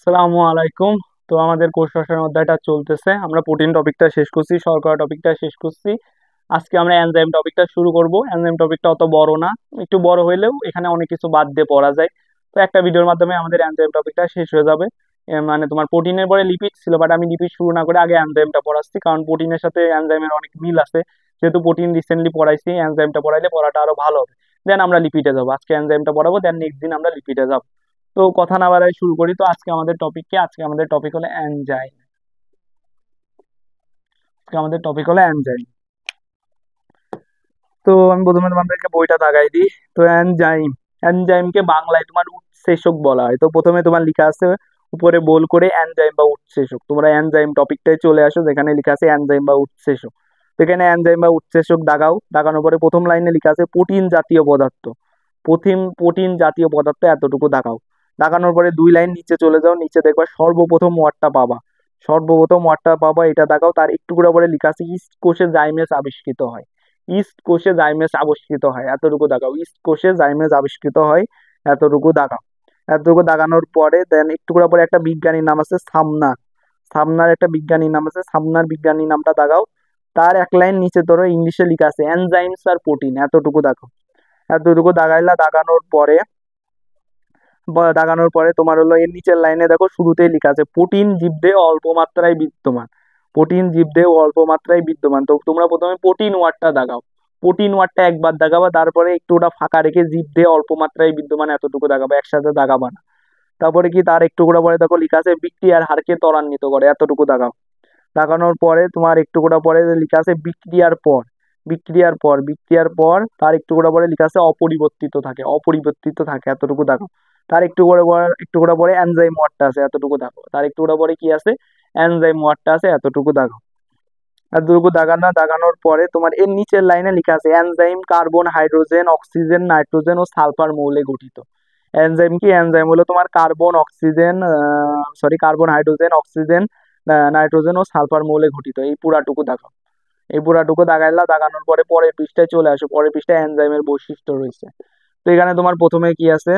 আসসালামু আলাইকুম। তো আমাদের কোষ রসায়ন অধ্যায়টা চলতেছে, আমরা প্রোটিন টপিকটা শেষ করছি, শর্করা টপিকটা শেষ করছি। আজকে আমরা এনজাইম টপিকটা শুরু করব। এনজাইম টপিকটা অত বড় না, একটু বড় হইলেও এখানে অনেক কিছু বাদ দিয়ে পড়া যায়। তো একটা ভিডিওর মাধ্যমে আমাদের এনজাইম টপিকটা শেষ হয়ে যাবে। মানে তোমার প্রোটিনের পরে লিপিড ছিল, বাট আমি লিপিড শুরু না করে আগে এনজাইমটা পড়াচ্ছি, কারণ প্রোটিনের সাথে এনজাইমের অনেক মিল আছে। যেহেতু প্রোটিন রিসেন্টলি পড়াইছি, এনজাইমটা পড়াইলে পড়াটা আরো ভালো হবে। দেন আমরা লিপিডে যাবো, আজকে এনজাইমটা পড়াবো, দেন নেক্সট দিন আমরা লিপিডে যাবো। তো কথা না বাড়াই শুরু করি। তো আজকে আমাদের টপিক হলো এনজাইম। আজকে আমাদের টপিক হলো এনজাইম। তো আমি প্রথমে তোমাদেরকে বইটা দাগাই দিই। তো এনজাইম, এনজাইমকে বাংলায় তোমার উৎসেচক বলা হয়। তো প্রথমে তোমার লেখা আছে উপরে বোল করে এনজাইম বা উৎসেচক। তোমরা এনজাইম টপিকটাই চলে আসো, যেখানে লেখা আছে এনজাইম বা উৎসেচক। তো এখানে এনজাইম বা উৎসেচক দাগাও। দাগানোর পরে প্রথম লাইনে লেখা আছে প্রোটিন জাতীয় পদার্থ। প্রোটিন জাতীয় পদার্থ এতটুকু দাগাও। দাগানোর পরে দুই লাইন নিচে চলে যাও, নিচে দেখবা সর্বপ্রথম ওয়ার্ডটা পাবা। সর্বপ্রথম ওয়ার্ডটা পাবা, এটা দাগাও। তার একটু করে পরে লেখা আছে ইস্ট কোষে জাইমেস আবিষ্কৃত হয়। ইস্ট কোষে জাইমেস আবিষ্কৃত হয়, এতটুকু দাগাও। ইস্ট কোষে জাইমেস আবিষ্কৃত হয়, এতটুকু দাগাও। এতটুকু দাগানোর পরে দেন একটু করে পরে একটা বিজ্ঞানীর নাম আছে সামনার। সামনার একটা বিজ্ঞানীর নাম আছে, সামনার বিজ্ঞানীর নামটা দাগাও। তার এক লাইন নিচে ধরো ইংলিশে লেখা আছে এনজাইমস আর প্রোটিন, এতটুকু দাগাও। এতটুকু দাগাইলা। দাগানোর পরে তোমার হলো এর নিচের লাইনে দেখো শুরুতেই লেখা আছে প্রোটিন জীবদেহে অল্প মাত্রায় বিদ্যমান। প্রোটিন জীবদেহে অল্প মাত্রায় বিদ্যমান। তো তোমরা প্রথমে প্রোটিন ওয়ার্ডটা দাগাও। প্রোটিন ওয়ার্ডটা একবার দাগাবা, তারপরে একটু ওটা ফাঁকা রেখে জীবদেহে অল্প মাত্রায় বিদ্যমান এতটুকু দাগাবা, একসাথে দাগাবা না। তারপরে কি তার একটু করে পরে দেখো লেখা আছে বিক্রিয়ার হারকে ত্বরান্বিত করে, এতটুকু দাগাও। লাগানোর পরে তোমার একটু গোটা পরে লেখা আছে বিক্রিয়ার পর তার একটু গোটা পরে লেখা আছে অপরিবর্তিত থাকে, এতটুকু দেখো। তার একটু গোটা পরে এনজাইম ওয়ার্ডটা আছে, এতটুকু দেখো। তার একটু গোটা পরে কি আছে, এনজাইম ওয়ার্ডটা আছে, এতটুকু দেখো। এতটুকু দাগানোর পরে তোমার এর নিচের লাইনে লেখা আছে enzyme carbon hydrogen oxygen nitrogen ও সালফার মৌলে গঠিত। এনজাইম কি, এনজাইম হলো তোমার কার্বন হাইড্রোজেন অক্সিজেন নাইট্রোজেন ও সালফার মৌলে গঠিত, এই পুরাটুকু দাগাও। এই পুরাটুকু দাগাইলা। দাগানোর পরে পরের পৃষ্ঠায় চলে আসো, পরের পৃষ্ঠায় এনজাইমের বৈশিষ্ট্য রয়েছে। তো এখানে তোমার প্রথমে কি আছে,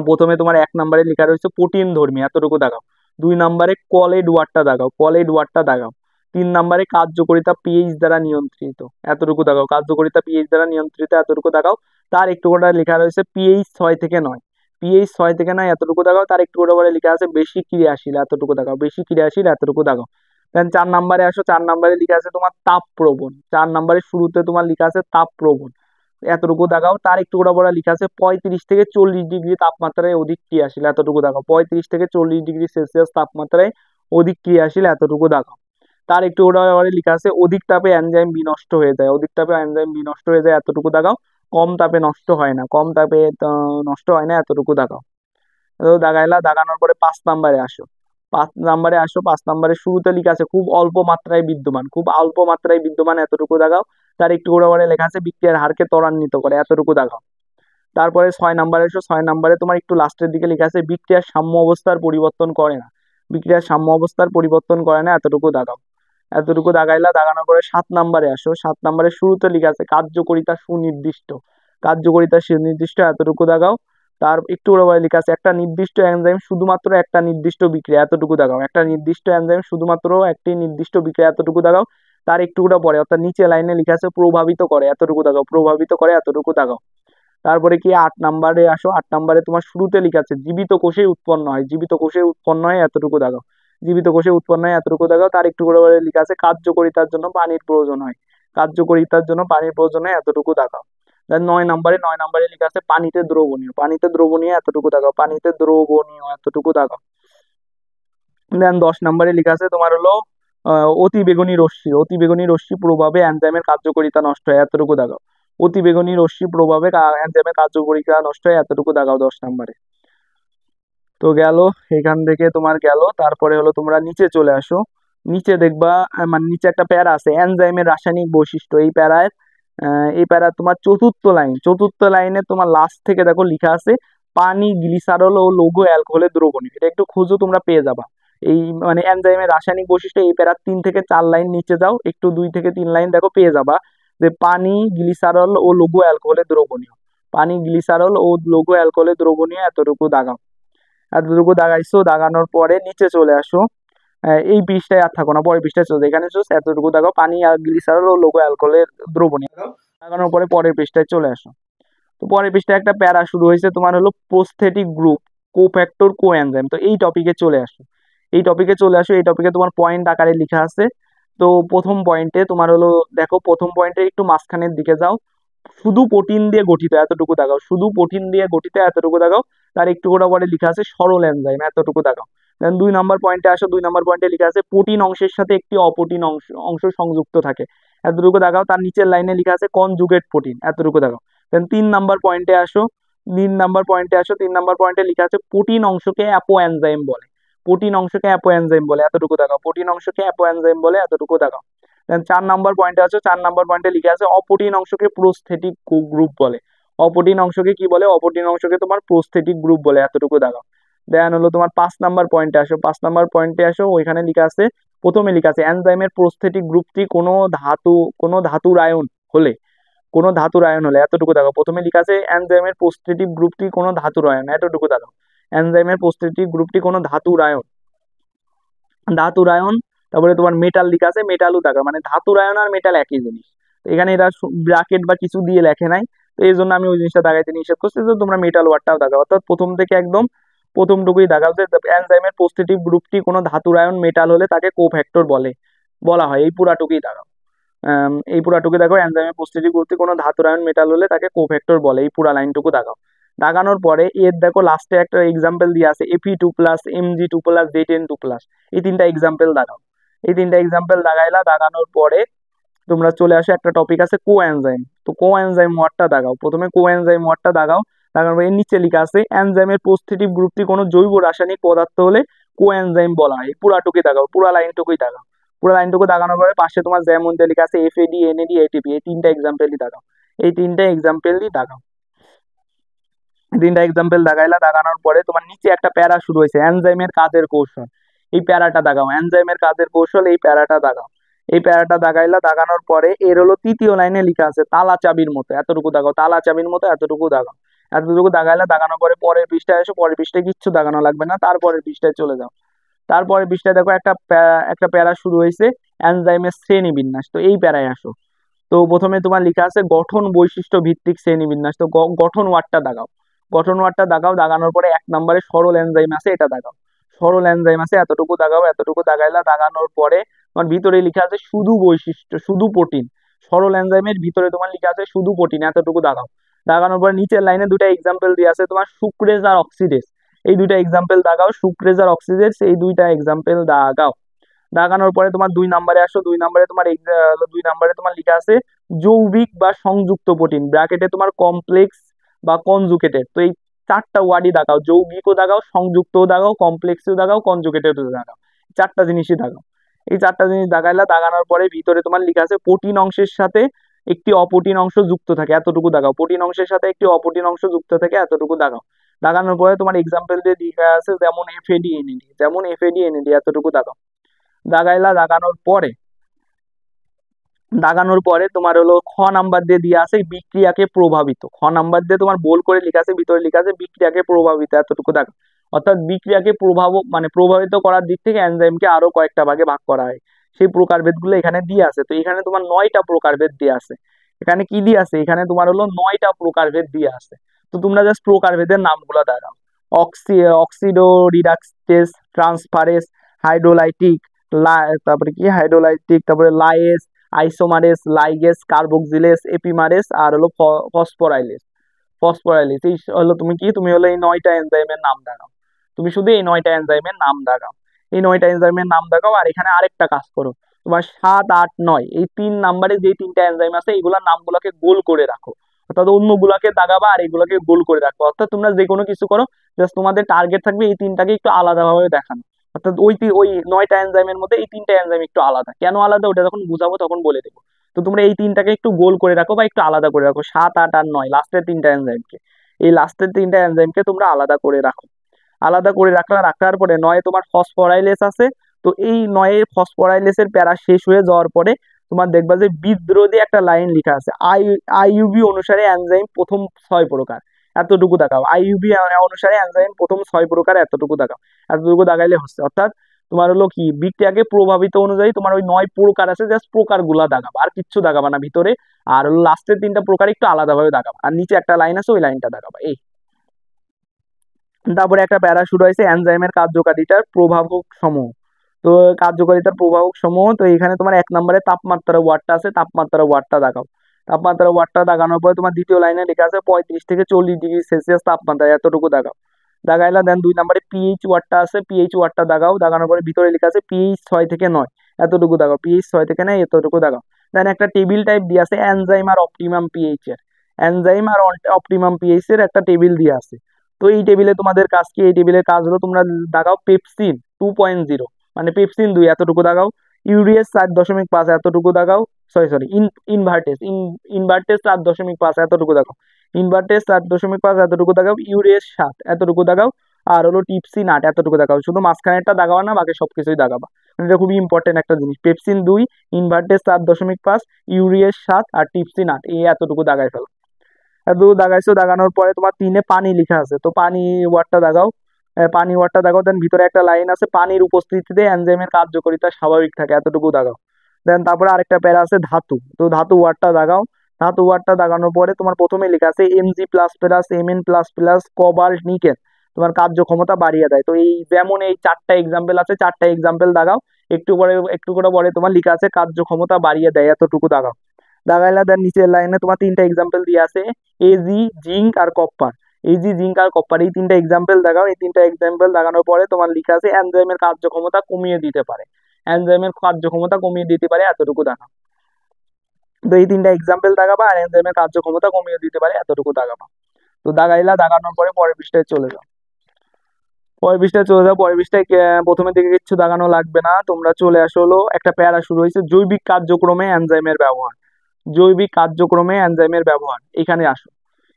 প্রথমে তোমার এক নম্বরে লেখা রয়েছে প্রোটিন ধর্মী, এতটুকু দাগাও। দুই নম্বরে কলেড ওয়ার্ডটা দাগাও, কলেড ওয়ার্ডটা দাগাও। তিন নম্বরে কার্যকারিতা পিএইচ দ্বারা নিয়ন্ত্রিত, এতটুকু দাগাও। কার্যকারিতা পিএইচ দ্বারা নিয়ন্ত্রিত, এতটুকু দাগাও। তার একটু করে লেখা রয়েছে পিএইচ 6 থেকে 9, পিএইচ 6 থেকে 9, এতটুকু দাগাও। তার একটু করে লেখা আছে বেশি ক্রিয়াশীল, এতটুকু দাগাও। বেশি ক্রিয়াশীল, এতটুকু দাগাও। দেন 4 নম্বরে আসো, 4 নম্বরে লেখা আছে তোমার তাপ প্রবণ। 4 নম্বরের শুরুতে তোমার লেখা আছে তাপ প্রবণ, এতটুকু দাগাও। তার একটু বড় লেখা আছে 35 থেকে 40 ডিগ্রি তাপমাত্রায় অধিক ক্রিয়াশীল, এতটুকু দাগাও। 35 থেকে 40 ডিগ্রি সেলসিয়াস তাপমাত্রায় অধিক ক্রিয়াশীল, এতটুকু দাগাও। তার একটু বড় লেখা আছে অধিক তাপে এনজাইম বিনষ্ট হয়ে যায়, অধিক তাপে এনজাইম বিনষ্ট হয়ে যায়, এতটুকু দাগাও। কম তাপে নষ্ট হয় না, কম তাপে নষ্ট হয় না, এতটুকু দাগাও। তো দাগাইলা। দাগানোর পরে 5 নম্বরে আসো। 5 নম্বরে শুরুতে লেখা আছে খুব অল্প মাত্রায় বিদ্যমান, খুব অল্প মাত্রায় বিদ্যমান, এতটুকু দাগাও। তার একটু করে লেখা আছে বিক্রিয়ার হারকে ত্বরান্বিত করে, এতটুকু দাগাও। তারপরে 6 নম্বরে এসো। 6 নম্বরে তোমার একটু লাস্টের দিকে লেখা আছে বিক্রিয়ার সাম্য অবস্থার পরিবর্তন করে না, বিক্রিয়ার সাম্য অবস্থার পরিবর্তন করে না, এতটুকু দাগাও। এতটুকু দাগাইলা। দাগানোর পরে 7 নম্বরে আসো। 7 নম্বরে শুরুতে লেখা আছে কার্যকারিতা সুনির্দিষ্ট, কার্যকারিতা সুনির্দিষ্ট, এতটুকু দাগাও। তার একটু বড় লেখা আছে একটা নির্দিষ্ট এনজাইম শুধুমাত্র একটা নির্দিষ্ট বিক্রিয়া, এতটুকু দাগাও। একটা নির্দিষ্ট এনজাইম শুধুমাত্র একটি নির্দিষ্ট বিক্রিয়া, এতটুকু দাগাও। তার একটুকুটা পরে অর্থাৎ নিচে লাইনে লেখা আছে প্রভাবিত করে, এতটুকু দাগাও। প্রভাবিত করে, এতটুকু দাগাও। তারপরে কি 8 নম্বরে আসো। 8 নম্বরে তোমার শুরুতে লেখা আছে জীবিত কোষে উৎপন্ন হয়, জীবিত কোষে উৎপন্ন হয়, এতটুকু দাগাও। জীবিত কোষে উৎপন্ন হয়, এতটুকু দাগাও। তার একটু করে লেখা আছে কার্যকারিতার জন্য পানির প্রয়োজন হয়, কার্যকারিতার জন্য পানির প্রয়োজন হয়, এতটুকু দাগাও। দেন 9 নম্বরে লেখা আছে পানিতে দ্রবণীয়, পানিতে দ্রবণীয়, এতটুকু দাগাও। পানিতে দ্রবণীয়, এতটুকু দাগাও। দেন 10 নম্বরে লেখা আছে তোমার হলো অতি বেগুনি রশ্মি, অতি বেগুনি রশ্মি প্রভাবে এনজাইমের কার্যকারিতা নষ্ট হয়, এতটুকু দাগাও। অতি বেগুনি রশ্মি প্রভাবে এনজাইমের কার্যকারিতা নষ্ট হয়, এতটুকু দাগাও 10 নম্বরে। তো গেল, এখান থেকে তোমার গেল। তারপরে হলো তোমরা নিচে চলে আসো। নিচে দেখবা মানে নিচে একটা প্যারা আছে এনজাইমের রাসায়নিক বৈশিষ্ট্য, এই প্যারা তোমার চতুর্থ লাইনে তোমার লাস্ট থেকে দেখো লেখা আছে পানি গ্লিসারল ও লৌহ অ্যালকোহলের দ্রবণীয়, এটা একটু খুঁজো, তোমরা পেয়ে যাবা। এই মানে এনজাইমের রাসায়নিক বৈশিষ্ট্য, এই প্যারা 3 থেকে 4 লাইন নিচে যাও, একটু 2 থেকে 3 লাইন দেখো, পেয়ে যাবা যে পানি গ্লিসারল ও লৌহ অ্যালকোহলের দ্রবণীয়, পানি গ্লিসারল ও লৌহ অ্যালকোহলের দ্রবণীয়, এতটুকু দাগাও। এতটুকু দাগাইছো, দাগানোর পরে নিচে চলে আসো। এই পৃষ্ঠায় আর থাকো না, পরের পৃষ্ঠায় চলে এখানে জাস্ট এতটুকু দাগাও, পানি আর গ্লিসারল ও লোগো অ্যালকোহলের দ্রবণী দাগানোর পরে পরের পৃষ্ঠায় চলে আসো। তো পরের পৃষ্ঠায় একটা প্যারা শুরু হয়েছে তোমার হলো প্রোস্থেটিক গ্রুপ, কোফ্যাক্টর, কোএনজাইম। তো এই টপিকে চলে আসো, এই টপিকে চলে আসো। এই টপিকে তোমার পয়েন্ট আকারে লেখা আছে। তো প্রথম পয়েন্টে তোমার হলো, দেখো প্রথম পয়েন্টে একটু মাঝখানের দিকে যাও, শুধু প্রোটিন দিয়ে গঠিত এতটুকু দাগাও, শুধু প্রোটিন দিয়ে গঠিত এতটুকু দাগাও। তার একটু করে পরে লেখা আছে সরল এনজাইম, এতটুকু দাগাও। দেন 2 নম্বর পয়েন্টে আসো, 2 নম্বর পয়েন্টে লেখা আছে প্রোটিন অংশের সাথে একটি অপ্রোটিন অংশ অংশ সংযুক্ত থাকে, এতটুকু দাগাও। তার নিচের লাইনে লেখা আছে কনজুগেট প্রোটিন, এতটুকু দাগাও। দেন 3 নম্বর পয়েন্টে আসো, 3 নম্বর পয়েন্টে আসো, 3 নম্বর পয়েন্টে লেখা আছে প্রোটিন অংশকে অ্যাপো এনজাইম বলে, প্রোটিন অংশকে অ্যাপো এনজাইম বলে, এতটুকু দাগাও। প্রোটিন অংশকে অ্যাপো এনজাইম বলে, এতটুকু দাগাও। দেন 4 নম্বর পয়েন্টে আছো, 4 নম্বর পয়েন্টে লিখে আছে অপ্রোটিন অংশকে প্রোস্থেটিক গ্রুপ বলে, অপ্রোটিন অংশকে কি বলে, অপ্রোটিন অংশকে তোমার প্রোস্থেটিক গ্রুপ বলে, এতটুকু দাগাও। দেন হলো তোমার 5 নম্বর পয়েন্টে আসো, 5 নম্বর পয়েন্টে আসো, ওইখানে লেখা আছে, প্রথমে লেখা আছে এনজাইমের প্রোস্থেটিক গ্রুপটি কোনো ধাতুর আয়ন হলে, কোনো ধাতুর আয়ন হলে, এতটুকু দাগাও। প্রথমে লেখা আছে এনজাইমের প্রোস্থেটিক গ্রুপটি কোনো ধাতুর আয়ন, এতটুকু দাগাও। এনজাইমের প্রোস্থেটিক গ্রুপটি কোনো ধাতুর আয়ন, ধাতুর আয়ন। তারপরে তোমার মেটাল লেখা আছে, মেটালও দাগাও, মানে ধাতুর আয়ন আর মেটাল একই জিনিস। তো এখানে এরা ব্র্যাকেট বা কিছু দিয়ে লেখে নাই, তো এই জন্য আমি ওই জিনিসটা দাগাইতে নিষেধ করছি। তো তোমরা মেটাল ওয়ার্ডটাও দাগাও, অর্থাৎ প্রথম থেকে একদম প্রথমটুকুই দাগাও যে এনজাইমের প্রোস্থেটিক গ্রুপটি কোনো ধাতুর আয়ন মেটাল হলে তাকে কোফ্যাক্টর বলা হয়, এই পুরাটুকুই দাগাও। এই পুরাটুকু দেখো, এনজাইমের প্রোস্থেটিক গ্রুপটি কোনো ধাতুর আয়ন মেটাল হলে তাকে কোফ্যাক্টর বলে, এই পুরা লাইনটুকু দাগাও। দাগানোর পরে এর দেখো লাস্টে একটা এক্সাম্পল দিয়ে আছে Fe2+, Mg2+, Zn2+, এই 3টা এক্সাম্পল দাগাও। এই 3টা এক্সাম্পল দাগাইলা, দাগানোর পরে তোমরা চলে আসো, একটা টপিক আছে কোএনজাইম। তো কোএনজাইম ওয়ার্ডটা দাগাও, প্রথমে কোএনজাইম ওয়ার্ডটা দাগাও। দাগানোর পরে এর নিচে লেখা আছে এনজাইমের প্রোস্থেটিক গ্রুপটি কোনো জৈব রাসায়নিক পদার্থ হলে কোএনজাইম বলা হয়, এই পুরাটুকুই দাগাও, পুরা লাইনটুকুই দাগাও। পুরো লাইনটুকু দাগানোর পরে পাশে তোমার যেমন লেখা আছে FAD, NAD, ATP, এই 3টা এক্সাম্পলই দাগাও, এই 3টা এক্সাম্পলই দাগাও। 3টা এক্সাম্পল দাগাইলা, দাগানোর পরে তোমার নিচে একটা প্যারা শুরু হয়েছে এনজাইমের কাজের কৌশল, এই প্যারাটা দাগাও। এনজাইমের কাজের কৌশল, এই প্যারাটা দাগাও। এই প্যারাটা দাগাইলা, দাগানোর পরে এর হলো তৃতীয় লাইনে লেখা আছে তালা চাবির মতো, এতটুকু দাগাও, তালা চাবির মতো, এতটুকু দাগাও। এতটুকু দাগাইলা, দাগানোর পরে পরের পৃষ্ঠায় এসো, পরের পৃষ্ঠায় কিচ্ছু দাগানো লাগবে না, তারপরের পৃষ্ঠায় চলে যাও। তারপরে পৃষ্ঠায় দেখো একটা প্যারা শুরু হয়েছে এনজাইমের শ্রেণীবিন্যাস, তো এই প্যারায় আসো। তো প্রথমে তোমার লেখা আছে গঠন বৈশিষ্ট্য ভিত্তিক শ্রেণীবিন্যাস, তো গঠন ওয়ার্ডটা দাগাও, গঠন ওয়ার্ডটা দাগাও। দাগানোর পরে 1 নম্বরে সরল এনজাইম আছে, এটা দাগাও, সরল এনজাইম আছে, এতটুকু দাগাও। এতটুকু দাগাইলা, দাগানোর পরে তোমার ভিতরে লেখা আছে শুধু বৈশিষ্ট্য, শুধু প্রোটিন, সরল এনজাইমের ভিতরে তোমার লেখা আছে শুধু প্রোটিন, এতটুকু দাগাও। দাগানোর পরে নিচের লাইনে 2টা এক্সাম্পল দিয়ে আছে তোমার সুক্রেজ আর অক্সিডেজ, এই 2টা এক্সাম্পল দাগাও, সুক্রেজ আর অক্সিডেজ, এই 2টা এক্সাম্পল দাগাও। দাগানোর পরে তোমার 2 নম্বরে আসো, 2 নম্বরে তোমার 2 নম্বরে তোমার লেখা আছে যৌগিক বা সংযুক্ত প্রোটিন, ব্র্যাকেটে তোমার কমপ্লেক্স বা কনজুগেটেড। তো এই 4টা ওয়ার্ডই দাগাও, যৌগিকও দাগাও, সংযুক্তও দাগাও, কমপ্লেক্সও দাগাও, কনজুগেটেডও দাগাও, 4টা জিনিসই দাগাও। এই 4টা জিনিস দাগাইলা, দাগানোর পরে ভিতরে তোমার লেখা আছে প্রোটিন অংশের সাথে একটি অপ্রোটিন অংশ যুক্ত থাকে, এতটুকু দাগাও। প্রোটিন অংশের সাথে একটি অপ্রোটিন অংশ যুক্ত থাকে, এতটুকু দাগাও। দাগানোর পরে তোমার এক্সাম্পল দিয়ে লেখা আছে যেমন FAD, NAD, যেমন FAD, NAD, এতটুকু দাগাও। দাগাইলা, দাগানোর পরে তোমার হলো খ নাম্বার দিয়ে আছে বিক্রিয়াকে প্রভাবিত, খ নাম্বার দিয়ে তোমার বোল্ড করে লেখা আছে, ভিতরে লেখা আছে বিক্রিয়াকে প্রভাবিত, এতটুকু দাগাও। অর্থাৎ বিক্রিয়াকে প্রভাবিত করার দিক থেকে এনজাইমকে আরো কয়েকটা ভাগে ভাগ করা হয়, সেই প্রকারভেদগুলো এখানে দিয়ে আছে। তো এখানে তোমার 9টা প্রকারভেদ দিয়ে আছে, এখানে কি দিয়ে আছে, এখানে তোমার হলো 9টা প্রকারভেদ দিয়ে আছে। তো তোমরা জাস্ট প্রকারভেদের নামগুলো দাগাও। অক্সিডো রিডাক্সেস, ট্রান্সফারেস, হাইড্রোলাইটিক, তারপরে কি হাইড্রোলাইটিক, তারপরে লাইএস, আইসোমারেস, লাইগেস, কার্বক্সিলেস, এপিমারেস, আর হলো ফসফোরাইলেস। এই হলো তুমি হলো এই 9টা এনজাইমের নাম দাগাও, তুমি শুধু এই 9টা এনজাইমের নাম দাগাও, এই 9টা এনজাইমের নাম দাগাও। আর এখানে আরেকটা কাজ করো, তোমার 7, 8, 9 এই 3 নম্বরে যে 3টা এনজাইম আছে এইগুলোর নামগুলোকে গোল করে রাখো, অর্থাৎ অন্যগুলাকে দাগাবা আর এগুলোকে গোল করে রাখো। অর্থাৎ তোমরা যে কোনো কিছু করো, জাস্ট তোমাদের টার্গেট থাকবে এই 3টাকে একটু আলাদাভাবে দেখানো, অর্থাৎ ওই 9টা এনজাইমের মধ্যে এই 3টা এনজাইম একটু আলাদা, কেন আলাদা ওটা যখন বুঝাবো তখন বলে দেবো। তো তোমরা এই 3টাকে একটু গোল করে রাখো বা একটু আলাদা করে রাখো, 7, 8 আর 9, লাস্টের 3টা এনজাইমকে, এই লাস্টের 3টা এনজাইমকে তোমরা আলাদা করে রাখো। আলাদা করে রাখার পরে 9 তোমার ফসফোরাইলেস আছে। তো এই 9 ফসফোরাইলেসের প্যারা শেষ হয়ে যাওয়ার পরে তোমার দেখবা যে বিদ্রোহী একটা লাইন লেখা আছে, আইইউবি অনুসারে এনজাইম প্রথম 6 প্রকার, এতটুকু দাগাও। আইইউবি অনুসারে এনজাইম প্রথম 6 প্রকার, এতটুকু দাগাও। এতটুকু দাগাইলে হচ্ছে। অর্থাৎ তোমার হলো কি বিক্রিয়াকে প্রভাবিত অনুযায়ী তোমার ওই 9 প্রকার আছে, জাস্ট প্রকার গুলা দাগাবা, আর কিচ্ছু দাগাবা না ভিতরে। আর হলো লাস্টের 3টা প্রকার একটু আলাদাভাবে দাগাবা, আর নিচে একটা লাইন আছে ওই লাইনটা দাগাবা। এই তারপরে একটা প্যারা শুরু হয়েছে এনজাইমের কার্যকারিতার প্রভাবক সমূহ। তো কার্যকারিতার প্রভাবক সমূহ, তো এখানে তোমার 1 নম্বরে তাপমাত্রা ওয়ার্ডটা আছে, তাপমাত্রা ওয়ার্ডটা দাগাও। তাপমাত্রা ওয়ার্ডটা দাগানোর পরে তোমার দ্বিতীয় লাইনে লেখা আছে 35 থেকে 40 ডিগ্রি সেলসিয়াস তাপমাত্রা, এতটুকু দাগাও। দাগাইলা দেন 2 নম্বরে পিএইচ ওয়ার্ডটা আছে, পিএইচ ওয়ার্ডটা দাগাও। দাগানোর পরে ভিতরে লেখা আছে পিএইচ 6 থেকে 9, এতটুকু দাগাও। পিএইচ 6 থেকে 9 এতটুকু দাগাও। দেন একটা টেবিল টাইপ দিয়ে আছে এনজাইম আর অপটিমাম পিএইচ এর, এনজাইম আর অপটিমাম পিএইচ এর একটা টেবিল দিয়ে আছে। তো এই টেবিলে তোমাদের কাজ কি? এই টেবিলের কাজ হলো তোমরা দাগাও পেপসিন 2.0, মানে পেপসিন 2 এতটুকু দাগাও। ইউরিএস 4.5 এতটুকু দাগাও। সরি সরি, ইনভার্টেস ইনভার্টেস 4.5 এতটুকু দাগাও। ইনভার্টেস 4.5 এতটুকু দাগাও। ইউরিএস 7 এতটুকু দাগাও। আর হলো টিপসিন 8 এতটুকু দাগাও। শুধু মাঝখানেরটা দাগাও না, বাকি সবকিছুই দাগাবা। এটা খুবই ইম্পর্টেন্ট একটা জিনিস। পেপসিন 2, ইনভার্টেস 4.5, ইউরিএস 7 আর টিপসিন 8, এই এতটুকু দাগাই ফেলো। এতটুকু দাগাইছো। দাগানোর পরে তোমার 3-এ পানি লেখা আছে, তো পানি ওয়ার্ডটা দাগাও। পানি ওয়ার্ডটা দাগাও। দেন ভিতরে একটা লাইন আছে পানির উপস্থিতিতে এনজাইমের কার্যকারিতা স্বাভাবিক থাকে, এতটুকু দাগাও। দেন তারপরে আরেকটা প্যারা আছে ধাতু, তো ধাতু ওয়ার্ডটা দাগাও। ধাতু ওয়ার্ডটা দাগানোর পরে তোমার প্রথমে লেখা আছে Mg++, Mn++, কোবাল্ট, নিকেল তোমার কার্যক্ষমতা বাড়িয়ে দেয়। তো এই যেমন এই 4টা এক্সাম্পল আছে, 4টা এক্সাম্পল দাগাও। একটু করে পরে তোমার লেখা আছে কার্যক্ষমতা বাড়িয়ে দেয়, এতটুকু দাগাও। দাগাইলা দেন নিচের লাইনে তোমার 3টা এক্সাম্পল দিয়ে আছে এজি, জিঙ্ক আর কপার। এজি, জিঙ্ক আর কপার এই 3টা এক্সাম্পল দাগাও। এই 3টা এক্সাম্পল দাগানোর পরে তোমার লেখা আছে এনজাইমের কার্যক্ষমতা কমিয়ে দিতে পারে, এনজাইমের কার্যক্ষমতা কমিয়ে দিতে পারে, এতটুকু দাগাও। তো এই 3টা এক্সাম্পল দাগাবা আর এনজাইমের কার্যক্ষমতা কমিয়ে দিতে পারে, এতটুকু দাগাবা। তো দাগাইলা, দাগানোর পরে পরের পৃষ্ঠায় চলে যাও। পরের পৃষ্ঠায় চলে যাও। পরের পৃষ্ঠায় প্রথমে থেকে কিচ্ছু দাগানো লাগবে না, তোমরা চলে আসো হলো একটা প্যারা শুরু হয়েছে জৈবিক কার্যক্রমে এনজাইমের ব্যবহার। জৈবিক কার্যক্রমে এনজাইমের ব্যবহার, এখানে আসো।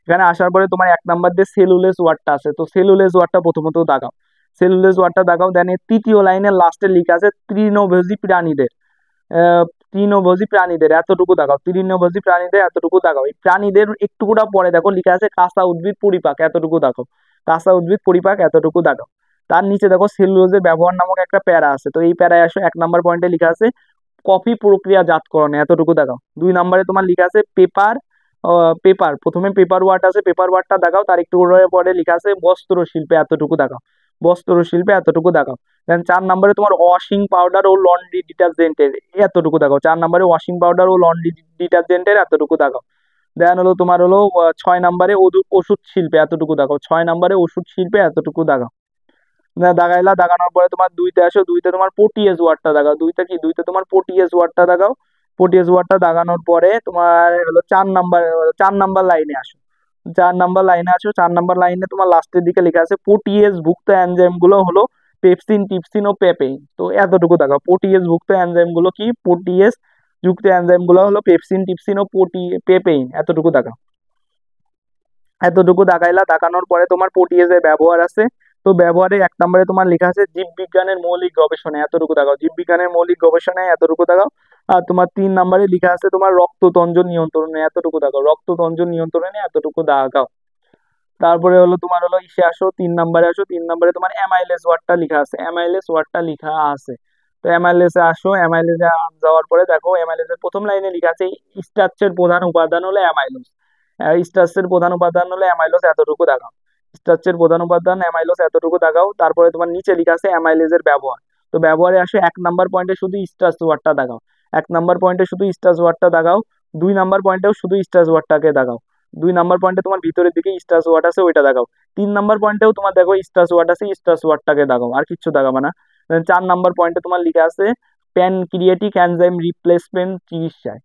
এখানে আসার পরে তোমার 1 নাম্বার দিয়ে সেলুলোজ ওয়ার্ডটা আছে, তো সেলুলোজ ওয়ার্ডটা প্রথমত দাগাও। সেলুলোজ ওয়ার্ডটা দাগাও। দেন এর তৃতীয় লাইনের লাস্টে লেখা আছে তৃণভোজী প্রাণীদের, তৃণভোজী প্রাণীদের, এতটুকু দাগাও। তৃণভোজী প্রাণীদের এতটুকু দাগাও। এই প্রাণীদের একটুকুটা পরে দেখো লেখা আছে কাঁচা উদ্ভিদ পরিপাক, এতটুকু দাগাও। কাঁচা উদ্ভিদ পরিপাক, এতটুকু দাগাও। তার নিচে দেখো সেলুলোজের ব্যবহার নামক একটা প্যারা আছে, তো এই প্যারায় আসো। 1 নাম্বার পয়েন্টে লেখা আছে কফি প্রক্রিয়াজাতকরণে, এতটুকু দাগাও। 2 নম্বরে তোমার লেখা আছে পেপার, পেপার প্রথমে পেপার ওয়ার্ড আছে, পেপার ওয়ার্ডটা দাগাও। তার একটু পরে লেখা আছে বস্ত্র শিল্পে, এতটুকু দাগাও। বস্ত্র শিল্পে, এতটুকু দাগাও। দেন 4 নম্বরে তোমার ওয়াশিং পাউডার ও লন্ড্রি ডিটারজেন্টের, এতটুকু দাগাও। 4 নম্বরে ওয়াশিং পাউডার ও লন্ড্রি ডিটারজেন্টের, এতটুকু দাগাও। দেন হলো তোমার হলো 6 নম্বরে ওষুধ শিল্পে, এতটুকু দাগাও। 6 নম্বরে ওষুধ শিল্পে, এতটুকু দাগাও। না দাগাইলা, দাগানোর পরে তোমার 2-তে আসো। 2-তে তোমার পোটিএস ওয়ার্ডটা দাগাও। 2-তে তোমার পোটিএস ওয়ার্ডটা দাগাও। পোটিএস ওয়ার্ডটা দাগানোর পরে তোমার হলো 4 নাম্বার লাইনে আসো। 4 নাম্বার লাইনে আসো। 4 নাম্বার লাইনে তোমার লাস্টের দিকে লেখা আছে পোটিএস ভুক্ত এনজাইম গুলো হলো পেপসিন, টিপসিন ও পেপেইন, তো এতটুকু দাগাও। পোটিএস ভুক্ত এনজাইম গুলো কি? পোটিএস যুক্ত এনজাইম গুলো হলো পেপসিন, টিপসিন ও পেপেইন, এতটুকু দাগাও। এতটুকু দাগাইলা। দাগানোর পরে তোমার পোটিএস এর ব্যবহার আছে, তো ব্যবহারে 1 নম্বরে তোমার লেখা আছে জীববিজ্ঞানের মৌলিক গবেষণায়, এতটুকু দাগাও। জীববিজ্ঞানের মৌলিক গবেষণায়, এতটুকু দাগাও। আর তোমার 3 নম্বরে লেখা আছে তোমার রক্ততঞ্জন নিয়ন্ত্রণে, এতটুকু দাগাও। রক্ততঞ্জন নিয়ন্ত্রণে, এতটুকু দাগাও। তারপরে হলো তোমার হলো ইসে আসো, 3 নম্বরে আসো। 3 নম্বরে তোমার অ্যামাইলেজ ওয়ার্ডটা লেখা আছে, অ্যামাইলেজ ওয়ার্ডটা লেখা আছে। তো অ্যামাইলেজে আসো। অ্যামাইলেজে যাওয়ার পরে দেখো অ্যামাইলেজের প্রথম লাইনে লেখা আছে স্টার্চের প্রধান উপাদান হলো অ্যামাইলোজ। স্টার্চের প্রধান উপাদান হলো অ্যামাইলোজ, এতটুকু দাগাও। স্টার্চের প্রধান উপাদান অ্যামাইলোজ, এতটুকু দাগাও। তারপরে তোমার নিচে লেখা আছে অ্যামাইলেজের ব্যবহার, তো ব্যবহারে আসো। 1 নাম্বার পয়েন্টে শুধু স্টার্চ ওয়ার্ডটা দাগাও। 1 নাম্বার পয়েন্টে শুধু স্টার্চ ওয়ার্ডটা দাগাও। 2 নাম্বার পয়েন্টেও শুধু স্টার্চ ওয়ার্ডটাকে দাগাও। 2 নাম্বার পয়েন্টে তোমার ভিতরের দিকে স্টার্চ ওয়ার্ড আছে, ওইটা দাগাও। 3 নাম্বার পয়েন্টেও তোমার দেখো স্টার্চ ওয়ার্ড আছে, স্টার্চ ওয়ার্ডটাকে দাগাও, আর কিচ্ছু দাগাবা না। 4 নাম্বার পয়েন্টে তোমার লেখা আছে প্যানক্রিয়েটিক এনজাইম রিপ্লেসমেন্ট চিকিৎসায়,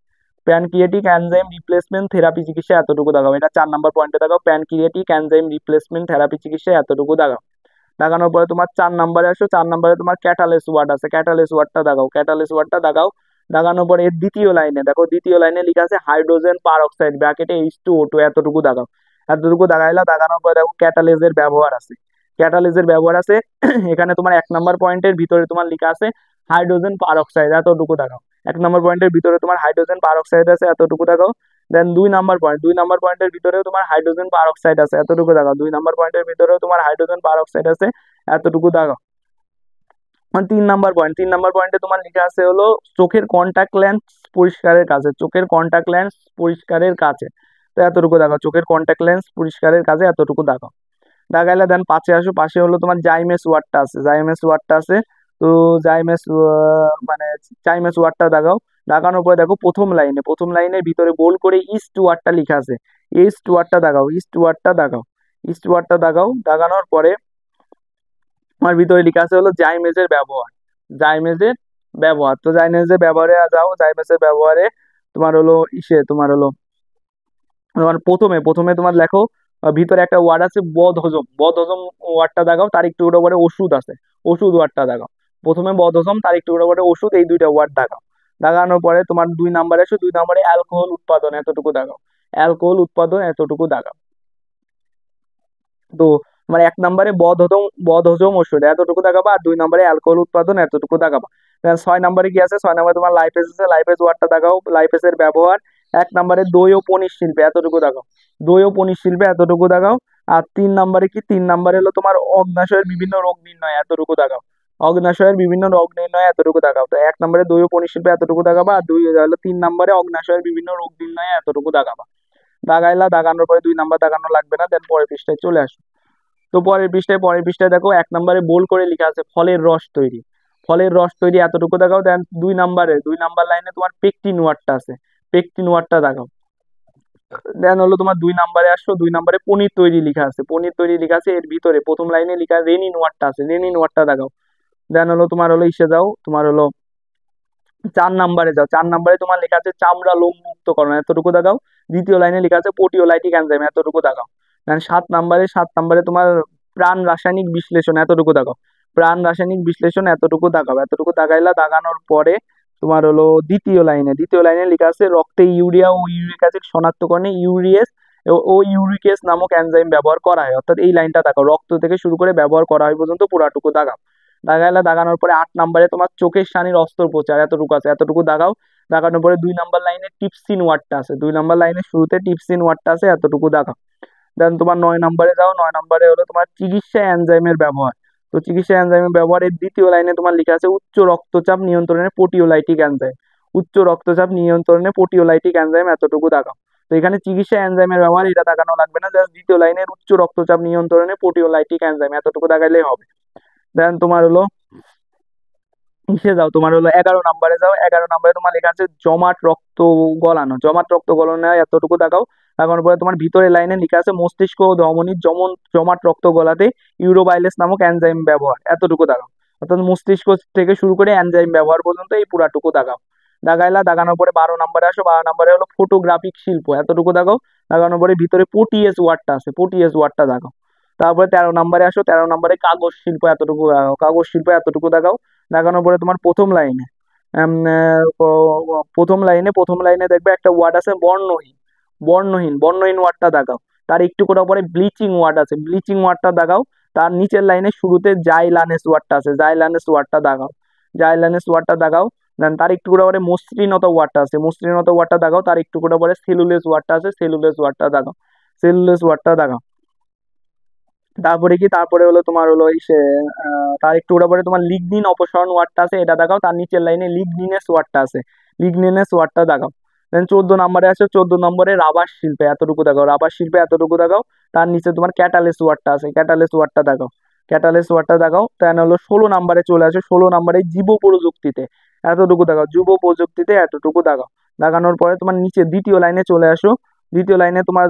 প্যানক্রিয়েটিক এনজাইম রিপ্লেসমেন্ট থেরাপি চিকিৎসা, এতটুকু দাগাও। এটা 4 নাম্বার পয়েন্টে দাগাও, প্যানক্রিয়েটিক এনজাইম রিপ্লেসমেন্ট থেরাপি চিকিৎসা, এতটুকু দাগাও। দাগানোর পরে তোমার 4 নাম্বারে আসো। 4 নাম্বারে তোমার ক্যাটালেস ওয়ার্ড আছে, ক্যাটালেস ওয়ার্ডটা দাগাও। ক্যাটালেস ওয়ার্ডটা দাগাও। দাগানোর পরে এর দ্বিতীয় লাইনে দেখো, দ্বিতীয় লাইনে লেখা আছে হাইড্রোজেন পারঅক্সাইড ব্র্যাকেটে H2O2, এতটুকু দাগাও। এতটুকু দাগাইলা। দাগানোর পরে দেখো ক্যাটালেজের ব্যবহার আছে, ক্যাটালেজের ব্যবহার আছে। এখানে তোমার 1 নাম্বার পয়েন্টের ভিতরে তোমার লেখা আছে হাইড্রোজেন পারঅক্সাইড, এতটুকু দাগাও। 1 নম্বর পয়েন্টের ভিতরে তোমার হাইড্রোজেন পার অক্সাইড আছে, এতটুকু দাগাও। দেন 2 নম্বর পয়েন্টের ভিতরেও তোমার হাইড্রোজেন পার অক্সাইড আছে, এতটুকু দাগাও। 2 নম্বর পয়েন্টের ভিতরেও তোমার হাইড্রোজেন পার অক্সাইড আছে, এতটুকু দাগাও। 3 নম্বর পয়েন্টে তোমার লেখা আছে হলো চোখের কন্টাক্ট লেন্স পরিষ্কারের কাছে, চোখের কন্টাক্ট লেন্স পরিষ্কারের কাছে, তো এতটুকু দেখাও। চোখের কন্টাক্ট লেন্স পরিষ্কারের কাছে এতটুকু দেখাও। দাগাইলে দেন 5-এ আসো, পাশে হলো তোমার জাইমেস ওয়ার্ডটা আছে, জাইমেস ওয়ার্ডটা আছে। তো জাইমেস মানে জাইমেস ওয়ার্ডটা দাগাও। দাগানোর পরে দেখো প্রথম লাইনের ভিতরে গোল করে ইস্ট ওয়ার্ডটা লেখা আছে, ইস্ট ওয়ার্ডটা দাগাও, ইস্ট ওয়ার্ডটা দাগাও, ইস্ট ওয়ার্ডটা দাগাও। দাগানোর পরে আমার ভিতরে লেখা আছে হলো জাইমেজের ব্যবহার, জাইমেজের ব্যবহার। তো জাইমেজের ব্যবহারে যাও, জাইমেজের ব্যবহারে তোমার হলো তোমার হলো তোমার প্রথমে তোমার লেখো ভিতরে একটা ওয়ার্ড আছে বদহজম, বদহজম ওয়ার্ডটা দেখাও। তার একটু উপরে ওষুধ আছে, ওষুধ ওয়ার্ডটা দেখাও। প্রথমে বদহজম, তার একটু উপরে ওষুধ, এই দুইটা ওয়ার্ড দেখাও। দেখানোর পরে তোমার 2 নম্বরে আসো, 2 নম্বরে অ্যালকোহল উৎপাদন এতটুকু দেখাও, অ্যালকোহল উৎপাদন এতটুকু দেখাও। তো মানে 1 নম্বরে বদহজম ওষুধ এতটুকু দেখাবা, আর 2 নম্বরে অ্যালকোহল উৎপাদন এতটুকু দেখাবা। 6 নম্বরে কি আছে, 6 নম্বরে তোমার লাইপেজ আছে, লাইপেজ ওয়ার্ডটা দেখাও, লাইপেজের ব্যবহার। 1 নম্বরে দই ও পনির শিল্পে এতটুকু দেখাও, দই ও পনির শিল্পে এতটুকু দেখাও। আর 3 নম্বরে কি, 3 নম্বরে হলো তোমার অগ্নাশয়ের বিভিন্ন রোগ নির্ণয় এতটুকু দেখাও, অগ্নাশয়ের বিভিন্ন রোগ নির্ণয় এতটুকু দেখাও। তো 1 নম্বরে দই ও পনির শিল্পে এতটুকু দেখাবা, আর 3 নম্বরে অগ্নাশয়ের বিভিন্ন রোগ নির্ণয় এতটুকু দেখাবা। দাগাইলা, দাগানোর পরে 2 নম্বর দাগানো লাগবে না, দেন পরের পৃষ্ঠায় চলে আসো। তো পরের পৃষ্ঠায় দেখো 1 নম্বরে বোল্ড করে লেখা আছে ফলের রস তৈরি, ফলের রস তৈরি এতটুকু দেখাও। দেন 2 নম্বর লাইনে তোমার পেকটিন ওয়ার্ডটা আছে, পেকটিন ওয়ার্ডটা দেখাও। দেন হলো তোমার 2 নম্বরে আসো, 2 নম্বরে পনির তৈরি লেখা আছে, পনির তৈরি লেখা আছে, এর ভিতরে প্রথম লাইনে লেখা রেনিন ওয়ার্ডটা আছে, রেনিন ওয়ার্ডটা দেখাও। দেন হলো তোমার হলো যাও, তোমার হলো 4 নম্বরে যাও, 4 নম্বরে তোমার লেখা আছে চামড়া লোম মুক্তকরণ এতটুকু দেখাও। দ্বিতীয় লাইনে লেখা আছে প্রোটিওলাইটিক এনজাইম এতটুকু দেখাও। দেন 7 নম্বরে তোমার প্রাণ রাসায়নিক বিশ্লেষণ এতটুকু দেখাও, প্রাণ রাসায়নিক বিশ্লেষণ এতটুকু দেখাও। এতটুকু দাগাইলা, দাগানোর পরে তোমার হলো দ্বিতীয় লাইনে লেখা আছে রক্তে ইউরিয়া ও ইউরিক অ্যাসিড শনাক্তকরণে ইউরিএস ও ইউরিকেস নামক এনজাইম ব্যবহার করা হয়, অর্থাৎ এই লাইনটা দেখাও, রক্ত থেকে শুরু করে ব্যবহার করা হয় পর্যন্ত পুরাটুকু দাগাও। দাগাইলা, দাগানোর পরে 8 নম্বরে তোমার চোখের সানির অস্ত্রোপচার এতটুকু আছে, এতটুকু দাগাও। দাগানোর পরে 2 নম্বর লাইনে টিপসিন ওয়ার্ডটা আছে, 2 নম্বর লাইনের শুরুতে টিপসিন ওয়ার্ডটা আছে, এতটুকু দাগাও। দেন তোমার 9 নম্বরে যাও, 9 নম্বরে হলো তোমার চিকিৎসা এনজাইমের ব্যবহার। তো চিকিৎসা এনজাইমের ব্যবহারের দ্বিতীয় লাইনে তোমার লেখা আছে উচ্চ রক্তচাপ নিয়ন্ত্রণে প্রোটিওলাইটিক এনজাইম, উচ্চ রক্তচাপ নিয়ন্ত্রণে প্রোটিওলাইটিক এনজাইম এতটুকু দাগাও। তো এখানে চিকিৎসা এনজাইমের ব্যবহার এটা দাগানো লাগবে না, জাস্ট দ্বিতীয় লাইনের উচ্চ রক্তচাপ নিয়ন্ত্রণে প্রোটিওলাইটিক এনজাইম এতটুকু দাগাইলেই হবে। দেন তোমার হলো যাও, তোমার হলো 11 নম্বরে যাও, 11 নম্বরে তোমার লেখা আছে জমাট রক্ত গলানো, জমাট রক্ত গলানো এতটুকু দেখাও। দেখানোর পরে তোমার ভিতরের লাইনে লেখা আছে মস্তিষ্ক ও ধমনীর জমাট রক্ত গলাতে ইউরোবাইলেস নামক এনজাইম ব্যবহার এতটুকু দেখাও, অর্থাৎ মস্তিষ্ক থেকে শুরু করে এনজাইম ব্যবহার পর্যন্ত এই পুরাটুকু দেখাও। দাগাইলা, দাগানোর পরে 12 নম্বরে আসো, 12 নম্বরে হলো ফটোগ্রাফিক শিল্প এতটুকু দেখাও। দাগানোর পরে ভিতরে পোটিএস ওয়ার্ডটা আছে, পোটিএস ওয়ার্ডটা দেখাও। তারপরে 13 নম্বরে আসো, 13 নম্বরে কাগজ শিল্প এতটুকু দেখাও, কাগজ শিল্প এতটুকু দেখাও। দেখানোর পরে তোমার প্রথম লাইনে দেখবে একটা ওয়ার্ড আছে বর্ণহীন, বর্ণহীন ওয়ার্ডটা দেখাও। তার একটু করে পরে ব্লিচিং ওয়ার্ড আছে, ব্লিচিং ওয়ার্ডটা দেখাও। তার নিচের লাইনে শুরুতে জাইলানেস ওয়ার্ডটা আছে, জাইলানেস ওয়ার্ডটা দেখাও, জাইলানেস ওয়ার্ডটা দেখাও। দেন তার একটু করে পরে মসৃণতা ওয়ার্ডটা আছে, মসৃণতা ওয়ার্ডটা দেখাও। তার একটু করে পরে সেলুলেস ওয়ার্ডটা আছে, সেলুলেস ওয়ার্ডটা দেখাও, সেলুলেস ওয়ার্ডটা দেখাও। তারপরে হলো তোমার হলো তার একটু ওটা পরে তোমার লিগনিন অপসারণ ওয়ার্ডটা আছে, এটা দেখাও। তার নিচের লাইনে লিগনিনেস ওয়ার্ডটা আছে, লিগনিনেস ওয়ার্ডটা দেখাও। দেন 14 নম্বরে আছে, 14 নম্বরে রাবার শিল্পে এতটুকু দেখাও, রাবার শিল্পে এতটুকু দেখাও। তার নিচে তোমার ক্যাটালিস ওয়ার্ডটা আছে, ক্যাটালিস ওয়ার্ডটা দেখাও, ক্যাটালিস ওয়ার্ডটা দেখাও। তাই হলো 16 নম্বরে চলে আসে, 16 নম্বরে জীব প্রযুক্তিতে এতটুকু দেখাও, যুব প্রযুক্তিতে এতটুকু দেখাও। দেখানোর পরে তোমার নিচে দ্বিতীয় লাইনে চলে আসো, দ্বিতীয় লাইনে তোমার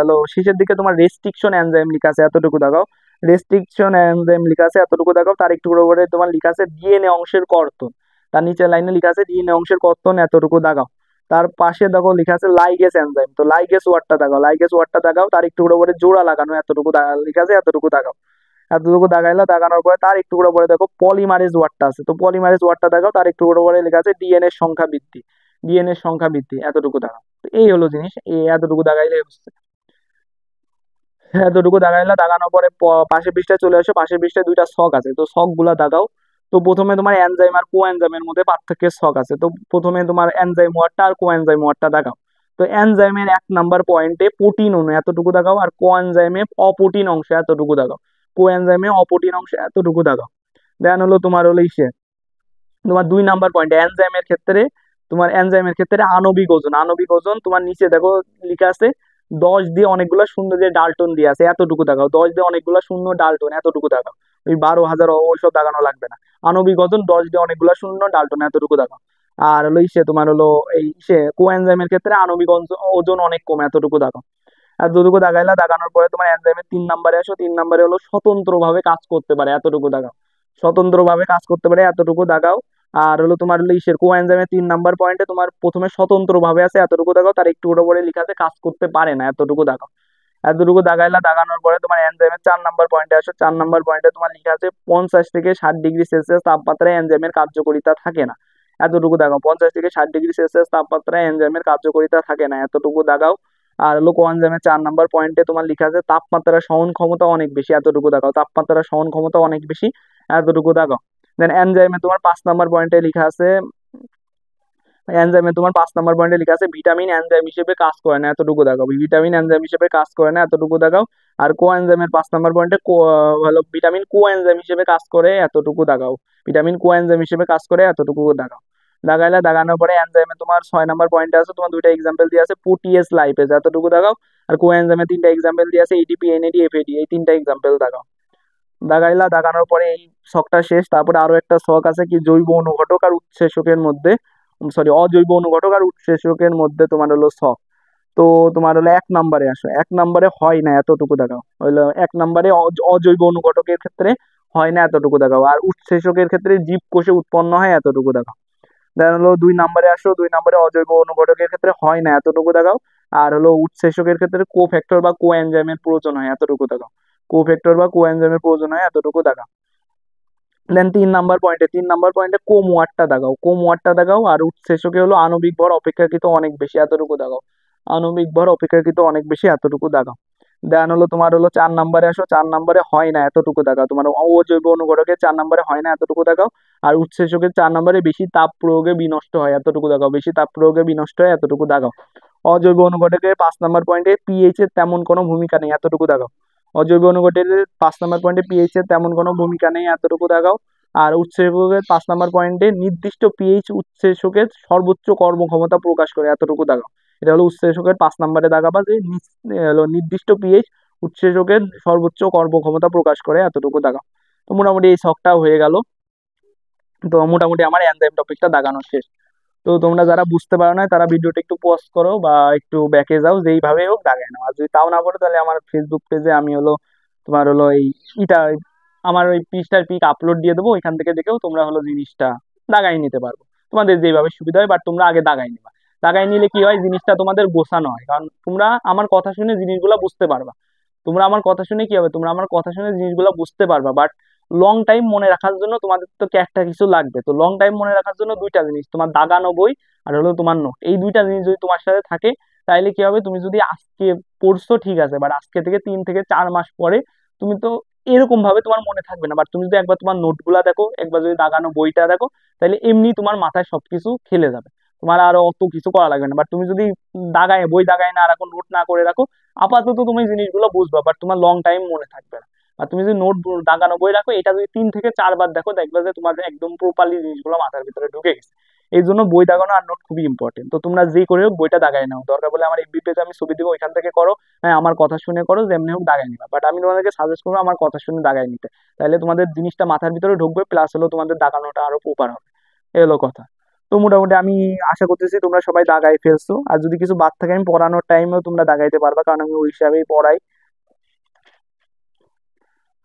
হলো শেষের দিকে তোমার রেস্ট্রিকশন এনজাইম লেখা আছে এতটুকু দেখাও, রেস্ট্রিকশন এনজাইম লেখা আছে এতটুকু দেখাও। তার একটু করে তোমার লেখা আছে ডিএনএ অংশের কর্তন, তার নিচের লাইনে লেখা আছে ডিএনএ অংশের কর্তন এতটুকু দেখাও। তার পাশে দেখো লেখা আছে লাইগেস এনজাইম, তো লাইগেস ওয়ার্ডটা দেখাও, লাইগেস ওয়ার্ডটা দেখাও। তার একটু করে জোড়া লাগানো এতটুকু লেখা আছে এতটুকু দেখাও, এতটুকু দাগাইলা। দাগানোর পরে তার একটু করে দেখো পলিমারেজ ওয়ার্ডটা আছে, তো পলিমারেজ ওয়ার্ডটা দেখাও। তার একটু করে লেখা আছে ডিএনএ সংখ্যা বৃদ্ধি, ডিএনএ সংখ্যা বৃদ্ধি এতটুকু দেখাও। তো এই হলো জিনিস, এই এতটুকু দাগাইলে হচ্ছে। এতটুকু দাগাইলা, দাগানোর পরে পাশের পৃষ্ঠায় চলে আসো, পাশের পৃষ্ঠায় দুইটা ছক আছে, তো ছক গুলা দাগাও। তো প্রথমে তোমার এনজাইম আর কোএনজাইমের মধ্যে পার্থক্যের ছক আছে। তো প্রথমে তোমার এনজাইম ওয়ার্ডটা আর কোএনজাইম ওয়ার্ডটা দেখাও। তো এনজাইমের 1 নাম্বার পয়েন্টে প্রোটিন অণু এতটুকু দেখাও, আর কোএনজাইমে অপ্রোটিন অংশ এতটুকু দেখাও। কোএনজাইমে অপ্রোটিন অংশ এতটুকু দেখাও। দেন হলো তোমার হলো ইসে তোমার 2 নাম্বার পয়েন্ট এনজাইমের ক্ষেত্রে আণবিক ওজন। আণবিক ওজন তোমার নিচে দেখো লেখা আছে 10 দিয়ে অনেকগুলো শূন্য দিয়ে ডাল্টন দিয়ে আছে এতটুকু দেখাও। 10 দিয়ে অনেকগুলো শূন্য ডাল্টন এতটুকু দেখাও। ওই 12,000 ওইসব দেখানো লাগবে না। আণবিক ওজন 10 দিয়ে অনেকগুলো শূন্য ডাল্টন এতটুকু দেখাও। আর হলো তোমার হলো কোএনজাইমের ক্ষেত্রে আণবিক ওজন অনেক কম এতটুকু দেখাও। আর যতটুকু দাগাইলা দাগানোর পরে তোমার এনজাইমের 3 নাম্বারে আসো। 3 নাম্বারে হলো স্বতন্ত্রভাবে কাজ করতে পারে এতটুকু দাগাও। স্বতন্ত্রভাবে কাজ করতে পারে এতটুকু দাগাও। আর হলো তোমার হলো কোএনজাইমের 3 নাম্বার পয়েন্টে তোমার প্রথমে স্বতন্ত্রভাবে আছে এতটুকু দাগাও, তার একটু উপরে লেখা আছে কাজ করতে পারে না এতটুকু দাগাও। এতটুকু দাগাইলা দাগানোর পরে তোমার এনজাইমের 4 নাম্বার পয়েন্টে আসো। 4 নাম্বার পয়েন্টে তোমার লেখা আছে 50 থেকে 60 ডিগ্রি সেলসিয়াস তাপমাত্রায় এনজাইমের কার্যকারিতা থাকে না এতটুকু দাগাও। 50 থেকে 60 ডিগ্রি সেলসিয়াস তাপমাত্রায় এনজাইমের কার্যকারিতা থাকে না এতটুকু দাগাও। আর হলো কোএনজাইমের 4 নাম্বার পয়েন্টে তোমার লেখা আছে তাপমাত্রা সহন ক্ষমতা অনেক বেশি এতটুকু দাগাও। তাপমাত্রা সহন ক্ষমতা অনেক বেশি এতটুকু দাগাও। দেন এনজাইমে তোমার 5 নাম্বার পয়েন্টে লেখা আছে ভিটামিন এনজাইম হিসেবে কাজ করে না এতটুকু দেখাও। ভিটামিন এনজাইম হিসেবে কাজ করে না এতটুকু দেখাও। আর কোএনজাইমের 5 নাম্বার পয়েন্টে হলো ভিটামিন কোএনজাইম হিসেবে কাজ করে এতটুকু দেখাও। ভিটামিন কোএনজাইম হিসেবে কাজ করে এতটুকু দেখাও। দাগাইলে দাগানোর পরে এনজাইমে তোমার 6 নাম্বার পয়েন্টে আছে তোমার 2টা এক্সাম্পল দিয়ে আছে প্রোটিয়েস লাইপেজ এতটুকু দেখাও। আর কোএনজাইমে 3টা এক্সাম্পল দিয়ে আছে এটিপি এনএডি এফএডি এই 3টা এক্সাম্পল দেখাও। দাগাইলা দাগানোর পরে এই ছকটা শেষ। তারপরে আরো একটা ছক আছে কি জৈব অনুঘটক আর উৎসেচকের মধ্যে, সরি অজৈব অনুঘটক আর উৎসেচকের মধ্যে তোমার হলো ছক। তো তোমার হলো 1 নাম্বারে আসো। 1 নাম্বারে হয় না এতটুকু দেখাও। হইলো 1 নাম্বারে অজৈব অনুঘটকের ক্ষেত্রে হয় না এতটুকু দেখাও। আর উৎসেচকের ক্ষেত্রে জীবকোষে উৎপন্ন হয় এতটুকু দেখাও। দেন হলো 2 নাম্বারে আসো। 2 নাম্বারে অজৈব অনুঘটকের ক্ষেত্রে হয় না এতটুকু দেখাও। আর হলো উৎসেচকের ক্ষেত্রে কোফ্যাক্টর বা কোএনজাইমের প্রয়োজন হয় এতটুকু দেখাও। কোফ্যাক্টর বা কোএনজাইমের প্রয়োজন হয় এতটুকু দেখাও। দেন 3 নাম্বার পয়েন্টে কোমোয়ারটা দেখাও। কোমোয়ারটা দেখাও। আর উৎসেচকে হলো আণবিক ভর অপেক্ষাকৃত অনেক বেশি এতটুকু দেখাও। আণবিক ভর অপেক্ষাকৃত অনেক বেশি এতটুকু দেখাও। দেন হলো তোমার হলো 4 নাম্বারে আসো। 4 নাম্বারে হয় না এতটুকু দেখাও। তোমার অজৈব অনুঘটকে 4 নাম্বারে হয় না এতটুকু দেখাও। আর উৎসেচকের 4 নাম্বারে বেশি তাপ প্রয়োগে বিনষ্ট হয় এতটুকু দেখাও। বেশি তাপ প্রয়োগে বিনষ্ট হয় এতটুকু দেখাও। অজৈব অনুঘটকের 5 নাম্বার পয়েন্টে পিএইচ এর তেমন কোনো ভূমিকা নেই এতটুকু দেখাও। অজৈব অনুঘটকের 5 নাম্বার পয়েন্টে পিএইচ এর তেমন কোনো ভূমিকা নেই এতটুকু দেখাও। আর উৎসেচকের 5 নাম্বার পয়েন্টে নির্দিষ্ট পিএইচ উৎসেচকের সর্বোচ্চ কর্মক্ষমতা প্রকাশ করে এতটুকু দেখাও। এটা হলো উৎসেচকের 5 নাম্বারে দাগাবা যে হলো নির্দিষ্ট পিএইচ উৎসেচকের সর্বোচ্চ কর্মক্ষমতা প্রকাশ করে এতটুকু দাগাও। তো মোটামুটি এই ছকটাও হয়ে গেল। তো মোটামুটি আমার এনজাইম টপিকটা দাগানো শেষ। তো তোমরা যারা বুঝতে পারো না তারা ভিডিওটা একটু পজ করো বা একটু ব্যাকে যাও, যেইভাবে হোক দাগাই নাও। আর যদি তাও না পারো তাহলে আমার ফেসবুক পেজে আমি হলো তোমার হলো ইটা আমার ওই পৃষ্ঠার পিক আপলোড দিয়ে দেবো, ওইখান থেকে দেখেও তোমরা হলো জিনিসটা দাগাই নিতে পারবো। তোমাদের যেভাবে সুবিধা হয়, বাট তোমরা আগে দাগাই নিবা। দাগাই নিলে কি হয়, জিনিসটা তোমাদের গোছানো হয়, কারণ তোমরা আমার কথা শুনে জিনিসগুলো বুঝতে পারবা। তোমরা আমার কথা শুনে কি হবে, তোমরা আমার কথা শুনে জিনিসগুলো বুঝতে পারবা, বাট লং টাইম মনে রাখার জন্য তোমাদের তো একটা কিছু লাগবে। তো লং টাইম মনে রাখার জন্য 2টা জিনিস, তোমার দাগানো বই আর হলো তোমার নোট, এই 2টা জিনিস যদি তোমার সাথে থাকে তাইলে কি হবে, তুমি যদি আজকে পড়ছো ঠিক আছে, বাট আজকে থেকে 3 থেকে 4 মাস পরে তুমি তো এরকম ভাবে তোমার মনে থাকবে না। বাট তুমি যদি একবার তোমার নোটগুলা দেখো, একবার যদি দাগানো বইটা দেখো, তাহলে এমনি তোমার মাথায় সবকিছু খেলে যাবে। তোমার আরো অত কিছু করা লাগবে না। বাট তুমি যদি বই দাগায় না রাখো, নোট না করে রাখো, আপাতত তুমি জিনিসগুলো বুঝবা, বাট তোমার লং টাইম মনে থাকবে না। আর তুমি যদি নোট দাগানো বই রাখো, এটা যদি 3 থেকে 4 বার দেখো, দেখবে যে তোমার একদম প্রপারলি জিনিসগুলো মাথার ভিতরে ঢুকে গেছে। এই জন্য বই দাগানো আর নোট খুবই ইম্পর্টেন্ট। তো তোমরা যে করে হোক বইটা দাগাই নাও, দরকার বলে আমার এফবি পেজে আমি ছবি দিব, ওইখান থেকে করো। হ্যাঁ, আমার কথা শুনে করো, যেমনি হোক দাগাই নিবা, বাট আমি তোমাদেরকে সাজেস্ট করবো আমার কথা শুনে দাগাই নিতে। তাহলে তোমাদের জিনিসটা মাথার ভিতরে ঢুকবে, প্লাস হলো তোমাদের দাগানোটা আরো প্রপার হবে। এই হলো কথা। তো মোটামুটি আমি আশা করতেছি তোমরা সবাই দাগাই ফেলছো। আর যদি কিছু বাদ থাকে আমি পড়ানোর টাইমেও তোমরা দাগাইতে পারবা, কারণ আমি ওই হিসাবেই পড়াই।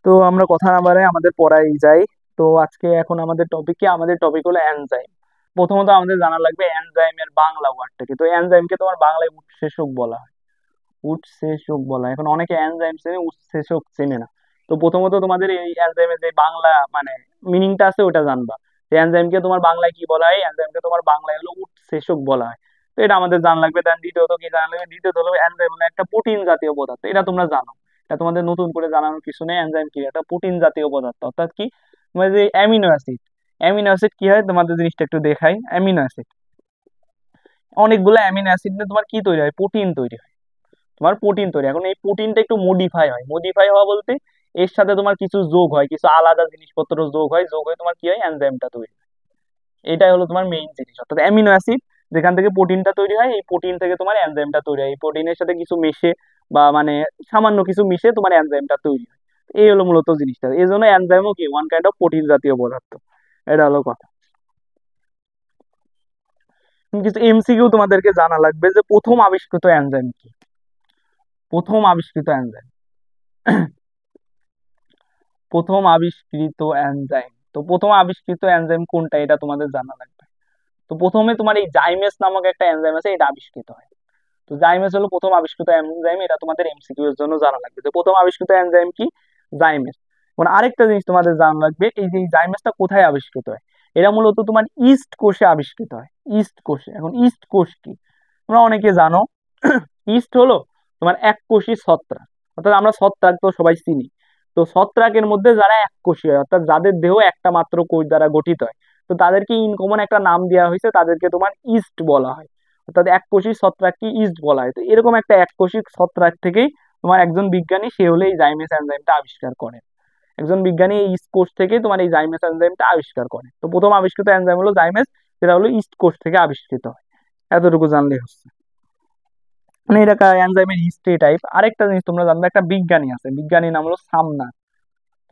তো আমরা কথা না বাড়াই আমাদের পড়াই যাই। তো আজকে এখন আমাদের টপিক কি, আমাদের টপিক হলো এনজাইম। প্রথমত আমাদের জানা লাগবে এনজাইমের বাংলা ওয়ার্ডটা কি। তো এনজাইমকে তোমার বাংলায় উৎসেচক বলা হয়। উৎসেচক বলা হয়। এখন অনেকে এনজাইম চেনে, উৎসেচক চেনে না। তো প্রথমত তোমাদের এই এনজাইমের যে বাংলা মানে মিনিংটা আছে ওটা জানবা। যে এনজাইমকে তোমার বাংলায় কি বলা হয়, এনজাইমকে তোমার বাংলায় হলো উৎসেচক বলা হয়। তো এটা আমাদের জানা লাগবে। দেন দ্বিতীয়ত কি জানা লাগবে, দ্বিতীয়ত হলো এনজাইম হলো একটা প্রোটিন জাতীয় পদার্থ, এটা তোমরা জানো। এটা তোমাদের নতুন করে জানানোর কিছু নেই। এনজাইম কি, একটা প্রোটিন জাতীয় পদার্থ, অর্থাৎ কি তোমার যে অ্যামিনো অ্যাসিড, অ্যামিনো অ্যাসিড কি হয় তোমাদের জিনিসটা একটু দেখাই। অ্যামিনো অ্যাসিড, অনেকগুলো অ্যামিনো অ্যাসিড নিয়ে তোমার কি তৈরি হয়, প্রোটিন তৈরি হয়। তোমার প্রোটিন তৈরি, এখন এই প্রোটিনটা একটু মডিফাই হয়। মডিফাই হওয়া বলতে এর সাথে তোমার কিছু যোগ হয়, কিছু আলাদা জিনিসপত্র যোগ হয়, যোগ হয়ে তোমার কি হয়, এনজাইমটা তৈরি হয়। এটাই হলো তোমার মেইন জিনিস। অর্থাৎ অ্যামিনো অ্যাসিড যেখান থেকে প্রোটিনটা তৈরি হয়, এই প্রোটিন থেকে তোমার এনজাইমটা তৈরি হয়। এই প্রোটিনের সাথে কিছু মিশে বা মানে সামান্য কিছু মিশে তোমার এনজাইমটা তৈরি হয়। এই হলো মূলত জিনিসটা। এই জন্য এনজাইমও কি ওয়ান কাইন্ড অফ প্রোটিন জাতীয় পদার্থ। এটা হলো কথা। কিছু এমসিকিউ তোমাদেরকে জানা লাগবে যে প্রথম আবিষ্কৃত এনজাইম কি। প্রথম আবিষ্কৃত এনজাইম, প্রথম আবিষ্কৃত এনজাইম, তো প্রথম আবিষ্কৃত এনজাইম কোনটা এটা তোমাদের জানা লাগবে। তো প্রথমে তোমার এই জাইমেস নামক একটা এনজাইম আছে, এটা আবিষ্কৃত হয়। তো জাইমেস হলো প্রথম আবিষ্কৃত এনজাইম, এটা তোমাদের এমসিকিউ এর জন্য জানা লাগবে যে প্রথম আবিষ্কৃত এনজাইম কি, জাইমেস। এখন আরেকটা জিনিস তোমাদের জানা লাগবে, এই যে জাইমেসটা কোথায় আবিষ্কৃত হয়। এটা মূলত তোমার ইস্ট কোষে আবিষ্কৃত হয়, ইস্ট কোষে। এখন ইস্ট কোষ কি তোমরা অনেকে জানো। ইস্ট হলো তোমার এককোষী ছত্রাক, অর্থাৎ আমরা ছত্রাক তো সবাই চিনি। তো ছত্রাকের মধ্যে যারা এককোষী হয়, অর্থাৎ যাদের দেহ একটা মাত্র কোষ দ্বারা গঠিত হয়, তো তাদেরকে ইনকমন একটা নাম দেওয়া হয়েছে, তাদেরকে তোমার ইস্ট বলা হয়। অর্থাৎ এককোষী ছত্রাককে ইস্ট বলা হয়। তো এরকম একটা এককোষী ছত্রাক থেকেই তোমার একজন বিজ্ঞানী, সে হলো এই জাইমেস এনজাইমটা আবিষ্কার করেন। একজন বিজ্ঞানী এই ইস্ট কোষ থেকে তোমার এই জাইমেস এনজাইমটা আবিষ্কার করে। তো প্রথম আবিষ্কৃত এনজাইম হলো জাইমেস, যেটা হলো ইস্ট কোষ থেকে আবিষ্কৃত হয়। এতটুকু জানলেই হচ্ছে। মানে এটা এনজাইমের হিস্ট্রি টাইপ। আরেকটা জিনিস তোমরা জানবে, একটা বিজ্ঞানী আছে, বিজ্ঞানীর নাম হলো সামনার।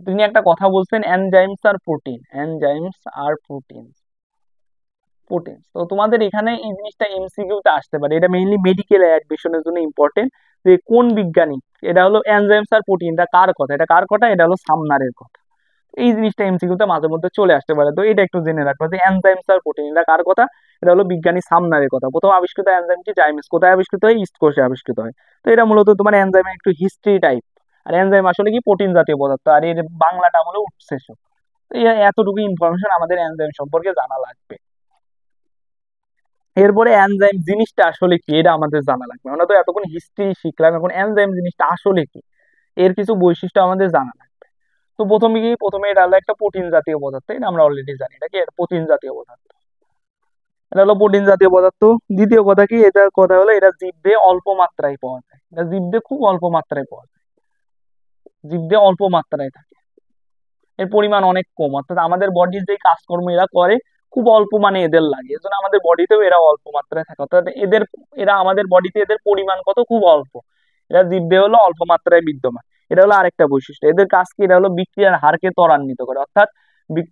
তিনি একটা কথা বলছেন, এনজাইমস আর প্রোটিন, এনজাইমস আর প্রোটিন, প্রোটিন। তো তোমাদের এখানে এই জিনিসটা এমসিকিউ তে আসতে পারে, এটা মেইনলি মেডিকেল অ্যাডমিশনের জন্য ইম্পর্টেন্ট। যে কোন বিজ্ঞানী, এটা হলো এনজাইমস আর প্রোটিন, এটা কার কথা, এটা কার কথা, এটা হলো সামনারের কথা। এই জিনিসটা এমসিকিউ তে মাঝে মধ্যে চলে আসতে পারে। তো এটা একটু জেনে রাখবা যে এনজাইমস আর প্রোটিন এটা কার কথা, এটা হলো বিজ্ঞানী সামনারের কথা। প্রথম আবিষ্কৃত এনজাইমটি জাইমেস, কোথায় আবিষ্কৃত হয়, ইস্ট কোষে আবিষ্কৃত হয়। তো এটা মূলত তোমার এনজাইমের একটু হিস্ট্রি টাইপ। আর এনজাইম আসলে কি, প্রোটিন জাতীয় পদার্থ, আর এর বাংলাটা হলো উৎসেচক। তো এতটুকু ইনফরমেশন আমাদের এনজাইম সম্পর্কে জানা লাগবে। এরপরে এনজাইম জিনিসটা আসলে কি, এটা আমাদের জানা লাগবে। আমরা তো এতক্ষণ হিস্ট্রি শিখলাম, এখন এনজাইম জিনিসটা আসলে কি, এর কিছু বৈশিষ্ট্য আমাদের জানা লাগবে। তো প্রথমে এটা হলো একটা প্রোটিন জাতীয় পদার্থ, এটা আমরা অলরেডি জানি, এটা কি প্রোটিন জাতীয় পদার্থ, এটা হলো প্রোটিন জাতীয় পদার্থ। দ্বিতীয় কথা কি, এটার কথা হলো এটা জীবদেহে অল্প মাত্রায় পাওয়া যায়, এটা জীবদেহে খুব অল্প মাত্রায় পাওয়া যায়, জীবদেহে অল্প মাত্রায় থাকে, এর পরিমাণ অনেক কম। অর্থাৎ আমাদের বডির যে কাজকর্ম এরা করে খুব অল্প মানে এদের লাগে, এজন্য আমাদের বডিতেও এরা অল্প মাত্রায় থাকে। অর্থাৎ এরা আমাদের বডিতে এদের পরিমাণ কত, খুব অল্প। এরা জীবদেহে হলো অল্প মাত্রায় বিদ্যমান। এটা হলো আরেকটা বৈশিষ্ট্য। এদের কাজ কি, এটা হলো বিক্রিয়ার হারকে ত্বরান্বিত করে। অর্থাৎ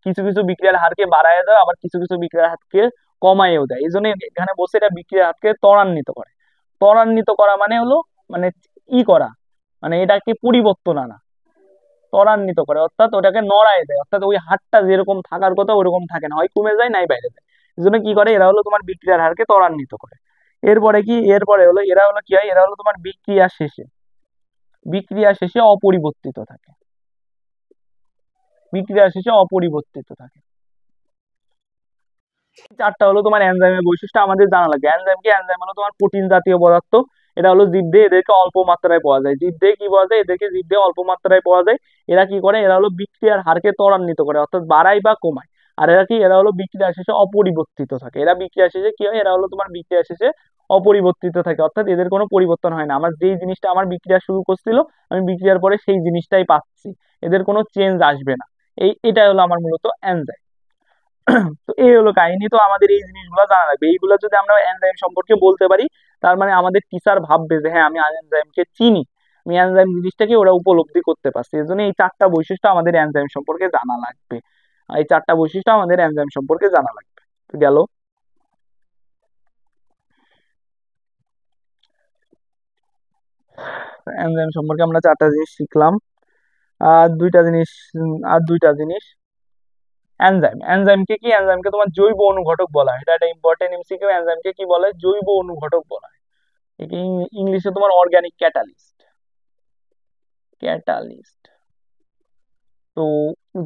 কিছু কিছু বিক্রিয়ার হারকে বাড়ায় দেয়, আবার কিছু কিছু বিক্রিয়ার হারকে কমায়ও দেয়। এই জন্য এখানে বসে এটা বিক্রিয়ার হারকে ত্বরান্বিত করে। ত্বরান্বিত করা মানে হলো মানে করা, মানে এটাকে পরিবর্তন আনা। ত্বরান্বিত করে অর্থাৎ ওটাকে নড়ায় দেয়, অর্থাৎ ওই হারটা যেরকম থাকার কথা ওরকম থাকে না, হয় কমে যায় নাই বাইরে যায়। এই জন্য কি করে, এরা হলো তোমার বিক্রিয়ার হারকে ত্বরান্বিত করে। এরপরে কি, এরপরে হলো এরা হলো কি হয়, এরা হলো তোমার বিক্রিয়া শেষে অপরিবর্তিত থাকে, বিক্রিয়া শেষে অপরিবর্তিত থাকে। চারটা হলো তোমার এনজাইমের বৈশিষ্ট্য আমাদের জানা লাগে। এনজাইম কি, এনজাইম হলো তোমার প্রোটিন জাতীয় পদার্থ। এটা হলো জীবদেহে এদেরকে অল্প মাত্রায় পাওয়া যায়, জীবদেহে কি পাওয়া যায়, এদেরকে জীবদেহে অল্প মাত্রায় পাওয়া যায়। এরা কি করে, এরা হলো বিক্রিয়ার হারকে ত্বরান্বিত করে, অর্থাৎ বাড়ায় বা কমায়। আর এরা কি, এরা হলো বিক্রিয়া শেষে অপরিবর্তিত থাকে। এরা বিক্রিয়া শেষে কি হয়, এরা হলো তোমার বিক্রিয়া শেষে অপরিবর্তিত থাকে, অর্থাৎ এদের কোনো পরিবর্তন হয় না। আমার যেই জিনিসটা আমার বিক্রিয়া শুরু করছিল, আমি বিক্রিয়ার পরে সেই জিনিসটাই পাচ্ছি, এদের কোনো চেঞ্জ আসবে না। এটাই হলো আমার মূলত এনজাইম। তো এই হলো কাহিনী। তো আমাদের এই জিনিসগুলো জানা লাগবে, এইগুলো যদি আমরা এনজাইম সম্পর্কে বলতে পারি, তার মানে আমাদের টিচার ভাববে যে হ্যাঁ আমি এনজাইমকে চিনি, আমি এনজাইম জিনিসটাকে ওরা উপলব্ধি করতে পারছি। এই জন্য এই চারটা বৈশিষ্ট্য আমাদের এনজাইম সম্পর্কে জানা লাগবে। এই চারটা বৈশিষ্ট্য আমাদের এনজাইম সম্পর্কে জানা লাগবে। তো গেল, এনজাইম সম্পর্কে আমরা চারটা জিনিস শিখলাম। আর দুইটা জিনিস এনজাইমকে কি, এনজাইমকে তোমার জৈব অনুঘটক বলা হয়। এটা একটা ইম্পর্টেন্ট এমসিকিউ। এনজাইমকে কি বলে, জৈব অনুঘটক বলা হয়। একে ইংলিশে তোমার অর্গানিক ক্যাটালিস্ট, ক্যাটালিস্ট। তো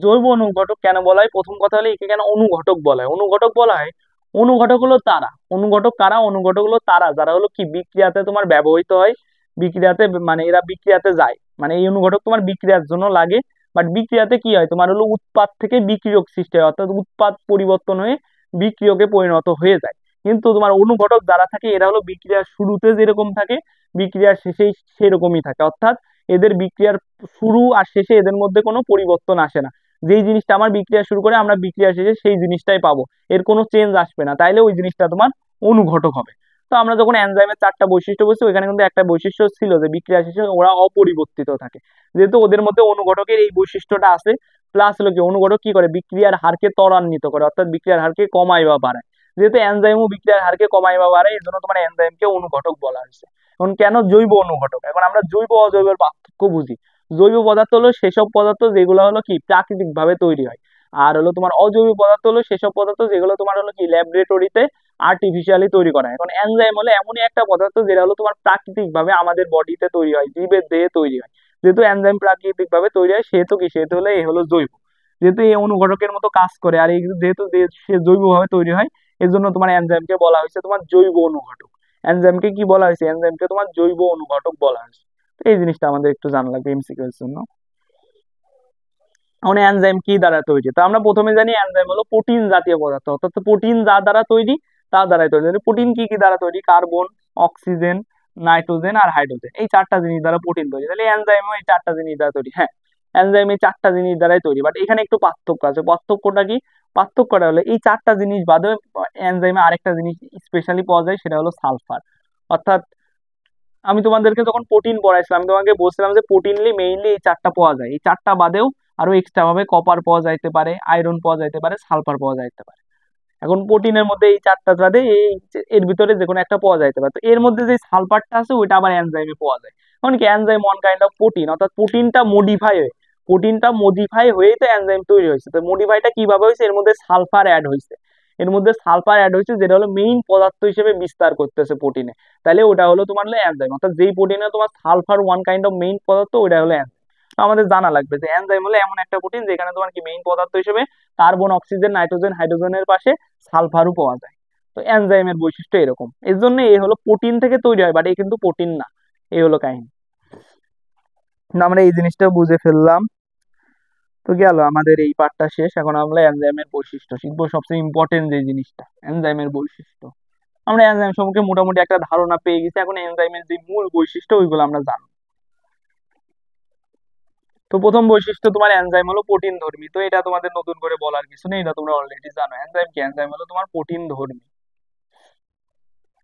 জৈব অনুঘটক কেন বলা হয়, প্রথম কথা হলো একে কেন অনুঘটক বলা হয়। অনুঘটক বলা হয়, অনুঘটক হলো তারা, অনুঘটক কারা, অনুঘটক হলো তারা যারা হলো কি বিক্রিয়াতে তোমার ব্যবহৃত হয়, বিক্রিয়াতে মানে এরা বিক্রিয়াতে যায়, মানে এই অনুঘটক তোমার বিক্রিয়ার জন্য লাগে। বাট বিক্রিয়াতে কি হয়, তোমার হলো উৎপাদ থেকে বিক্রিয়ক সৃষ্টি হয়, অর্থাৎ উৎপাদ পরিবর্তন হয়ে বিক্রিয়কে পরিণত হয়ে যায়। কিন্তু তোমার অনুঘটক যারা থাকে এরা হলো বিক্রিয়ার শুরুতে যেরকম থাকে বিক্রিয়ার শেষেই সেরকমই থাকে, অর্থাৎ এদের বিক্রিয়ার শুরু আর শেষে এদের মধ্যে কোনো পরিবর্তন আসে না। যেই জিনিসটা আমার বিক্রিয়া শুরু করে আমরা বিক্রিয়া শেষে সেই জিনিসটাই পাবো, এর কোনো চেঞ্জ আসবে না, তাইলে ওই জিনিসটা তোমার অনুঘটক হবে। তো আমরা যখন এনজাইমের 4টা বৈশিষ্ট্য বলছি ওইখানে কিন্তু একটা বৈশিষ্ট্য ছিল যে বিক্রিয়া শেষে ওরা অপরিবর্তিত থাকে, যেহেতু ওদের মধ্যে অনুঘটকের এই বৈশিষ্ট্যটা আছে। প্লাস হলো কি অনুঘটক কি করে, বিক্রিয়ার হারকে ত্বরান্বিত করে, অর্থাৎ বিক্রিয়ার হারকে কমায় বা বাড়ায়। যেহেতু এনজাইমও বিক্রিয়ার হারকে কমায় বা বাড়ায়, এই জন্য তোমার এনজাইমকে অনুঘটক বলা হয়েছে। এখন কেন জৈব অনুঘটক, এখন আমরা জৈব অজৈবের পার্থক্য বুঝি। জৈব পদার্থ হলো সেসব পদার্থ যেগুলো হলো কি প্রাকৃতিক ভাবে তৈরি হয়, আর হলো তোমার অজৈব পদার্থ হলো সেসব পদার্থ যেগুলো তোমার হলো কি ল্যাবরেটরিতে আর্টিফিশিয়ালি তৈরি করা হয়। এখন এনজাইম হলো এমনই একটা পদার্থ যেটা হলো তোমার প্রাকৃতিক ভাবে আমাদের বডিতে তৈরি হয়, জীবের দেহে তৈরি হয়। যেহেতু এনজাইম প্রাকৃতিক ভাবে তৈরি হয় সেহেতু কি, সেহেতু হলো এই হলো জৈব, যেহেতু এই অনুঘটকের মতো কাজ করে, আর এই যেহেতু সে জৈব ভাবে তৈরি হয় এর জন্য তোমার এনজাইমকে বলা হয়েছে তোমার জৈব অনুঘটক। এনজাইমকে কি বলা হয়েছে, এনজাইমকে তোমার জৈব অনুঘটক বলা হয়েছে। তো এই জিনিসটা আমাদের একটু জানা লাগবে এমসিকিউ এর জন্য। এখন এনজাইম কি দ্বারা তৈরি, তো আমরা প্রথমে জানি এনজাইম হলো প্রোটিন জাতীয় পদার্থ, অর্থাৎ প্রোটিন যা দ্বারা তৈরি তা দ্বারাই তৈরি। প্রোটিন কি কি দ্বারা তৈরি, কার্বন, অক্সিজেন, নাইট্রোজেন আর হাইড্রোজেন, এই 4টা জিনিস দ্বারা প্রোটিন তৈরি। তাহলে এনজাইমও এই 4টা জিনিস দ্বারা তৈরি। হ্যাঁ, এনজাইম এই 4টা জিনিস দ্বারাই তৈরি, বাট এখানে একটু পার্থক্য আছে। পার্থক্যটা কি, পার্থক্যটা হলো এই 4টা জিনিস বাদে এনজাইমে আরেকটা জিনিস স্পেশালি পাওয়া যায়, সেটা হলো সালফার। অর্থাৎ আমি তোমাদেরকে যখন প্রোটিন পড়াইছিলাম আমি তোমাকে বলছিলাম যে প্রোটিনলি মেইনলি এই 4টা পাওয়া যায়, এই 4টা বাদেও আরো এক্সট্রা ভাবে কপার পাওয়া যাইতে পারে, আয়রন পাওয়া যাইতে পারে, সালফার পাওয়া যাইতে পারে। এখন প্রোটিনের মধ্যে এই 4টা বাদে এর ভিতরে যে কোনো একটা পাওয়া যাইতে পারে। তো এর মধ্যে যে সালফারটা আছে ওইটা আবার এনজাইমে পাওয়া যায়। কারণ কি enzyme one kind of protein, অর্থাৎ প্রোটিনটা মডিফাই হয়েই তো এনজাইম তৈরি হয়েছে। তো মডিফাইটা কিভাবে হয়েছে, এর মধ্যে সালফার অ্যাড হয়েছে, এর মধ্যে সালফার অ্যাড হয়েছে যেটা হলো মেইন পদার্থ হিসেবে বিস্তার করতেছে প্রোটিনে। তাহলে ওটা হলো তোমার হলো এনজাইম, অর্থাৎ যেই প্রোটিনে তোমার sulphur one kind of main পদার্থ ওটা হলো এনজাইম। তো আমাদের জানা লাগবে যে এনজাইম হলো এমন একটা প্রোটিন যেখানে তোমার কি মেইন পদার্থ হিসেবে কার্বন, অক্সিজেন, নাইট্রোজেন, হাইড্রোজেনের পাশে সালফারও পাওয়া যায়। তো এনজাইমের বৈশিষ্ট্য এরকম, এর জন্য এই হলো প্রোটিন থেকে তৈরি হয়, বাট এই কিন্তু প্রোটিন না। এই হলো কাহিনী। আমরা এই জিনিসটা বুঝে ফেললাম। তো গেল আমাদের এই পার্টটা শেষ, এখন আমরা এনজাইমের বৈশিষ্ট্য শিখবো, সবচেয়ে ইম্পর্টেন্ট যে জিনিসটা এনজাইমের বৈশিষ্ট্য। আমরা এনজাইম সম্পর্কে মোটামুটি একটা ধারণা পেয়ে গেছি, এখন এনজাইমের যে মূল বৈশিষ্ট্য ওইগুলো আমরা জানবো। তো প্রথম বৈশিষ্ট্য তোমার এনজাইম হলো প্রোটিন ধর্মী। তো এটা তোমাদের নতুন করে বলার কিছু নেই, এটা তোমরা অলরেডি জানো। এনজাইম কি, এনজাইম হলো তোমার প্রোটিন ধর্মী।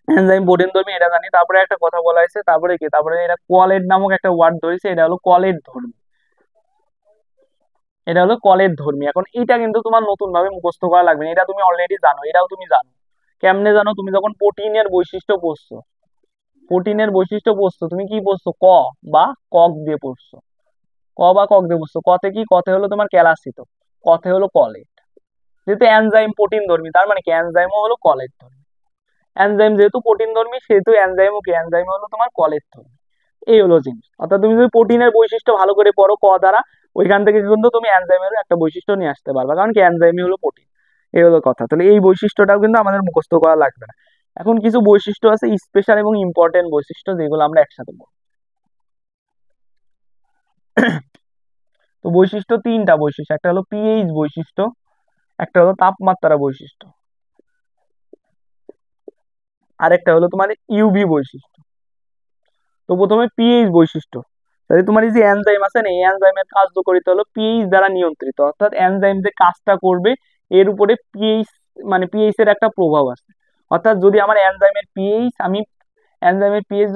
এনজাইম প্রোটিন ধর্মী এটা জানি। তারপরে একটা কথা বলা হয়েছে, তারপরে কি, তারপরে এটা কোয়ালেট নামক একটা ওয়ার্ড ধরেছে, এটা হলো কলেট ধর্মী। এটা হলো কলেট ধর্মী। এখন এটা কিন্তু তোমার নতুন ভাবে মুখস্থ করা লাগবে না, এটা তুমি অলরেডি জানো, এটাও তুমি জানো। কেমনে জানো, তুমি যখন প্রোটিনের বৈশিষ্ট্য পড়ছো, প্রোটিনের বৈশিষ্ট্য পড়ছো তুমি কি পড়ছো, ক বা কক দিয়ে পড়ছো। ক বা কক দিয়ে পড়ছো। কতে কি, কতে হলো তোমার ক্যালাসিত, কতে হলো কলেট। যেহেতু এনজাইম প্রোটিন ধর্মী তার মানে কি এনজাইমও হলো কলেট ধর্মী। এনজাইম যেহেতু প্রোটিন ধর্মী সেহেতু এনজাইমও কি, এনজাইম হলো তোমার কলেট ধর্মী। এই হলো জিনিস। অর্থাৎ তুমি যদি প্রোটিনের বৈশিষ্ট্য ভালো করে পড়ো ক দ্বারা, ওইখান থেকে কিন্তু তুমি এনজাইমের একটা বৈশিষ্ট্য নিয়ে আসতে পারবা, কারণ কি এনজাইমই হলো প্রোটিন। এই হলো কথা। তাহলে এই বৈশিষ্ট্যটাও কিন্তু আমাদের মুখস্থ করা লাগবে না। এখন কিছু বৈশিষ্ট্য আছে স্পেশাল এবং ইম্পর্টেন্ট বৈশিষ্ট্য, যেগুলো আমরা একসাথে বলবো। তো বৈশিষ্ট্য 3টা বৈশিষ্ট্য, একটা হলো পিএইচ বৈশিষ্ট্য, একটা হলো তাপমাত্রা বৈশিষ্ট্য, আর একটা হলো তোমার ইউভি বৈশিষ্ট্য। তো প্রথমে পিএইচ বৈশিষ্ট্য, তাহলে তোমার এই যে এনজাইম আছে না, এই এনজাইমের কার্যকারিতা হলো পিএইচ দ্বারা নিয়ন্ত্রিত, অর্থাৎ এনজাইম যে কাজটা করবে এর উপরে পিএইচ মানে পিএইচ এর একটা প্রভাব আছে। অর্থাৎ যদি আমার এনজাইমের পিএইচ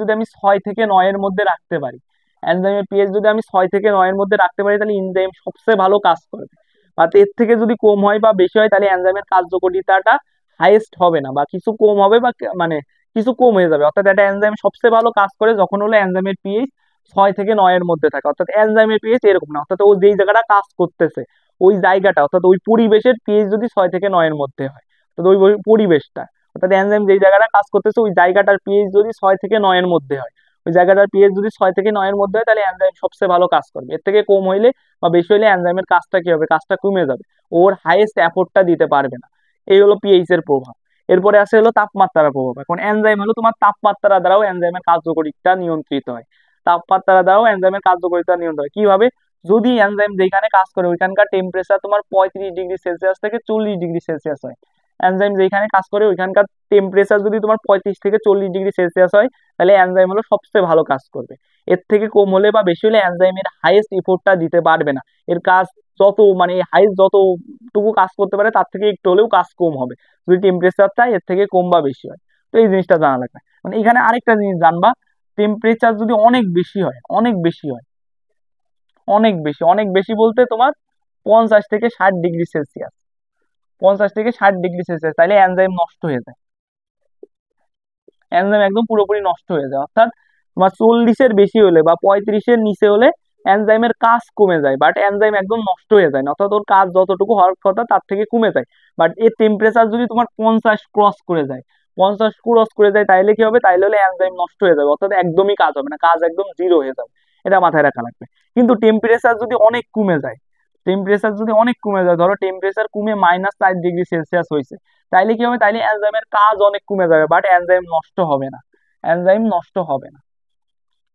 যদি আমি 6 থেকে 9 এর মধ্যে রাখতে পারি, এনজাইমের পিএইচ যদি আমি 6 থেকে 9 এর মধ্যে রাখতে পারি তাহলে এনজাইম সবচেয়ে ভালো কাজ করবে। আর এর থেকে যদি কম হয় বা বেশি হয় তাহলে এনজাইমের কার্যকারিতাটা হাইয়েস্ট হবে না, বা কিছু কম হবে, বা মানে কিছু কম হয়ে যাবে। অর্থাৎ একটা এনজাইম সবচেয়ে ভালো কাজ করে যখন হলো এনজাইমের পিএইচ 6 থেকে 9 এর মধ্যে থাকে। অর্থাৎ এনজাইমের পিএইচ এরকম না, অর্থাৎ ও যেই জায়গাটা কাজ করতেছে ওই জায়গাটা, অর্থাৎ ওই পরিবেশের পিএইচ যদি 6 থেকে 9 এর মধ্যে হয়, তো ওই পরিবেশটা, অর্থাৎ এনজাইম যেই জায়গাটা কাজ করতেছে ওই জায়গাটার পিএইচ যদি 6 থেকে 9 এর মধ্যে হয়, ওই জায়গাটার পিএইচ যদি 6 থেকে 9 এর মধ্যে হয় তাহলে এনজাইম সবচেয়ে ভালো কাজ করবে। এর থেকে কম হইলে বা বেশি হইলে এনজাইমের কাজটা কি হবে, কাজটা কমে যাবে, ওর হাইয়েস্ট এফোর্টটা দিতে পারবে না। এই হলো পিএইচ এর প্রভাব। এরপরে আছে হলো তাপমাত্রার প্রভাব। এখন এনজাইম হলো তোমার তাপমাত্রা দ্বারাও এনজাইমের কার্যকারিতা নিয়ন্ত্রিত হয়। তাপমাত্রা দ্বারাও এনজাইমের কার্যকারিতা নিয়ন্ত্রণ হয় কিভাবে, যদি এনজাইম যেখানে কাজ করে ওইখানকার টেম্পারেচার তোমার 35°C থেকে 40°C হয়, এনজাইম যেখানে কাজ করে ওইখানকার টেম্পারেচার যদি তোমার 35 থেকে 40°C হয়, তাহলে এনজাইম হলো সবচেয়ে ভালো কাজ করবে। এর থেকে কম হলে বা বেশি হলে এনজাইমের হাইয়েস্ট ইফোর্টটা দিতে পারবে না। এর কাজ যত মানে হাইয়েস্ট যতটুকু কাজ করতে পারে তার থেকে একটু হলেও কাজ কম হবে যদি টেম্পারেচারটা এর থেকে কম বা বেশি হয়। তো এই জিনিসটা জানা লাগবে। মানে এখানে আরেকটা জিনিস জানবা, টেম্পারেচার যদি অনেক বেশি হয়, অনেক বেশি হয়, অনেক বেশি, অনেক বেশি বলতে তোমার 50 থেকে 60°C, 50 থেকে 60°C, তাহলে এনজাইম নষ্ট হয়ে যায়, এনজাইম একদম পুরোপুরি নষ্ট হয়ে যায়। অর্থাৎ তোমার 40-এর বেশি হলে বা 35-এর নিচে হলে এনজাইমের কাজ কমে যায়, বাট এনজাইম একদম নষ্ট হয়ে যায় না, অর্থাৎ ওর কাজ যতটুকু হওয়ার কথা তার থেকে কমে যায়। বাট এর টেম্পারেচার যদি তোমার 50 ক্রস করে যায়, 50 ক্রস করে যায়, তাইলে কি হবে, তাইলে হলে এনজাইম নষ্ট হয়ে যাবে, অর্থাৎ একদমই কাজ হবে না, কাজ একদম জিরো হয়ে যাবে। এটা মাথায় রাখা লাগবে। কিন্তু টেম্পারেচার যদি অনেক কমে যায়, টেম্পারেচার যদি অনেক কমে যায়, ধরো টেম্পারেচার কমে -4°C হয়েছে, তাইলে কি হবে, তাইলে এনজাইমের কাজ অনেক কমে যাবে, বাট এনজাইম নষ্ট হবে না, এনজাইম নষ্ট হবে না,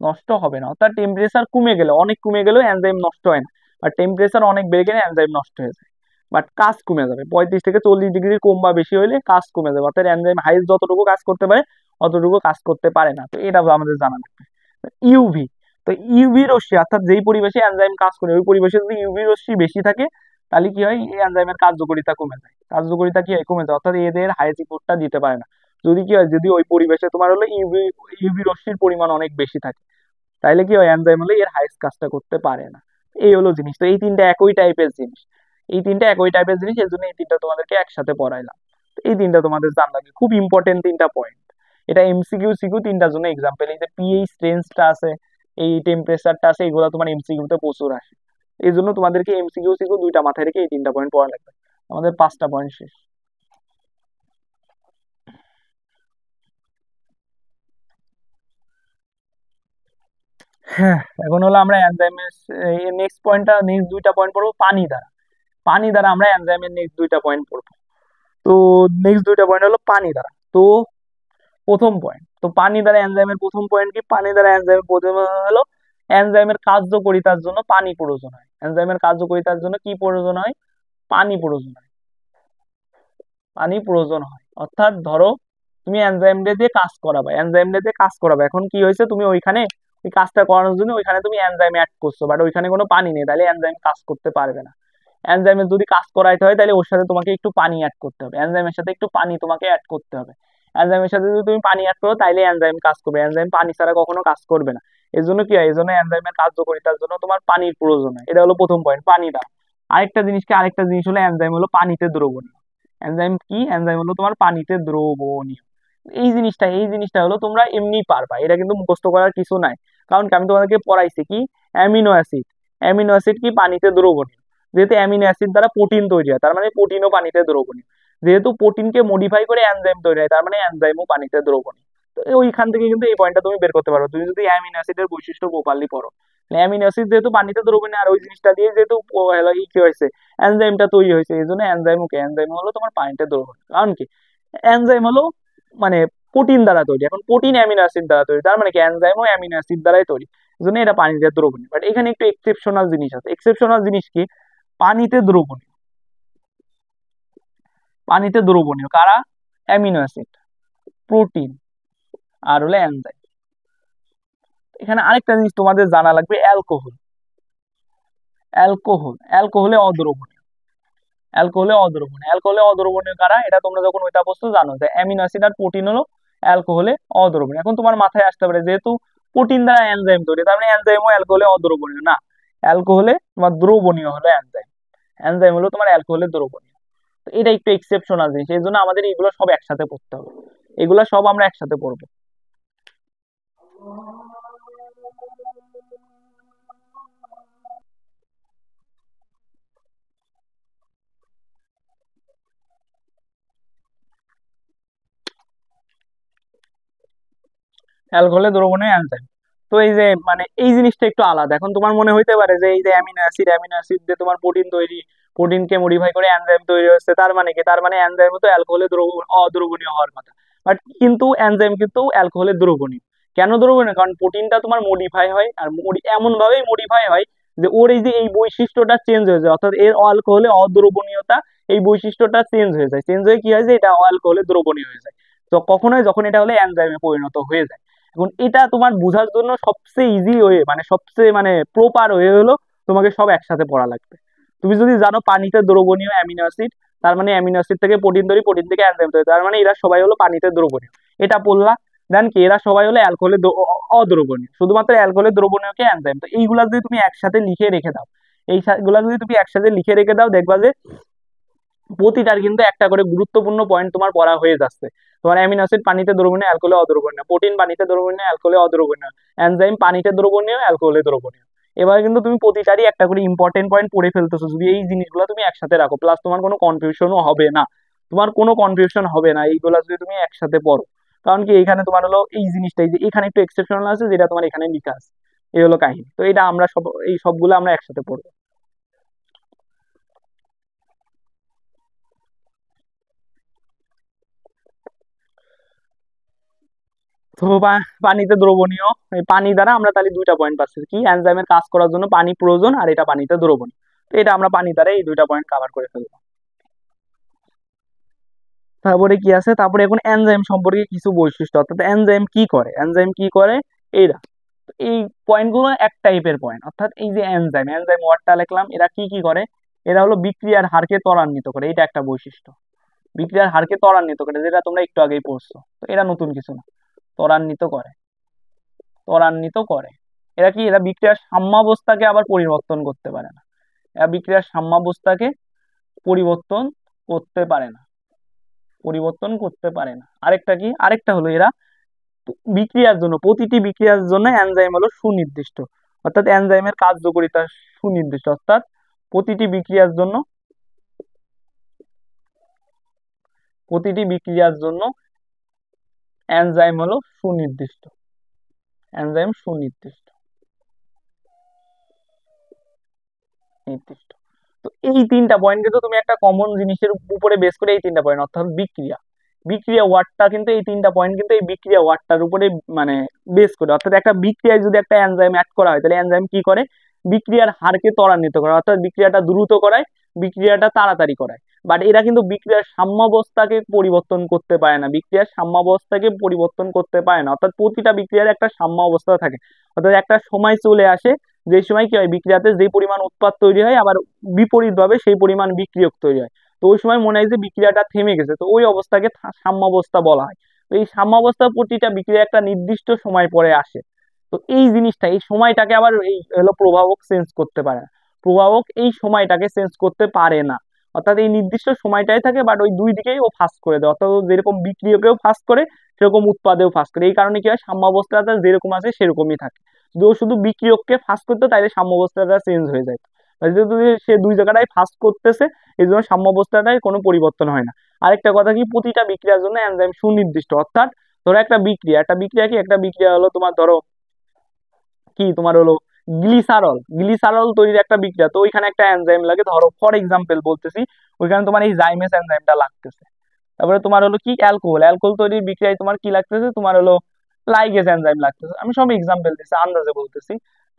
নষ্ট হবে না। অর্থাৎ টেম্পারেচার কমে গেলে, অনেক কমে গেলেও এনজাইম নষ্ট হয় না, আর টেম্পারেচার অনেক বেড়ে গেলে এনজাইম নষ্ট হয়ে যায়, বাট কাজ কমে যাবে। 35 থেকে 40 ডিগ্রি কম বা বেশি হলে কাজ কমে যাবে, অর্থাৎ এনজাইম হাইস্ট যতটুকু কাজ করতে পারে অতটুকু কাজ করতে পারে না। তো এটা আমাদের জানা লাগবে। ইউভি, তো ইউভি রশ্মি, অর্থাৎ যেই পরিবেশে এনজাইম কাজ করে ওই পরিবেশে যদি ইউভি রশ্মি বেশি থাকে, তাহলে কি হয়, এই এনজাইমের কার্যকারিতা কমে যায়, কার্যকারিতা কি হয়, কমে যায়, অর্থাৎ এদের হাইয়েস্ট ইফোর্টটা দিতে পারে না। যদি কি হয়, যদি ওই পরিবেশে তোমার হলো ইউভি ইউভি রশ্মির পরিমাণ অনেক বেশি থাকে, তাইলে কি হয়, এনজাইম হলে এর হাইয়েস্ট কাজটা করতে পারে না। এই হলো জিনিস। তো এই তিনটা একই টাইপের জিনিস, এই তিনটা একই টাইপের জিনিস, এর জন্য এই তিনটা তোমাদেরকে একসাথে পড়াইলাম। তো এই তিনটা তোমাদের জানা লাগে, খুব ইম্পর্টেন্ট তিনটা পয়েন্ট। এটা এমসিকিউ সিকিউ তিনটার জন্য এক্সাম্পল, এই যে পিএইচ রেঞ্জটা আছে, এই টেম্পারেচারটা আছে, এগুলো তোমার এমসিকিউ তে প্রচুর আসে। এই জন্য তোমাদেরকে এমসিকিউ সিকিউ দুইটা মাথায় রেখে এই তিনটা পয়েন্ট পড়া লাগবে। আমাদের 5টা পয়েন্ট শেষ। হ্যাঁ, এখন হলো আমরা এনজাইমের নেক্সট পয়েন্টটা, নেক্সট দুইটা পয়েন্ট পড়বো পানি দ্বারা। পানি দ্বারা আমরা এনজাইমের নেক্সট দুইটা পয়েন্ট পড়বো। তো নেক্সট দুইটা পয়েন্ট হলো পানি দ্বারা। তো প্রথম পয়েন্ট, তো পানি দ্বারা এনজাইমের প্রথম পয়েন্ট কি, পানি দ্বারা এনজাইমের প্রথম হলো এনজাইমের কার্যকারিতার জন্য পানি প্রয়োজন হয়। এনজাইমের কার্যকারিতার জন্য কি প্রয়োজন হয়, পানি প্রয়োজন হয়, পানি প্রয়োজন হয়। অর্থাৎ ধরো তুমি এনজাইম দিয়ে কাজ করাবে, এনজাইম দিয়ে কাজ করাবে, এখন কি হয়েছে, তুমি ওইখানে ওই কাজটা করানোর জন্য ওইখানে তুমি এনজাইম অ্যাড করছো, বাট ওইখানে কোনো পানি নেই, তাহলে এনজাইম কাজ করতে পারবে না। এনজাইমের যদি কাজ করাইতে হয় তাহলে ওর সাথে তোমাকে একটু পানি অ্যাড করতে হবে, এনজাইমের সাথে একটু পানি তোমাকে অ্যাড করতে হবে। এনজাইমের সাথে যদি তুমি পানি অ্যাড করো তাইলে এনজাইম কাজ করবে, এনজাইম পানি ছাড়া কখনো কাজ করবে না। এই জন্য কি হয়, এই জন্য এনজাইমের কার্যকারিতার জন্য তোমার পানির প্রয়োজন হয়। এটা হলো প্রথম পয়েন্ট, পানি দাও। আরেকটা জিনিস হলো এনজাইম হলো পানিতে দ্রবণীয়। এনজাইম কি, এনজাইম হলো তোমার পানিতে দ্রবণীয়। এই জিনিসটা হলো তোমরা এমনি পারবা, এটা কিন্তু মুখস্থ করার কিছু নাই। কারণ কি, আমি তোমাদেরকে পড়াইছি কি, অ্যামিনো অ্যাসিড, অ্যামিনো অ্যাসিড কি পানিতে দ্রবণীয়। যেহেতু অ্যামিনো অ্যাসিড দ্বারা প্রোটিন তৈরি হয়, তার মানে প্রোটিনও পানিতে দ্রবণীয়। যেহেতু প্রোটিনকে মডিফাই করে এনজাইম তৈরি হয়, তার মানে এনজাইমও পানিতে দ্রবণীয়। তো ওইখান থেকে কিন্তু এই পয়েন্টটা তুমি বের করতে পারো, তুমি যদি অ্যামিনো অ্যাসিডের বৈশিষ্ট্য প্রপারলি পড়ো। অ্যামিনো অ্যাসিড যেহেতু পানিতে দ্রবণীয়, আর ওই জিনিসটা দিয়ে যেহেতু কি হয়েছে, এনজাইমটা তৈরি হয়েছে, এই জন্য এনজাইম হলো তোমার পানিতে দ্রবণীয়। কারণ কি, এনজাইম হলো মানে প্রোটিন দ্বারা তৈরি, এখন প্রোটিন অ্যামিনো অ্যাসিড দ্বারা তৈরি, তার মানে কি এনজাইমও অ্যামিনো অ্যাসিড দ্বারাই তৈরি, এই জন্য এটা পানিতে দ্রবণীয়। বাট এখানে একটু এক্সেপশনাল জিনিস আছে। এক্সেপশনাল জিনিস কি, পানিতে দ্রবণীয়, পানিতে দ্রবণীয় কারা, অ্যামিনো অ্যাসিড, প্রোটিন, আর হলো এনজাইম। এখানে আরেকটা জিনিস তোমাদের জানা লাগবে, অ্যালকোহল, অ্যালকোহলে অদ্রবণীয়, অ্যালকোহলে অদ্রবণীয় কারা, এটা তোমরা যখন ওইটা বস্তু জানো যে অ্যামিনো অ্যাসিড আর প্রোটিন হলো অ্যালকোহলে অদ্রবণীয়। এখন তোমার মাথায় আসতে পারে যেহেতু প্রোটিন দ্বারা এনজাইম তৈরি, তার মানে এনজাইমও অ্যালকোহলে অদ্রবণীয় না, অ্যালকোহলে তোমার দ্রবণীয় হলো এনজাইম, এনজাইম হলো তোমার অ্যালকোহলে দ্রবণীয়। তো এটা একটু এক্সেপশনাল জিনিস, এই জন্য আমাদের এগুলো সব একসাথে পড়তে হবে, এগুলো সব আমরা একসাথে পড়বো। অ্যালকোহলে দ্রবণীয় এনজাইম। তো এই যে মানে এই জিনিসটা একটু আলাদা। এখন তোমার মনে হইতে পারে যে এই যে অ্যামিনো অ্যাসিড দিয়ে তোমার প্রোটিন তৈরি, প্রোটিনকে মডিফাই করে এনজাইম তৈরি হচ্ছে, তার মানে কি, তার মানে এনজাইম তো অ্যালকোহলে অদ্রবণীয় হওয়ার কথা। বাট কিন্তু এনজাইম কিন্তু অ্যালকোহলে দ্রবণীয়। কেন দ্রবণীয়, কারণ প্রোটিনটা তোমার মডিফাই হয়, আর এমন ভাবেই মডিফাই হয় যে ওর এই যে এই বৈশিষ্ট্যটা চেঞ্জ হয়ে যায়, অর্থাৎ এর অ্যালকোহলে অদ্রবণীয়তা এই বৈশিষ্ট্যটা চেঞ্জ হয়ে যায়, চেঞ্জ হয়ে কি হয় যে এটা অ্যালকোহলে দ্রবণীয় হয়ে যায়। তো কখনোই যখন এটা হলে এনজাইমে পরিণত হয়ে যায়। এখন এটা তোমার বোঝার জন্য সবচেয়ে ইজি ওয়ে, মানে সবচেয়ে মানে প্রপার ওয়ে হলো তোমাকে সব একসাথে পড়া লাগবে। তুমি যদি জানো পানিতে দ্রবণীয় অ্যামিনো অ্যাসিড, তার মানে অ্যামিনো অ্যাসিড থেকে প্রোটিন তৈরি, প্রোটিন থেকে এনজাইম তৈরি, তার মানে এরা সবাই হলো পানিতে দ্রবণীয়, এটা পড়লা। দেন কি এরা সবাই হলো অ্যালকোহলে অদ্রবণীয়, শুধুমাত্র অ্যালকোহলে দ্রবণীয়কে এনজাইম। তো এইগুলা যদি তুমি একসাথে লিখে রেখে দাও, এইগুলা যদি তুমি একসাথে লিখে রেখে দাও, দেখবা যে প্রতিটার কিন্তু একটা করে গুরুত্বপূর্ণ পয়েন্ট তোমার পড়া হয়ে যাচ্ছে। তোমার অ্যামিনো অ্যাসিড পানিতে দ্রবণীয়, অ্যালকোহলে অদ্রবণীয়, প্রোটিন পানিতে দ্রবণীয়, অ্যালকোহলে অদ্রবণীয়, এনজাইম পানিতে দ্রবণীয়, অ্যালকোহলে দ্রবণীয়। এবার কিন্তু তুমি প্রতিটারই একটা করে ইম্পর্টেন্ট পয়েন্ট পড়ে ফেলতেছো যদি এই জিনিসগুলো তুমি একসাথে রাখো, প্লাস তোমার কোনো কনফিউশনও হবে না, তোমার কোনো কনফিউশন হবে না এইগুলা যদি তুমি একসাথে পড়ো। কারণ কি এখানে তোমার হলো এই জিনিসটাই যে এখানে একটু এক্সেপশনাল আছে, যেটা তোমার এখানে লেখা আছে, এই হলো কাহিনী। তো এটা আমরা সব এই সবগুলো আমরা একসাথে পড়বো। তো পানিতে দ্রবণীয়, এই পানি দ্বারা আমরা তাহলে দুইটা পয়েন্ট পাচ্ছি, কি এনজাইমের কাজ করার জন্য পানি প্রয়োজন, আর এটা পানিতে দ্রবণীয়। তো এটা আমরা পানি দ্বারা এই দুইটা পয়েন্ট কভার করে ফেলবো। তারপরে কি আছে, তারপরে এখন এনজাইম সম্পর্কে কিছু বৈশিষ্ট্য, অর্থাৎ এনজাইম কি করে, এনজাইম কি করে এরা। তো এই পয়েন্টগুলো এক টাইপের পয়েন্ট, অর্থাৎ এই যে এনজাইম, এনজাইম ওয়ার্ডটা লিখলাম, এরা কি কি করে, এরা হলো বিক্রিয়ার হারকে ত্বরান্বিত করে, এটা একটা বৈশিষ্ট্য। বিক্রিয়ার হারকে ত্বরান্বিত করে, যেটা তোমরা একটু আগেই পড়ছো, তো এরা নতুন কিছু না। ত্বরান্বিত করে, ত্বরান্বিত করে। এরা কি, এরা বিক্রিয়ার সাম্যাবস্থাকে আবার পরিবর্তন করতে পারে না, এরা বিক্রিয়ার সাম্যাবস্থাকে পরিবর্তন করতে পারে না, পরিবর্তন করতে পারে না। আরেকটা কি, আরেকটা হলো এরা বিক্রিয়ার জন্য, প্রতিটি বিক্রিয়ার জন্য এনজাইম হলো সুনির্দিষ্ট, অর্থাৎ এনজাইমের কার্যকারিতা সুনির্দিষ্ট, অর্থাৎ প্রতিটি বিক্রিয়ার জন্য, প্রতিটি বিক্রিয়ার জন্য এনজাইম হলো সুনির্দিষ্ট, এনজাইম সুনির্দিষ্ট, নির্দিষ্ট। তো এই তিনটা পয়েন্ট কিন্তু তুমি একটা কমন জিনিসের উপরে বেস করে এই তিনটা পয়েন্ট, অর্থাৎ বিক্রিয়া, বিক্রিয়া ওয়ার্ডটা কিন্তু এই তিনটা পয়েন্ট কিন্তু এই বিক্রিয়া ওয়ার্ডটার উপরে মানে বেস করে। অর্থাৎ একটা বিক্রিয়ায় যদি একটা এনজাইম অ্যাড করা হয়, তাহলে এনজাইম কি করে, বিক্রিয়ার হারকে ত্বরান্বিত করে, অর্থাৎ বিক্রিয়াটা দ্রুত করায়, বিক্রিয়াটা তাড়াতাড়ি করায়। বাট এরা কিন্তু বিক্রিয়ার সাম্যাবস্থাকে পরিবর্তন করতে পারে না, বিক্রিয়ার সাম্যাবস্থাকে পরিবর্তন করতে পারে না, অর্থাৎ প্রতিটা বিক্রিয়ার একটা সাম্য অবস্থা থাকে। অর্থাৎ একটা সময় চলে আসে, যে সময় কি হয় বিক্রিয়াতে যে পরিমাণ উৎপাদ তৈরি হয়, আবার বিপরীত ভাবে সেই পরিমাণ বিক্রিয়ক তৈরি হয়। তো ওই সময় মনে হয় যে বিক্রিয়াটা থেমে গেছে, তো ওই অবস্থাকে সাম্যাবস্থা বলা হয়। তো এই সাম্যাবস্থা প্রতিটা বিক্রিয়া একটা নির্দিষ্ট সময় পরে আসে। তো এই জিনিসটা, এই সময়টাকে আবার এই হলো প্রভাবক চেঞ্জ করতে পারে না, প্রভাবক এই সময়টাকে চেঞ্জ করতে পারে না। অর্থাৎ এই নির্দিষ্ট সময়টাই থাকে, বাট ওই দুই দিকেই ও ফাস্ট করে দেয়, অর্থাৎ ও যেরকম বিক্রিয়কেও ফাস্ট করে সেরকম উৎপাদেও ফাস্ট করে। এই কারণে কি হয়, সাম্যাবস্থাটা যেরকম আছে সেরকমই থাকে। যদি ও শুধু বিক্রিয়ককে ফাস্ট করতো তাহলে সাম্যাবস্থাটা চেঞ্জ হয়ে যায়। যেহেতু সে দুই জায়গাটাই ফাস্ট করতেছে, এই জন্য সাম্যাবস্থাটায় কোনো পরিবর্তন হয় না। আরেকটা কথা কি, প্রতিটা বিক্রিয়ার জন্য এনজাইম সুনির্দিষ্ট, অর্থাৎ ধরো একটা বিক্রিয়া, একটা বিক্রিয়া কি, একটা বিক্রিয়া হলো তোমার ধরো কি, তোমার হলো গ্লিসারল, গ্লিসারল তৈরির একটা বিক্রিয়া, তো ওইখানে একটা এনজাইম লাগে, ধরো ফর এক্সাম্পল বলতেছি, ওইখানে তোমার এই জাইমেস এনজাইমটা লাগতেছে। তারপরে তোমার হলো কি অ্যালকোহল, অ্যালকোহল তৈরির বিক্রিয়ায় তোমার কি লাগতেছে, তোমার হলো লাইগেজ এনজাইম লাগতেছে, আমি সব এক্সাম্পল দিচ্ছি, আন্দাজে বলতেছি,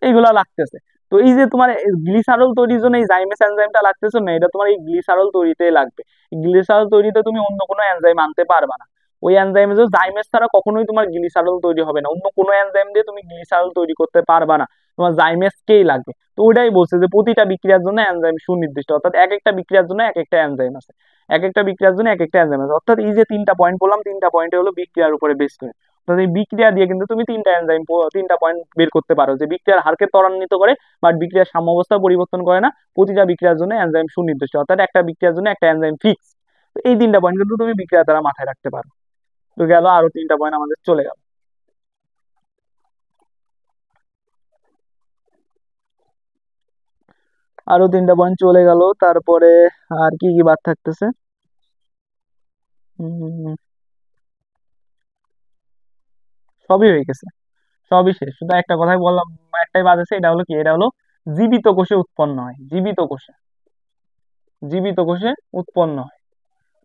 এইগুলা লাগতেছে। তো এই যে তোমার গ্লিসারল তৈরির জন্য এই জাইমেস এনজাইমটা লাগতেছে না, এটা তোমার এই গ্লিসারল তৈরিতেই লাগবে। গ্লিসারল তৈরিতে তুমি অন্য কোনো এনজাইম আনতে পারবা না, ওই এনজাইমে যে জাইমেস ছাড়া কখনোই তোমার গ্লিসারল তৈরি হবে না, অন্য কোনো এনজাইম দিয়ে তুমি গ্লিসারল তৈরি করতে পারবা না, তোমার জাইমেসকেই লাগবে। তো ওইটাই বলছে যে প্রতিটা বিক্রিয়ার জন্য এনজাইম সুনির্দিষ্ট, অর্থাৎ এক একটা বিক্রিয়ার জন্য এক একটা এনজাইম আছে, এক একটা বিক্রিয়ার জন্য এক একটা এনজাইম আছে। অর্থাৎ এই যে তিনটা পয়েন্ট বললাম, তিনটা পয়েন্ট হলো বিক্রিয়ার উপরে বেস করে। তো এই বিক্রিয়া দিয়ে কিন্তু তুমি তিনটা এনজাইম, তিনটা পয়েন্ট বের করতে পারো, যে বিক্রিয়ার হারকে ত্বরান্বিত করে, বাট বিক্রিয়ার সাম্যাবস্থা পরিবর্তন করে না, প্রতিটা বিক্রিয়ার জন্য এনজাইম সুনির্দিষ্ট, অর্থাৎ একটা বিক্রিয়ার জন্য একটা এনজাইম ফিক্স। তো এই তিনটা পয়েন্ট কিন্তু তুমি বিক্রিয়া দ্বারা মাথায় রাখতে পারো। তো গেল, আরো তিনটা পয়েন্ট আমাদের চলে গেল। আরো তিনটা পয়েন্ট চলে গেল, তারপরে আর কি কি বাদ থাকতেছে। উম, সবই হয়ে গেছে, সবই শেষ, শুধু একটা কথাই বললাম, একটাই বাদ আছে, এটা হলো কি, এটা হলো জীবিত কোষে উৎপন্ন হয়, জীবিত কোষে, জীবিত কোষে উৎপন্ন হয়।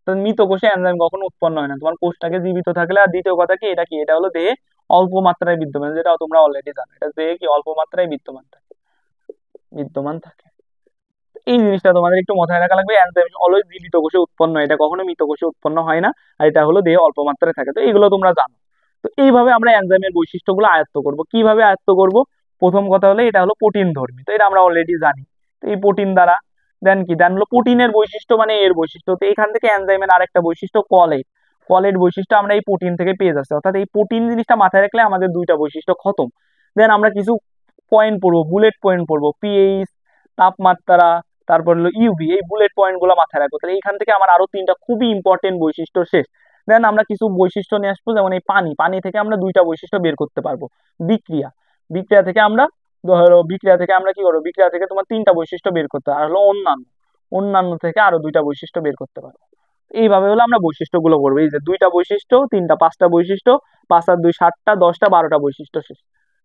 তো মৃত কোষে এনজাইম কখনো উৎপন্ন হয় না, তোমার কোষটাকে জীবিত থাকলে। আর দ্বিতীয় কথা কি, এটা কি, এটা হলো দেহে অল্প মাত্রায় বিদ্যমান, যেটা তোমরা অলরেডি জানো, এটা দেহে কি অল্প মাত্রায় বিদ্যমান থাকে। বিদ্যমান থাকে। এই জিনিসটা তোমাদের একটু মাথায় রাখা লাগবে, এনজাইম অলওয়েজ জীবিত কোষে উৎপন্ন হয়, এটা কখনো মৃত কোষে উৎপন্ন হয় না, আর এটা হলো দেহে অল্প মাত্রায় থাকে। তো এইগুলো তোমরা জানো। তো এইভাবে আমরা এনজাইমের বৈশিষ্ট্যগুলো আয়ত্ত করব। কিভাবে আয়ত্ত করব? প্রথম কথা হলো এটা হলো প্রোটিন ধর্মী, তো এটা আমরা অলরেডি জানি। তো এই প্রোটিন দ্বারা দেন কি দেন হলো প্রোটিনের বৈশিষ্ট্য মানে এর বৈশিষ্ট্য। তো এখান থেকে এনজাইমের আরেকটা বৈশিষ্ট্য কলেট, কলেট বৈশিষ্ট্য আমরা এই প্রোটিন থেকে পেয়ে যাচ্ছি। অর্থাৎ এই প্রোটিন জিনিসটা মাথায় রাখলে আমাদের দুইটা বৈশিষ্ট্য খতম। দেন আমরা কিছু পয়েন্ট পড়বো, বুলেট পয়েন্ট পড়বো, পিএইচ, তাপমাত্রা, তারপর হলো ইউভি, এই বুলেট পয়েন্ট গুলো মাথায় রাখবো। তাহলে এইখান থেকে আমার আরো তিনটা খুবই ইম্পর্টেন্ট বৈশিষ্ট্য শেষ। দেন আমরা কিছু বৈশিষ্ট্য নিয়ে আসবো, যেমন এই পানি, পানি থেকে আমরা দুইটা বৈশিষ্ট্য বের করতে পারবো। বিক্রিয়া, বিক্রিয়া থেকে আমরা ধরো বিক্রিয়া থেকে আমরা কি করবো, বিক্রিয়া থেকে তোমার তিনটা বৈশিষ্ট্য বের করতে হবে। আর হলো অন্যান্য, অন্যান্য থেকে আরো দুইটা বৈশিষ্ট্য বের করতে পারবো। এইভাবে হলো আমরা বৈশিষ্ট্যগুলো করবো। এই যে দুইটা বৈশিষ্ট্য, তিনটা, পাঁচটা বৈশিষ্ট্য, 5 আর 2 7টা, 10টা, 12টা বৈশিষ্ট্য শেষ।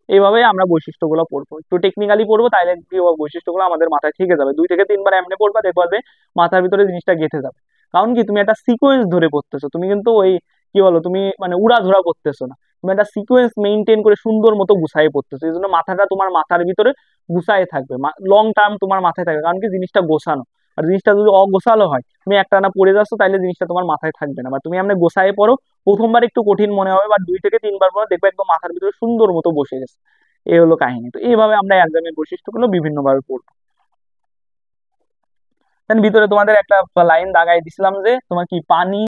এইভাবে আমরা বৈশিষ্ট্যগুলো পড়বো, একটু টেকনিক্যালি পড়বো, তাইলে কি হবে, বৈশিষ্ট্যগুলো আমাদের মাথায় থেকে যাবে। 2 থেকে 3 বার এমনি পড়বা, দেখবা যে মাথার ভিতরে জিনিসটা গেঁথে যাবে। কারণ কি, তুমি একটা সিকোয়েন্স ধরে পড়তেছো, তুমি কিন্তু ওই কি বলো, তুমি মানে উড়াধুরা পড়তেছো না, তুমি একটা সিকোয়েন্স মেনটেন করে সুন্দর মতো গুছাই পড়তেছো। এই জন্য মাথাটা তোমার মাথার ভিতরে গুছায় থাকবে, লং টার্ম তোমার মাথায় থাকবে। কারণ কি, জিনিসটা গোছানো। আর জিনিসটা যদি অগোছালো হয়, তুমি একটানা পড়ে যাচ্ছ, তাইলে জিনিসটা তোমার মাথায় থাকবে না। বা তুমি এমনি গোছায় পড়ো, প্রথমবার একটু কঠিন মনে হবে, বা 2 থেকে 3 বার পরে দেখবে একদম মাথার ভিতরে সুন্দর মতো বসে গেছে। এই হলো কাহিনী। তো এইভাবে আমরা এনজাইমের বৈশিষ্ট্যগুলো বিভিন্ন ভাবে পড়বো। দেন ভিতরে তোমাদের একটা লাইন দাগাই দিছিলাম যে তোমার কি পানি,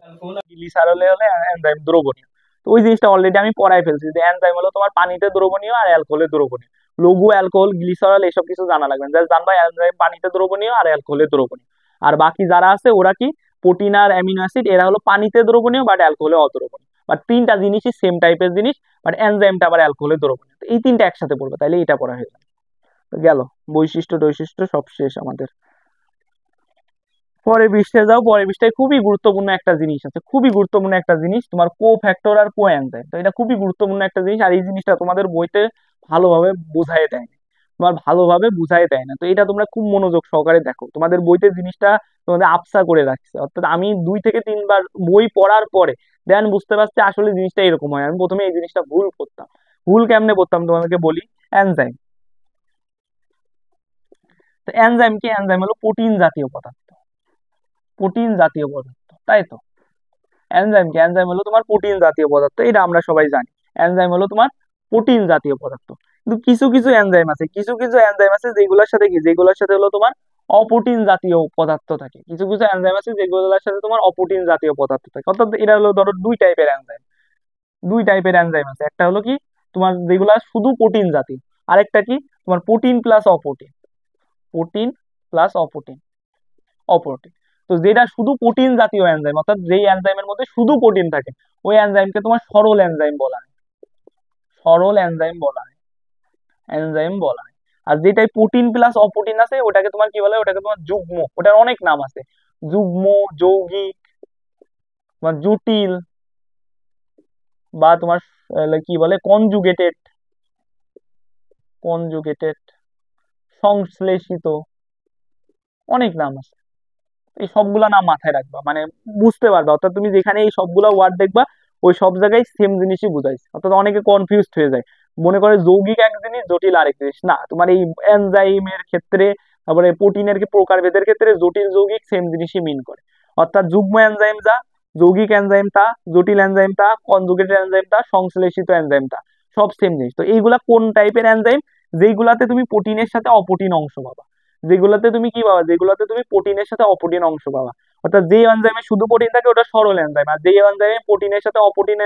গ্লিসারলে হলে এনজাইম দ্রবণীয়। তো ওই জিনিসটা অলরেডি আমি পড়াই ফেলছি যে এনজাইম হলো তোমার পানিতে দ্রবণীয় আর অ্যালকোহলে দ্রবণীয়। লঘু অ্যালকোহল, গ্লিসারল, এসব কিছু জানা লাগবে না, জাস্ট জানবা এনজাইম পানিতে দ্রবণীয় আর অ্যালকোহলে দ্রবণীয়। আর বাকি যারা আছে ওরা কি, প্রোটিন আর অ্যামিনো অ্যাসিড, এরা হলো পানিতে দ্রবণীয় বাট অ্যালকোহলে অদ্রবণীয়। বাট তিনটা জিনিসই সেম টাইপের জিনিস, বাট এনজাইমটা আবার অ্যালকোহলে দ্রবণীয়। তো এই তিনটা একসাথে পড়বে, তাইলে এটা পড়া হয়ে যাবে। তো গেল বৈশিষ্ট্য টৈশিষ্ট্য সব শেষ আমাদের। পরের পৃষ্ঠায় যাও, পরের পৃষ্ঠায় খুবই গুরুত্বপূর্ণ একটা জিনিস আছে, খুবই গুরুত্বপূর্ণ একটা জিনিস, তোমার কো ফ্যাক্টর আর কো এনজাইম। তো এটা খুবই গুরুত্বপূর্ণ একটা জিনিস, আর এই জিনিসটা তোমাদের বইতে ভালোভাবে বোঝায় দেয় না, তোমার ভালোভাবে বুঝাই দেয় না। তো এটা তোমরা খুব মনোযোগ সহকারে দেখো, তোমাদের বইতে জিনিসটা তোমাদের আবসা করে রাখছে। অর্থাৎ আমি 2 থেকে 3 বার বই পড়ার পরে দেন বুঝতে পারছি আসলে জিনিসটা এরকম হয়। আমি প্রথমে এই জিনিসটা ভুল করতাম। ভুল কেমনে করতাম তোমাদেরকে বলি। এনজাইম, তো এনজাইম কি, এনজাইম হলো প্রোটিন জাতীয় পদার্থ, প্রোটিন জাতীয় পদার্থ, তাই তো। এনজাইম কি, এনজাইম হলো তোমার প্রোটিন জাতীয় পদার্থ, এটা আমরা সবাই জানি। এনজাইম হলো তোমার প্রোটিন জাতীয় পদার্থ। কিন্তু কিছু কিছু এনজাইম আছে, কিছু কিছু এনজাইম আছে যেগুলোর সাথে কি, যেগুলোর সাথে হলো তোমার অপ্রোটিন জাতীয় পদার্থ থাকে। কিছু কিছু এনজাইম আছে যেগুলোর সাথে তোমার অপ্রোটিন জাতীয় পদার্থ থাকে। অর্থাৎ এটা হলো ধরো দুই টাইপের এনজাইম, দুই টাইপের এনজাইম আছে। একটা হলো কি তোমার যেগুলা শুধু প্রোটিন জাতীয়, আরেকটা কি তোমার প্রোটিন প্লাস অপ্রোটিন, প্রোটিন প্লাস অপ্রোটিন, অপ্রোটিন। তো যেটা শুধু প্রোটিন জাতীয় এনজাইম, অর্থাৎ যেই এনজাইমের মধ্যে শুধু প্রোটিন থাকে, ওই এনজাইমকে তোমার সরল এনজাইম বলা হয়, সরল এনজাইম বলা হয়, এনজাইম বলা হয়। আর যেটাই প্রোটিন প্লাস অপ্রোটিন আছে ওটাকে তোমার কি বলে, ওটাকে তোমার যুগ্ম, ওটার অনেক নাম আছে, যুগ্ম, যৌগিক, তোমার জটিল, বা তোমার কি বলে কনজুগেটেড, কনজুগেটেড, সংশ্লেষিত, অনেক নাম আছে। এই সবগুলা নাম মাথায় রাখবা, মানে বুঝতে পারবা। অর্থাৎ তুমি যেখানে এই সবগুলা ওয়ার্ড দেখবা, ওই সব জায়গায় সেম জিনিসই বুঝাইছে। অর্থাৎ অনেকে কনফিউজ হয়ে যায়, মনে করে যৌগিক এক জিনিস, জটিল আরেক জিনিস। না, তোমার এই এনজাইমের ক্ষেত্রে, তারপরে প্রোটিনের কি প্রকারভেদের ক্ষেত্রে জটিল যৌগিক সেম জিনিসই মিন করে। অর্থাৎ যুগ্ম এনজাইম যা, যৌগিক এনজাইম তা, জটিল এনজাইম তা, কনজুগেটেড এনজাইম তা, সংশ্লেষিত এনজাইম তা, সব সেম জিনিস। তো এইগুলা কোন টাইপের এনজাইম, যেইগুলাতে তুমি প্রোটিনের সাথে অপ্রোটিন অংশ পাবা, যেগুলোতে তুমি কি পাবা, যেগুলোতে তুমি প্রোটিনের সাথে অপ্রোটিন অংশ পাবা। অর্থাৎ যে এনজাইমে শুধু প্রোটিন থাকে ওটা সরল এনজাইম, আর যে এনজাইমে প্রোটিনের সাথে অপ্রোটিন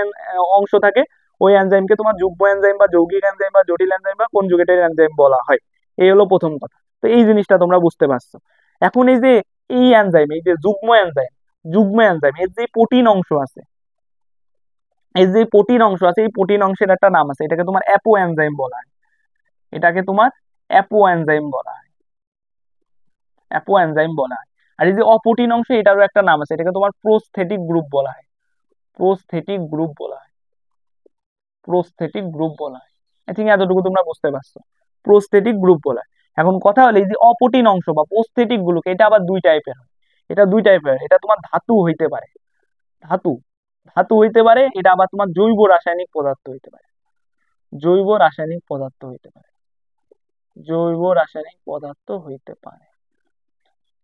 অংশ থাকে ওই এনজাইমকে তোমার যুগ্ম এনজাইম বা যৌগিক এনজাইম বা জটিল এনজাইম বা কনজুগেটেড এনজাইম বলা হয়। এই হলো প্রথম কথা। তো এই জিনিসটা তোমরা বুঝতে পারছো। এখন এই যে এই এনজাইম, এই যে যুগ্ম এনজাইম, যুগ্ম এনজাইম এর যে প্রোটিন অংশ আছে, এই যে প্রোটিন অংশ আছে, এই প্রোটিন অংশের একটা নাম আছে, এটাকে তোমার অ্যাপো এনজাইম বলা হয়, এটাকে তোমার অ্যাপো এনজাইম বলা হয়, অ্যাপো এনজাইম বলা হয়। আর এই যে অপ্রোটিন অংশ, এটারও একটা নাম আছে, এটাকে তোমার প্রোস্থেটিক গ্রুপ বলা হয়, প্রোস্থেটিক গ্রুপ বলা হয়, প্রোস্থেটিক গ্রুপ বলা হয়। আই থিঙ্ক এতটুকু তোমরা বুঝতে পারছো, প্রোস্থেটিক গ্রুপ বলা হয়। এখন কথা হলো এই যে অপ্রোটিন অংশ বা প্রোস্থেটিক গুলোকে, এটা আবার দুই টাইপের হয়, এটা দুই টাইপের, এটা তোমার ধাতু হইতে পারে, ধাতু, ধাতু হইতে পারে, এটা আবার তোমার জৈব রাসায়নিক পদার্থ হইতে পারে, জৈব রাসায়নিক পদার্থ হইতে পারে, জৈব রাসায়নিক পদার্থ হইতে পারে।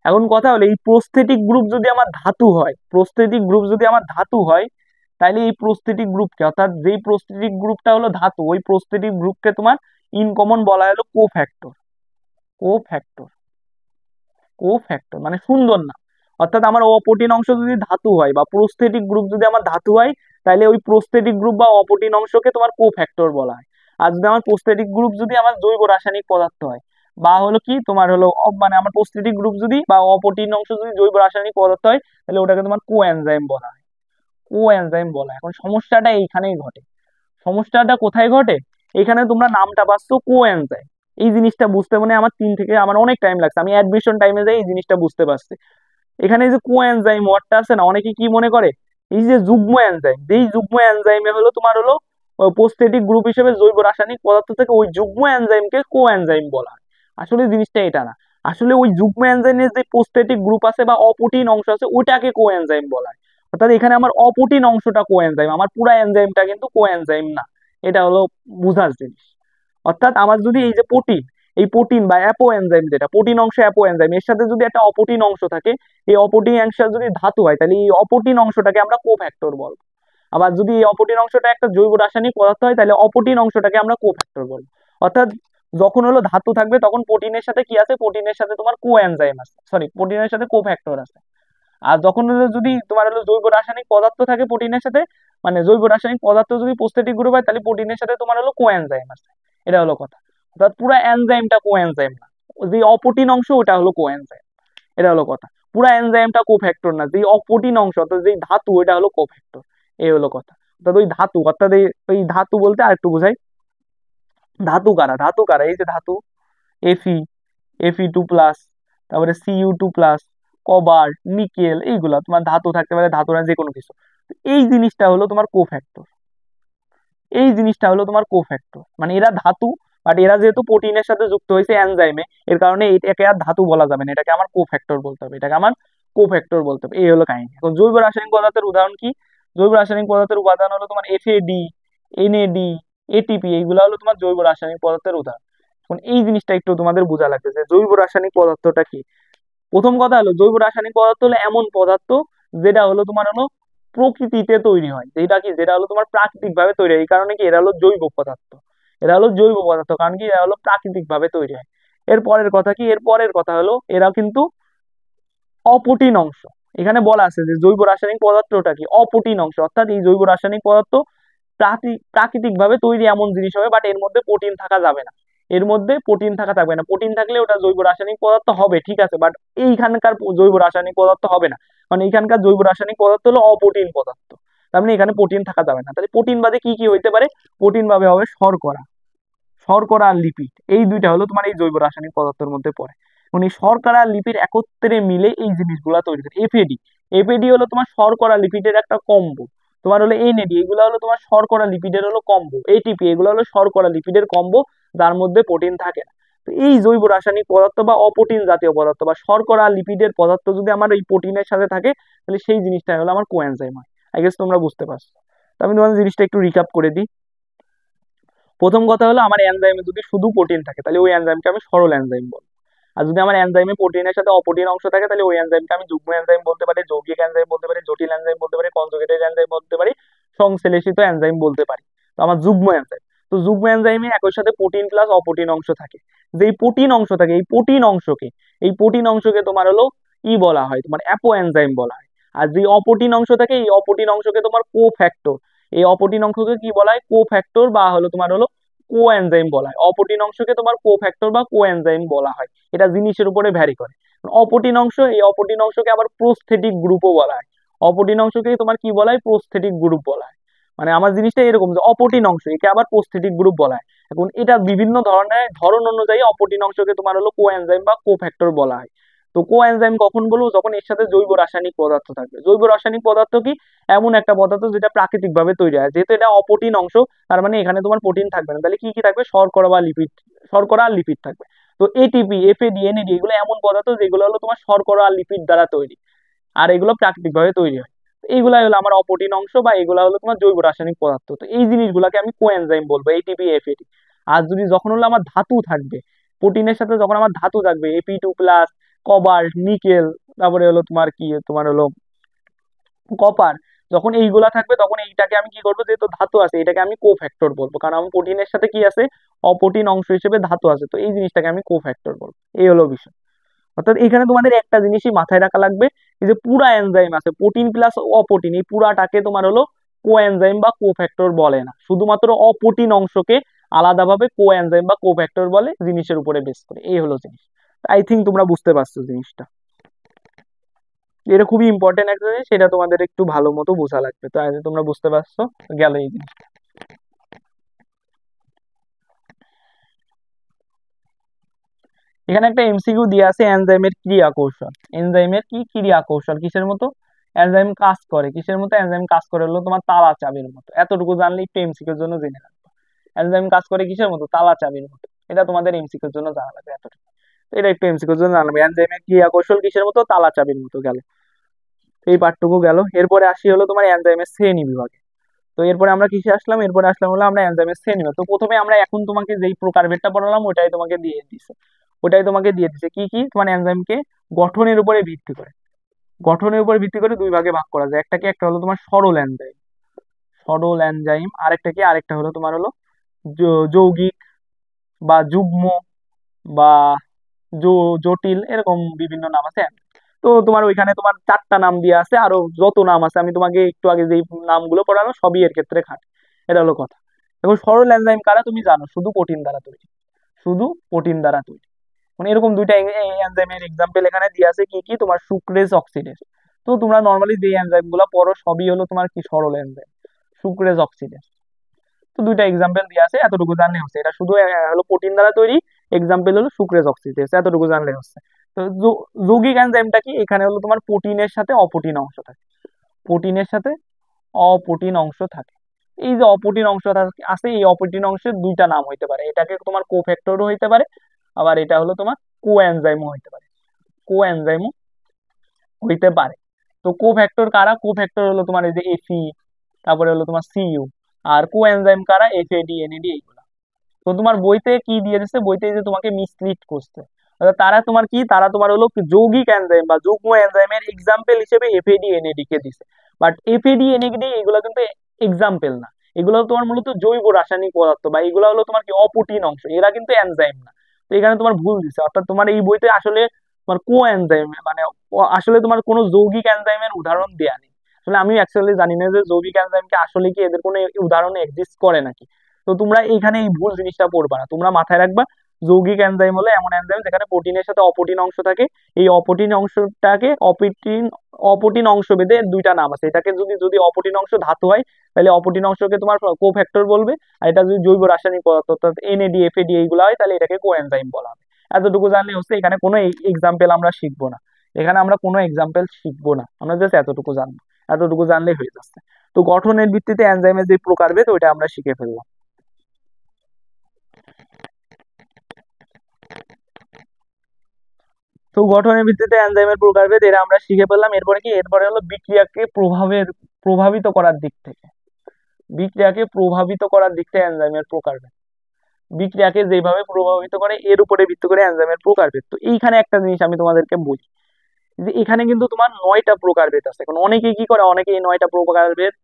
এখন কথা হলো এই প্রস্থেটিক গ্রুপ যদি আমার ধাতু হয়, প্রস্থেটিক গ্রুপ যদি আমার ধাতু হয়, তাহলে এই প্রস্থেটিক গ্রুপকে, অর্থাৎ যেই প্রস্থেটিক গ্রুপটা হলো ধাতু, ওই প্রস্থেটিক গ্রুপকে তোমার ইনকমন বলা হলো কোফ্যাক্টর। কোফ্যাক্টর, কোফ্যাক্টর মানে সুন্দর না। অর্থাৎ আমার অপটিন অংশ যদি ধাতু হয় বা প্রস্থেটিক গ্রুপ যদি আমার ধাতু হয়, তাহলে ওই প্রস্থেটিক গ্রুপ বা অপটিন অংশকে তোমার কোফ্যাক্টর বলা হয়। আর যদি আমার প্রস্থেটিক গ্রুপ যদি আমার জৈব রাসায়নিক পদার্থ হয়, বা হলো কি তোমার হলো মানে আমার প্রস্থেটিক গ্রুপ যদি বা অপটিন অংশ যদি জৈব রাসায়নিক পদার্থ হয়, তাহলে ওটাকে তোমার কোএনজাইম বলা হয়। কোএনজাইম বলা হয়। এখন সমস্যাটা এইখানেই ঘটে। সমস্যাটা কোথায় ঘটে? এখানে তোমরা নামটা পাচ্ছ কোএনজাইম, এই জিনিসটা বুঝতে মানে আমার অনেক টাইম লাগছে, আমি অ্যাডমিশন টাইমে যাই এই জিনিসটা বুঝতে পারছি। এখানে এই যে কোএনজাইম ওয়ার্ডটা আছে না, অনেকে কি মনে করে এই যে যুগ্ম এনজাইম, যেই যুগ্ম এনজাইমে হলো তোমার হলো প্রস্থেটিক গ্রুপ হিসেবে জৈব রাসায়নিক পদার্থ থেকে ওই যুগ্ম এনজাইমকে কোএনজাইম বলা হয়। আসলে জিনিসটা এটা না, আসলে ওই যুগ্ম এনজাইমের যে প্রস্থেটিক গ্রুপ আছে বা অপোটিন অংশ আছে ওটাকে কোএনজাইম বলা হয়। অর্থাৎ এখানে আমার অপোটিন অংশটা কোএনজাইম, আমার পুরো এনজাইমটা কিন্তু কোএনজাইম না। এটা হলো বুঝার জিনিস। অর্থাৎ আমার যদি এই যে প্রোটিন, এই প্রোটিন বা অ্যাপো এনজাইম, যেটা প্রোটিন অংশ অ্যাপো এনজাইম, এর সাথে যদি একটা অপোটিন অংশ থাকে, এই অপোটিন অংশ যদি ধাতু হয়, তাহলে এই অপোটিন অংশটাকে আমরা কোফ্যাক্টর বলবো। আবার যদি এই অপোটিন অংশটা একটা জৈব রাসায়নিক পদার্থ হয়, তাহলে অপোটিন অংশটাকে আমরা কোফ্যাক্টর বলবো। অর্থাৎ যখন হলো ধাতু থাকবে তখন প্রোটিনের সাথে কি আছে, প্রোটিনের সাথে তোমার কোএনজাইম আছে, সরি প্রোটিনের সাথে কোফ্যাক্টর আছে। আর যখন হলো যদি তোমার হলো জৈব রাসায়নিক পদার্থ থাকে প্রোটিনের সাথে, মানে জৈব রাসায়নিক পদার্থ যদি প্রস্থেটিক গ্রুপ হয়, তাহলে প্রোটিনের সাথে তোমার হলো কোএনজাইম আছে। এটা হলো কথা। অর্থাৎ পুরো এনজাইমটা কোএনজাইম না, যে অপোটিন অংশ ওটা হলো কোএনজাইম। এটা হলো কথা। পুরো এনজাইমটা কোফ্যাক্টর না, যে অপোটিন অংশ অর্থাৎ যে ধাতু ওটা হলো কোফ্যাক্টর। এই হলো কথা। অর্থাৎ ওই ধাতু, অর্থাৎ এই ধাতু বলতে আরেকটু বোঝাই, ধাতু কারা, ধাতু কারা, এই যে ধাতু এফি, Fe2+, তারপরে Cu2+, কবার, নিকেল, এইগুলা তোমার ধাতু থাকতে পারে, ধাতু না যে কোনো কিছু। এই জিনিসটা হলো তোমার কোফ্যাক্টর। এই জিনিসটা হলো তোমার কোফ্যাক্টর, মানে এরা ধাতু, বাট এরা যেহেতু প্রোটিনের সাথে যুক্ত হয়েছে এনজাইমে, এর কারণে এটাকে আর ধাতু বলা যাবে না, এটাকে আমার কোফ্যাক্টর বলতে হবে, এটাকে আমার কোফ্যাক্টর বলতে হবে। এই হলো কাহিনী। এখন জৈব রাসায়নিক পদার্থের উদাহরণ কি? জৈব রাসায়নিক পদার্থের উপাদান হলো তোমার এফএডি, এনএডি, এটিপি, এইগুলো হলো তোমার জৈব রাসায়নিক পদার্থের উদাহরণ। এখন এই জিনিসটা একটু তোমাদের বোঝা লাগবে যে জৈব রাসায়নিক পদার্থটা কি। প্রথম কথা হলো জৈব রাসায়নিক পদার্থ হলো এমন পদার্থ যেটা হলো তোমার হলো প্রকৃতিতে তৈরি হয়, যেটা কি, যেটা হলো তোমার প্রাকৃতিক ভাবে তৈরি হয়। এই কারণে কি এরা হলো জৈব পদার্থ। এরা হলো জৈব পদার্থ কারণ কি এরা হলো প্রাকৃতিক ভাবে তৈরি হয়। এর পরের কথা কি, এর পরের কথা হলো এরা কিন্তু অপোটিন অংশ। এখানে বলা আছে যে জৈব রাসায়নিক পদার্থটা কি অপোটিন অংশ, অর্থাৎ এই জৈব রাসায়নিক পদার্থ প্রাকৃতিক ভাবে তৈরি এমন জিনিস হবে, বাট এর মধ্যে প্রোটিন থাকা যাবে না। এর মধ্যে প্রোটিন থাকা থাকবে না, প্রোটিন থাকলে ওটা জৈব রাসায়নিক পদার্থ হবে, ঠিক আছে, বাট এইখানকার জৈব রাসায়নিক পদার্থ হবে না। মানে এইখানকার জৈব রাসায়নিক পদার্থ হলো অপ্রোটিন পদার্থ। তার মানে এখানে প্রোটিন থাকা যাবে না। তাহলে প্রোটিন বাদে কি কি হইতে পারে? প্রোটিন ভাবে হবে শর্করা, শর্করা আর লিপিড, এই দুইটা হলো তোমার এই জৈব রাসায়নিক পদার্থের মধ্যে পড়ে। মানে শর্করা আর লিপিড একত্রে মিলে এই জিনিসগুলা তৈরি করে। এফএডি, এফএডি হলো তোমার শর্করা লিপিডের একটা কম্বো। তোমার হলো এনএডি, এগুলো হলো তোমার শর্করা লিপিডের হলো কম্বো। এটিপি, এগুলো হলো শর্করা লিপিডের কম্বো, যার মধ্যে প্রোটিন থাকে না। তো এই জৈব রাসায়নিক পদার্থ বা অপ্রোটিন জাতীয় পদার্থ বা শর্করা লিপিডের পদার্থ যদি আমার এই প্রোটিনের সাথে থাকে, তাহলে সেই জিনিসটা হলো আমার কোএনজাইম হয়। আই গেস তোমরা বুঝতে পারছো। তো আমি তোমাদের জিনিসটা একটু রিক্যাপ করে দিই। প্রথম কথা হলো আমার এনজাইমে যদি শুধু প্রোটিন থাকে, তাহলে ওই এনজাইমকে আমি সরল এনজাইম বলবো। আর যদি আমার এনজাইমে প্রোটিনের সাথে অপ্রোটিন অংশ থাকে, তাহলে ওই এনজাইমকে আমি যুগ্ম এনজাইম বলতে পারি, যৌগিক এনজাইম বলতে পারি, জটিল এনজাইম বলতে পারি, কনজুগেটেড এনজাইম বলতে পারি, সংশ্লেষিত এনজাইম বলতে পারি। তো আমার যুগ্ম এনজাইম, তো যুগ্ম এনজাইমে একই সাথে প্রোটিন প্লাস অপ্রোটিন অংশ থাকে। যে প্রোটিন অংশ থাকে, এই প্রোটিন অংশকে তোমার হলো বলা হয়, তোমার অ্যাপো এনজাইম বলা হয়। আর যে অপ্রোটিন অংশ থাকে, এই অপ্রোটিন অংশকে তোমার কোফ্যাক্টর, এই অপ্রোটিন অংশকে কি বলা হয়? কোফ্যাক্টর বা হলো তোমার হলো কোএনজাইম বলা হয়। অপ্রোটিন অংশকে তোমার কোফ্যাক্টর বা কোএনজাইম বলা হয়। এটা জিনিসের উপরে ভ্যারি করে। অপ্রোটিন অংশ, এই অপ্রোটিন অংশকে আবার প্রস্থেটিক গ্রুপও বলা হয়। অপ্রোটিন অংশকে তোমার কি বলা হয়? প্রস্থেটিক গ্রুপ বলা হয়। মানে আমার জিনিসটা এরকম যে অপ্রোটিন অংশ একে আবার প্রস্থেটিক গ্রুপ বলা হয়। এখন এটা বিভিন্ন ধরনের ধরন অনুযায়ী অপ্রোটিন অংশকে তোমার হলো কোএনজাইম বা কোফ্যাক্টর বলা হয়। তো কোএনজাইম কখন বলবো? যখন এর সাথে জৈব রাসায়নিক পদার্থ থাকবে। জৈব রাসায়নিক পদার্থ কি? এমন একটা পদার্থ যেটা প্রাকৃতিক ভাবে তৈরি হয়। যেহেতু এটা অপ্রোটিন অংশ, তার মানে এখানে তোমার প্রোটিন থাকবে না। তাহলে কি কি থাকবে? শর্করা বা লিপিড, শর্করা আর লিপিড থাকবে। তো এটিপি, এফএডি, এনএডি, এগুলো এমন পদার্থ যেগুলো হলো তোমার শর্করা আর লিপিড দ্বারা তৈরি, আর এগুলো প্রাকৃতিক ভাবে তৈরি হয়। তো এইগুলাই হলো আমার অপ্রোটিন অংশ বা এগুলা হলো তোমার জৈব রাসায়নিক পদার্থ। তো এই জিনিসগুলোকে আমি কোএনজাইম বলবো, এটিপি, এফএডি। আর যদি যখন হলো আমার ধাতু থাকবে, প্রোটিনের সাথে যখন আমার ধাতু থাকবে Fe2+, কবাল্ট, নিকেল, তারপরে হলো তোমার কি তোমার হলো কপার, যখন এইগুলা থাকবে তখন এইটাকে আমি কি করবো, যেহেতু ধাতু আছে এটাকে আমি কোফ্যাক্টর বলবো, কারণ আমার প্রোটিনের সাথে কি আছে, অপ্রোটিন অংশ হিসেবে ধাতু আছে, তো এই জিনিসটাকে আমি কোফ্যাক্টর বলবো। এই হলো বিষয়। অর্থাৎ এখানে তোমাদের একটা জিনিসই মাথায় রাখা লাগবে, এই যে পুরা এনজাইম আছে প্রোটিন প্লাস অপ্রোটিন, এই পুরাটাকে তোমার হলো কোএনজাইম বা কোফ্যাক্টর বলে না, শুধুমাত্র অপ্রোটিন অংশকে আলাদাভাবে কোএনজাইম বা কোফ্যাক্টর বলে, জিনিসের উপরে বেস করে। এই হলো জিনিস। আই থিঙ্ক তোমরা বুঝতে পারছো জিনিসটা। এটা খুবই ইম্পর্টেন্ট একটা জিনিস, সেটা তোমাদের একটু ভালো মতো বোঝা লাগবে। তো তোমরা বুঝতে পারছো, গেল এই জিনিস। এখানে একটা এমসিকিউ দিয়ে আছে, এনজাইমের ক্রিয়া কৌশল। এনজাইমের কি ক্রিয়া কৌশল, কিসের মতো? এনজাইম কাজ করে কিসের মতো? এনজাইম কাজ করে হলো তোমার তালা চাবির মতো। এতটুকু জানলে একটু এমসিকিউর জন্য জেনে রাখবো। এনজাইম কাজ করে কিসের মতো? তালা চাবির মতো। এটা তোমাদের এমসিকিউর জন্য জানা লাগবে এতটুকু। তো এটা একটু এমসিকিউর জন্য জানাবে, এনজাইমের ক্রিয়া কৌশল কিসের মতো? তালা চাবির মতো। গেল এই পার্টটুকু গেল। এরপরে আসি হলো তোমার এনজাইমের শ্রেণী বিভাগে। তো এরপরে আমরা কিসে আসলাম? এরপরে আসলাম হলো আমরা এনজাইমের শ্রেণী বিভাগ। তো প্রথমে আমরা এখন তোমাকে যেই প্রকারভেদটা পড়ালাম ওটাই তোমাকে দিয়ে দিছে, কি কি তোমার এনজাইমকে গঠনের উপরে ভিত্তি করে, দুই ভাগে ভাগ করা যায়। একটা হলো তোমার সরল এনজাইম, আরেকটা হলো তোমার হলো যৌগিক বা যুগ্ম বা জটিল, এরকম বিভিন্ন নাম আছে। তো তোমার ওইখানে তোমার 4টা নাম দিয়ে আছে, আরো যত নাম আছে আমি তোমাকে একটু আগে যেই নামগুলো পড়ানো সবই এর ক্ষেত্রে খাটে। এটা হলো কথা। এবং সরল এনজাইম কারা তুমি জানো, শুধু প্রোটিন দ্বারা তৈরি, শুধু প্রোটিন দ্বারা তৈরি। মানে এরকম দুইটা এনজাইমের এক্সাম্পল এখানে দিয়ে আছে, কি কি তোমার সুক্রেজ, অক্সিডেজ। তো তোমরা নর্মালি যে এনজাইম গুলো পড়ো সবই হলো তোমার কি সরল এনজাইম, সুক্রেজ, অক্সিডেজ। তো দুইটা এক্সাম্পল দিয়ে আছে, এতটুকু জানলে হচ্ছে। এটা শুধু হলো প্রোটিন দ্বারা তৈরি, এক্সাম্পল হলো সুক্রেজ, অক্সিডেজ, এতটুকু জানলে হচ্ছে। তো যৌগিক এনজাইমটা কি? এখানে হলো তোমার প্রোটিনের সাথে অপ্রোটিন অংশ থাকে, প্রোটিনের সাথে অপ্রোটিন অংশ থাকে। এই যে অপ্রোটিন অংশ আছে, এই অপ্রোটিন অংশের দুইটা নাম হইতে পারে, এটাকে তোমার কোফ্যাক্টরও হইতে পারে, আবার এটা হলো তোমার কোএনজাইমও হইতে পারে, কোএনজাইমও হইতে পারে। তো কোফ্যাক্টর কারা? কোফ্যাক্টর হলো তোমার এই যে এফি, তারপরে হলো তোমার সিইউ। আর কোএনজাইম কারা? এফএডি, এনএডি, এইগুলা। তো তোমার বইতে কি দিয়ে দিচ্ছে, বইতে যে তোমাকে মিসলিড করছে, অর্থাৎ তারা তোমার কি, তারা তোমার হলো যৌগিক এনজাইম বা যুগ্ম এনজাইমের এক্সাম্পল হিসেবে এফএডি, এনএডি কে দিছে। বাট এফএডি, এনএডি এগুলো কিন্তু এক্সাম্পল না, এগুলো তোমার মূলত জৈব রাসায়নিক পদার্থ, বা এগুলো হলো তোমার কি অপ্রোটিন অংশ, এরা কিন্তু এনজাইম না। তো এখানে তোমার ভুল দিছে, অর্থাৎ তোমার এই বইতে আসলে তোমার কো এনজাইম মানে আসলে তোমার কোনো যৌগিক এনজাইমের উদাহরণ দেয়া নেই। আসলে আমি অ্যাকচুয়ালি জানি না যে যৌগিক এনজাইমকে আসলে কি এদের কোনো উদাহরণ এক্সিস্ট করে নাকি। তো তোমরা এইখানে এই ভুল জিনিসটা পড়বা না, তোমরা মাথায় রাখবা যৌগিক এনজাইম হলো এমন এনজাইম যেখানে প্রোটিনের সাথে অপ্রোটিন অংশ থাকে। এই অপ্রোটিন অংশটাকে অপ্রোটিন অংশ ভেদে দুইটা নাম আছে, এটাকে যদি যদি অপ্রোটিন অংশ ধাতু হয় তাহলে অপ্রোটিন অংশকে তোমার কোফ্যাক্টর বলবে, আর এটা যদি জৈব রাসায়নিক পদার্থ অর্থাৎ এনএডি, এফএডি এইগুলো হয় তাহলে এটাকে কোএনজাইম বলা হবে। এতটুকু জানলে হচ্ছে, এখানে কোনো এক্সাম্পল আমরা শিখবো না, এখানে আমরা কোনো এক্সাম্পল শিখবো না, আমরা জাস্ট এতটুকু জানবো, এতটুকু জানলেই হয়ে যাচ্ছে। তো গঠনের ভিত্তিতে এনজাইমের যে প্রকারভেদ ওইটা আমরা শিখে ফেললাম। তো গঠনের ভিত্তিতে এনজাইমের প্রকারভেদ এটা আমরা শিখে ফেললাম। এরপরে কি, এরপরে হলো বিক্রিয়াকে প্রভাবিত করার দিক থেকে, বিক্রিয়াকে প্রভাবিত করার দিক থেকে এনজাইমের প্রকারভেদ, বিক্রিয়াকে যেভাবে প্রভাবিত করে এর উপরে ভিত্তি করে এনজাইমের প্রকারভেদ। তো এইখানে একটা জিনিস আমি তোমাদেরকে বলি, যে এখানে কিন্তু তোমার 9টা প্রকারভেদ আছে। এখন অনেকে কি করে, অনেকে এই 9টা প্রকারভেদ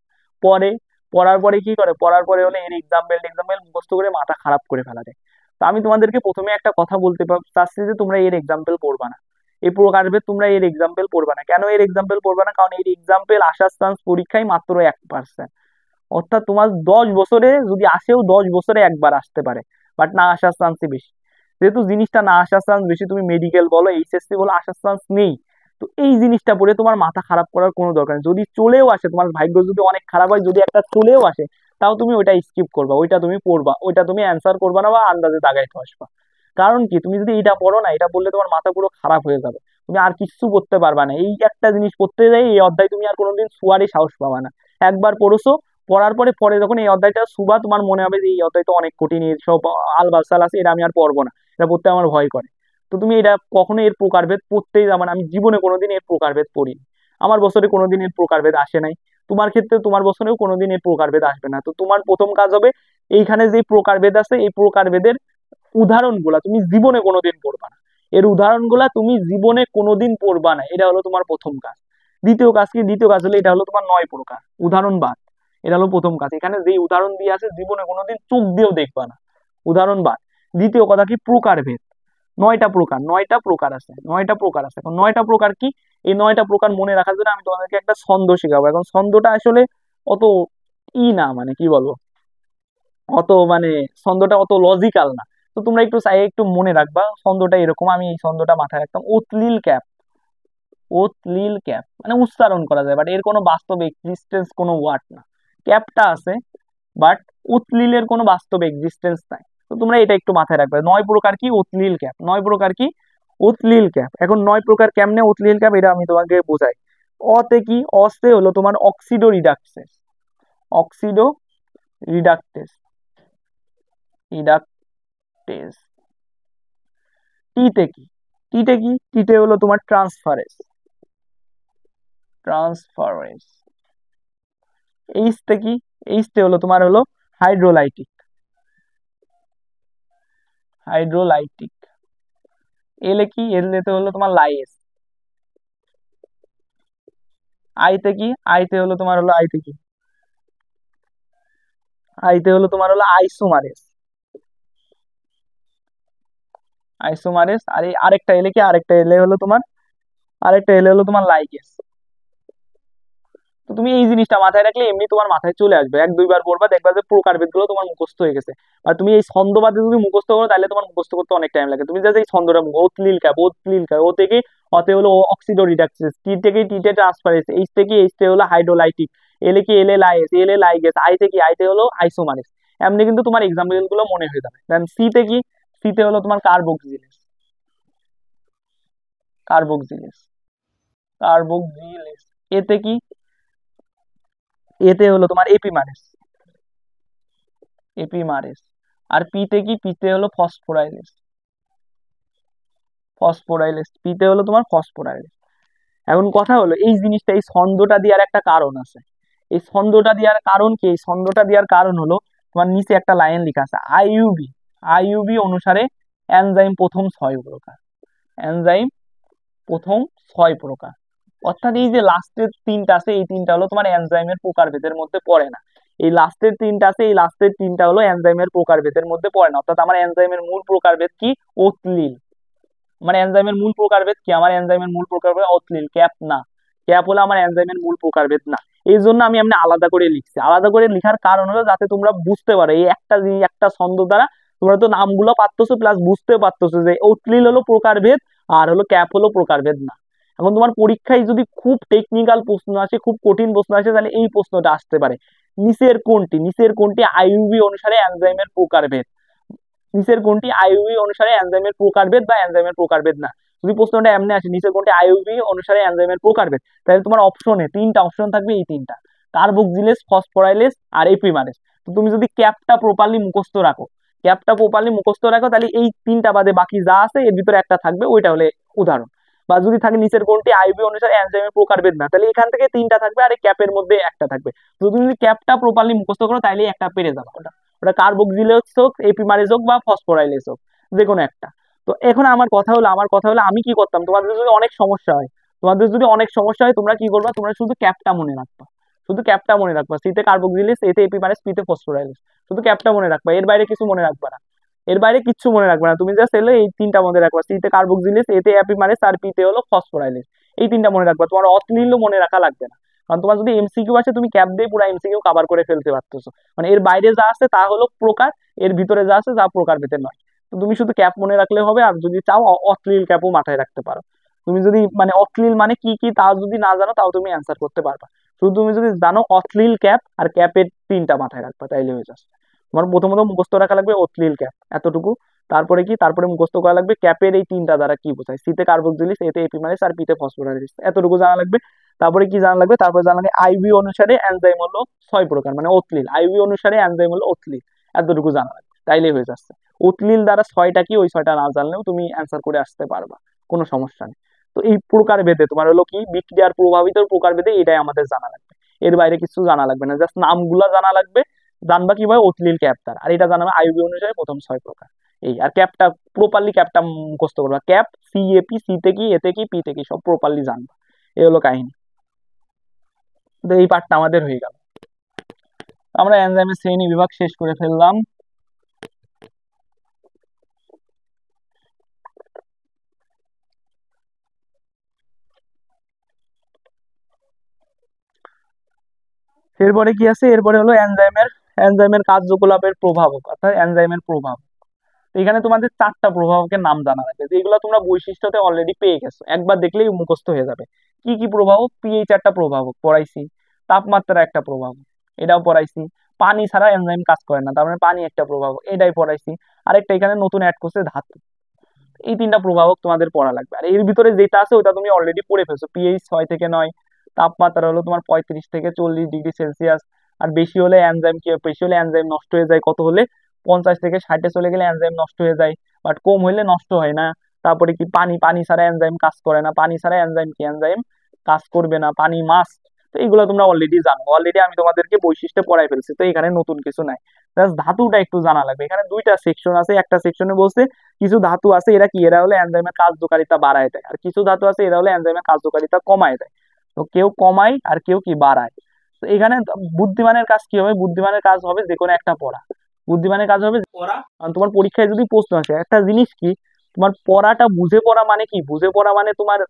পড়ে, পড়ার পরে কি করে, পড়ার পরে হলে এর এক্সাম্পল এক্সাম্পল মুখস্থ করে মাথা খারাপ করে ফেলা যায়। তো আমি তোমাদেরকে প্রথমে একটা কথা বলতে চাচ্ছি যে তোমরা এর এক্সাম্পল পড়বা না, এই প্রকারভেদ তোমরা এর এক্সাম্পল পড়বা না। কেন এর এক্সাম্পল পড়বা না? কারণ এর এক্সাম্পল আসার চান্স পরীক্ষায় মাত্র 1%। অর্থাৎ তোমার 10 বছরে যদি আসেও 10 বছরে একবার আসতে পারে, বাট না আসার চান্সই বেশি। যেহেতু জিনিসটা না আসার চান্স বেশি, তুমি মেডিকেল বলো, এইচএসসি বলো, আসার চান্স নেই। তো এই জিনিসটা পড়ে তোমার মাথা খারাপ করার কোনো দরকার নেই। যদি চলেও আসে, তোমার ভাগ্য যদি অনেক খারাপ হয়, যদি একটা চলেও আসে, তাও তুমি ওইটা স্কিপ করবা, ওইটা তুমি পড়বা, ওইটা তুমি অ্যান্সার করবা না বা আন্দাজে দাগাইতে আসবা। কারণ কি, তুমি যদি এটা পড়ো না, এটা পড়লে তোমার মাথা পুরো খারাপ হয়ে যাবে, তুমি আর কিচ্ছু করতে পারবা না। এই একটা জিনিস পড়তে যাই, এই অধ্যায় তুমি আর কোনোদিন শুয়ারই সাহস পাবা না। একবার পড়েছো, পড়ার পরে পরে যখন এই অধ্যায়টা শুবা, তোমার মনে হবে যে এই অধ্যায় তো অনেক কঠিন, এর সব আলবাসাল আছে, এটা আমি আর পড়বো না, এটা পড়তে আমার ভয় করে। তো তুমি এটা কখনো এর প্রকারভেদ পড়তেই যাবে না। আমি জীবনে কোনোদিন এর প্রকারভেদ পড়িনি, আমার বছরে কোনোদিন এর প্রকারভেদ আসে নাই, তোমার ক্ষেত্রে তোমার বছরেও কোনোদিন এর প্রকারভেদ আসবে না। তো তোমার প্রথম কাজ হবে এইখানে যে প্রকারভেদ আছে এই প্রকারভেদের উদাহরণগুলা তুমি জীবনে কোনোদিন পড়বা না, এর উদাহরণগুলা তুমি জীবনে কোনোদিন পড়বা না, এটা হলো তোমার প্রথম কাজ। দ্বিতীয় কাজ কি? দ্বিতীয় কাজ হলো এটা হলো তোমার 9 প্রকার উদাহরণবাদ। এটা হলো প্রথম কাজ, এখানে যে উদাহরণ দিয়ে আছে জীবনে কোনোদিন চোখ দিয়েও দেখবা না, উদাহরণবাদ। দ্বিতীয় কথা কি? প্রকারভেদ। 9টা প্রকার, 9টা প্রকার আছে, 9টা প্রকার আছে। এখন 9টা প্রকার কি? এই 9টা প্রকার মনে রাখার জন্য আমি তোমাদেরকে একটা ছন্দ শেখাবো। এখন ছন্দটা আসলে অত না, মানে কি বলবো, অত মানে ছন্দটা অত লজিক্যাল না। তো তোমরা একটু চাই একটু মনে রাখবা ছন্দটা এরকম, আমি এই ছন্দটা মাথায় রাখতাম, অতলিল ক্যাপ। অতলিল ক্যাপ মানে উচ্চারণ করা যায়, বাট এর কোনো বাস্তব এক্সিস্টেন্স কোনো ওয়ার্ড না। ক্যাপটা আছে, বাট উতলিলের কোনো বাস্তব এক্সিস্টেন্স নাই। তো তোমরা এটা একটু মাথায় রাখবে, 9 প্রকার কি? অতলিল ক্যাপ। 9 প্রকার কি? অতলিল ক্যাপ। এখন 9 প্রকার কেমনে অতলিল ক্যাপ এটা আমি তোমাকে বোঝাই। অতে কি? অস্তে হলো তোমার অক্সিডো রিডাকটেস, অক্সিডো রিডাকটেস, রিডাকটেস। টিতে কি? টিতে কি? টিতে হলো তোমার ট্রান্সফারেন্স, ট্রান্সফারেন্স। এইচতে কি? এইচতে হলো তোমার হলো হাইড্রোলাইটিক, হাইড্রোলাইটিক। এলে কি? এলেতে হলো তোমার লাইএস। আইতে কি? আইতে হলো তোমার হলো আইতে কি? আইতে হলো তোমার হলো আইসোমারেস, আইসোমারেস। আর এই আরেকটা এলে কি? আরেকটা এলে হলো তোমার, আরেকটা এলে হলো তোমার লাইগেস। তো তুমি এই জিনিসটা মাথায় রাখলে এমনি তোমার মাথায় চলে আসবে, 1-2 বার পড়বা দেখবা যে প্রকারভেদ গুলো তোমার মুখস্থ হয়ে গেছে। আর তুমি এই ছন্দবাদে যদি মুখস্থ করো তাহলে তোমার মুখস্থ করতে অনেক টাইম লাগে। তুমি জাস্ট এই ছন্দটা অতলিল ক্যাপ, অতলিল ক্যাপ। ও থেকে অতে হলো অক্সিডো রিডাকটেস, টি থেকে টিতে ট্রান্সফারেন্স, এইচ থেকে এইচতে হলো হাইড্রোলাইটিক, এলে কি? এলে লাইএস, এলে লাইগেস। আই থেকে আইতে হলো আইসোমারেস। এমনি কিন্তু তোমার এক্সাম্পল গুলো মনে হয়ে যাবে। দেন সিতে কি? সিতে হলো তোমার কার্বক্সিলেস, কার্বক্সিলেস, কার্বক্সিলেস। এতে কি? এতে হলো তোমার এপিমারেস, এপিমারেস। আর পিতে কি? পিতে হলো ফসফোরাইলেস, ফসফোরাইলেস। পিতে হলো তোমার ফসফোরাইলেস। এখন কথা হলো এই জিনিসটা, এই ছন্দটা দেওয়ার একটা কারণ আছে। এই ছন্দটা দেওয়ার কারণ কি? এই ছন্দটা দেওয়ার কারণ হলো তোমার নিচে একটা লাইন লেখা আছে, আইইউবি, আইইউবি অনুসারে এনজাইম প্রথম 6 প্রকার, এনজাইম প্রথম 6 প্রকার। অর্থাৎ এই যে লাস্টের 3টা আছে, এই 3টা হলো তোমার এনজাইমের প্রকারভেদের মধ্যে পড়ে না। এই লাস্টের 3টা আছে, এই লাস্টের 3টা হলো এনজাইমের প্রকারভেদের মধ্যে পড়ে না। অর্থাৎ আমার এনজাইমের মূল প্রকারভেদ কি? অতলিল। আমার এনজাইমের মূল প্রকারভেদ কি? আমার এনজাইমের মূল প্রকারভেদ অতলিল, ক্যাপ না। ক্যাপ হলো আমার এনজাইমের মূল প্রকারভেদ না। এই জন্য আমি এমনি আলাদা করে লিখছি। আলাদা করে লিখার কারণ হলো যাতে তোমরা বুঝতে পারো এই একটা জিনিস, একটা ছন্দ দ্বারা তোমরা তো নামগুলো পারতেছো প্লাস বুঝতে পারতেছো যে অতলিল হলো প্রকারভেদ আর হলো ক্যাপ হলো প্রকারভেদ না। এখন তোমার পরীক্ষায় যদি খুব টেকনিক্যাল প্রশ্ন আসে, খুব কঠিন প্রশ্ন আসে, তাহলে এই প্রশ্নটা আসতে পারে, নিচের কোনটি, নিচের কোনটি আইইউবি অনুসারে এনজাইমের প্রকারভেদ, নিচের কোনটি আইইউবি অনুসারে এনজাইমের প্রকারভেদ বা এনজাইমের প্রকারভেদ না। যদি প্রশ্নটা এমনি আসে নিচের কোনটি আইইউবি অনুসারে এনজাইমের প্রকারভেদ, তাহলে তোমার অপশনে 3টা অপশন থাকবে, এই 3টা, কার্বক্সিলেস, ফসফোরাইলেস আর এপিমারেস। তো তুমি যদি ক্যাপটা প্রপারলি মুখস্থ রাখো, ক্যাপটা প্রপারলি মুখস্থ রাখো, তাহলে এই 3টা বাদে বাকি যা আছে এর ভিতরে একটা থাকবে, ওইটা হলে উদাহরণ। বা যদি থাকে নিচের কোনটি আইইউবি অনুসারে এনজাইমের প্রকারভেদ না, তাহলে এখান থেকে 3টা থাকবে আর এই ক্যাপের মধ্যে একটা থাকবে। তো তুমি যদি ক্যাপটা প্রপারলি মুখস্থ করো তাহলে একটা পেরে যাবে, ওটা ওটা কার্বক্সিলেস হোক, এপিমারেজ হোক বা ফসফোরাইলেস হোক, যে কোনো একটা। তো এখন আমার কথা হলো আমি কি করতাম, তোমাদের যদি অনেক সমস্যা হয়, তোমাদের যদি অনেক সমস্যা হয় তোমরা কি করবা, তোমরা শুধু ক্যাপটা মনে রাখবা, শুধু ক্যাপটা মনে রাখবা, সিতে কার্বক্সিলেস, এতে এপিমারেজ, পিতে ফসফোরাইলেস। শুধু ক্যাপটা মনে রাখবা, এর বাইরে কিছু মনে রাখবা না, এর বাইরে কিচ্ছু মনে রাখবে না। তুমি জাস্ট এলো এই 3টা মনে রাখবা, সিতে কার্বক্সিলেস, এতে এপিমারেজ আর পিতে হলো ফসফোরাইলেস। এই 3টা মনে রাখবা, তোমার অতলিলও মনে রাখা লাগবে না। কারণ তোমার যদি এমসিকিউ আসে তুমি ক্যাপ দিয়ে পুরো এমসিকিউ কভার করে ফেলতে পারতেছো। মানে এর বাইরে যা আছে তা হলো প্রকার, এর ভিতরে যা আছে যা প্রকার ভেদের নয়। তো তুমি শুধু ক্যাপ মনে রাখলে হবে, আর যদি চাও অশ্লীল ক্যাপও মাথায় রাখতে পারো। তুমি যদি মানে অশ্লীল মানে কি কি তা যদি না জানো তাও তুমি অ্যান্সার করতে পারবা। শুধু তুমি যদি জানো অশ্লীল ক্যাপ আর ক্যাপের 3টা মাথায় রাখবা তাইলে হয়ে যাচ্ছে। তোমার প্রথমত মুখস্থ রাখা লাগবে অশ্লীল ক্যাপ এতটুকু। তারপরে কি? তারপরে মুখস্থ করা লাগবে ক্যাপের এই 3টা দ্বারা কি বোঝায়, সিতে কার্বক্সিলিস, এতে এপিমারেজ আর পিতে ফসফোরাইলেস, এতটুকু জানা লাগবে। তারপরে কি জানা লাগবে? তারপরে জানা লাগবে আইবি অনুসারে এনজাইম হলো 6 প্রকার, মানে অতলিল। আইবি অনুসারে এনজাইম হলো অতলিল, এতটুকু জানা লাগবে তাইলেই হয়ে যাচ্ছে। অতলিল দ্বারা 6টা কি, ওই 6টা না জানলেও তুমি অ্যান্সার করে আসতে পারবা, কোনো সমস্যা নেই। তো এই প্রকারভেদে তোমার হলো কি বিক্রিয়ার প্রভাবিত প্রকারভেদে এটাই আমাদের জানা লাগবে, এর বাইরে কিছু জানা লাগবে না, জাস্ট নামগুলা জানা লাগবে। জানবা কিভাবে? অতিলীল ক্যাপ দ্বারা। আর এটা জানাবে আইইউবি অনুসারে প্রথম 6 প্রকার। এই আর ক্যাপটা প্রপারলি ক্যাপটা মুখস্থ করবা, ক্যাপ CAP, সিতে কি, এতে কি, পিতে কি, সব প্রপারলি জানবা। এই হলো কাহিনী। তো এই পার্টটা আমাদের হয়ে গেল। আমরা এনজাইমের শ্রেণী বিভাগ শেষ করে ফেললাম। এরপরে কি আছে? এরপরে হলো এনজাইমের কার্যকলাপের প্রভাবক, অর্থাৎ এনজাইমের প্রভাব। এখানে তোমাদের 4টা প্রভাবকের নাম জানা লাগবে, যেগুলো তোমরা বৈশিষ্ট্যতে অলরেডি পেয়ে গেছো, একবার দেখলেই মুখস্থ হয়ে যাবে। কি কি প্রভাবক? পিএইচ একটা প্রভাবক পড়াইছি, তাপমাত্রা একটা প্রভাবক, এটাও পড়াইছি। পানি ছাড়া এনজাইম কাজ করে না, তার মানে পানি একটা প্রভাবক, এটাই পড়াইছি। আরেকটা এখানে নতুন অ্যাড করছে, ধাতু। এই 3টা প্রভাবক তোমাদের পড়া লাগবে। আর এর ভিতরে যেটা আছে ওটা তুমি অলরেডি পড়ে ফেলছো, পিএইচ 6 থেকে 9, তাপমাত্রা হলো তোমার 35 থেকে 40 ডিগ্রি সেলসিয়াস। আর বেশি হলে এনজাইম কি হয়? বেশি হলে এনজাইম নষ্ট হয়ে যায়। কত হলে? 50 থেকে 60-এ চলে গেলে এনজাইম নষ্ট হয়ে যায়, বাট কম হইলে নষ্ট হয় না। তারপরে কি? পানি, পানি ছাড়া এনজাইম কাজ করে না, পানি ছাড়া এনজাইম কি? এনজাইম কাজ করবে না, পানি মাস্ট। তো এইগুলো তোমরা অলরেডি জানো, অলরেডি আমি তোমাদেরকে বৈশিষ্ট্য পড়াই ফেলছি, তো এখানে নতুন কিছু নাই। জাস্ট ধাতুটা একটু জানা লাগবে। এখানে 2টা সেকশন আছে, একটা সেকশনে বলছে কিছু ধাতু আছে এরা কি, এরা হলো এনজাইমের কার্যকারিতা বাড়ায় দেয়, আর কিছু ধাতু আছে এরা হলো এনজাইমের কার্যকারিতা কমায় দেয়। তো কেউ কমায় আর কেউ কি বাড়ায়। তো এখানে বুদ্ধিমানের কাজ কি হবে? বুদ্ধিমানের কাজ হবে যে কোনো একটা পড়া। বুদ্ধিমানের কাজ হবে পড়া। আর তোমার পরীক্ষায় যদি প্রশ্ন আসে একটা জিনিস কি, তোমার পড়াটা বুঝে পড়া মানে কি? বুঝে পড়া মানে তোমার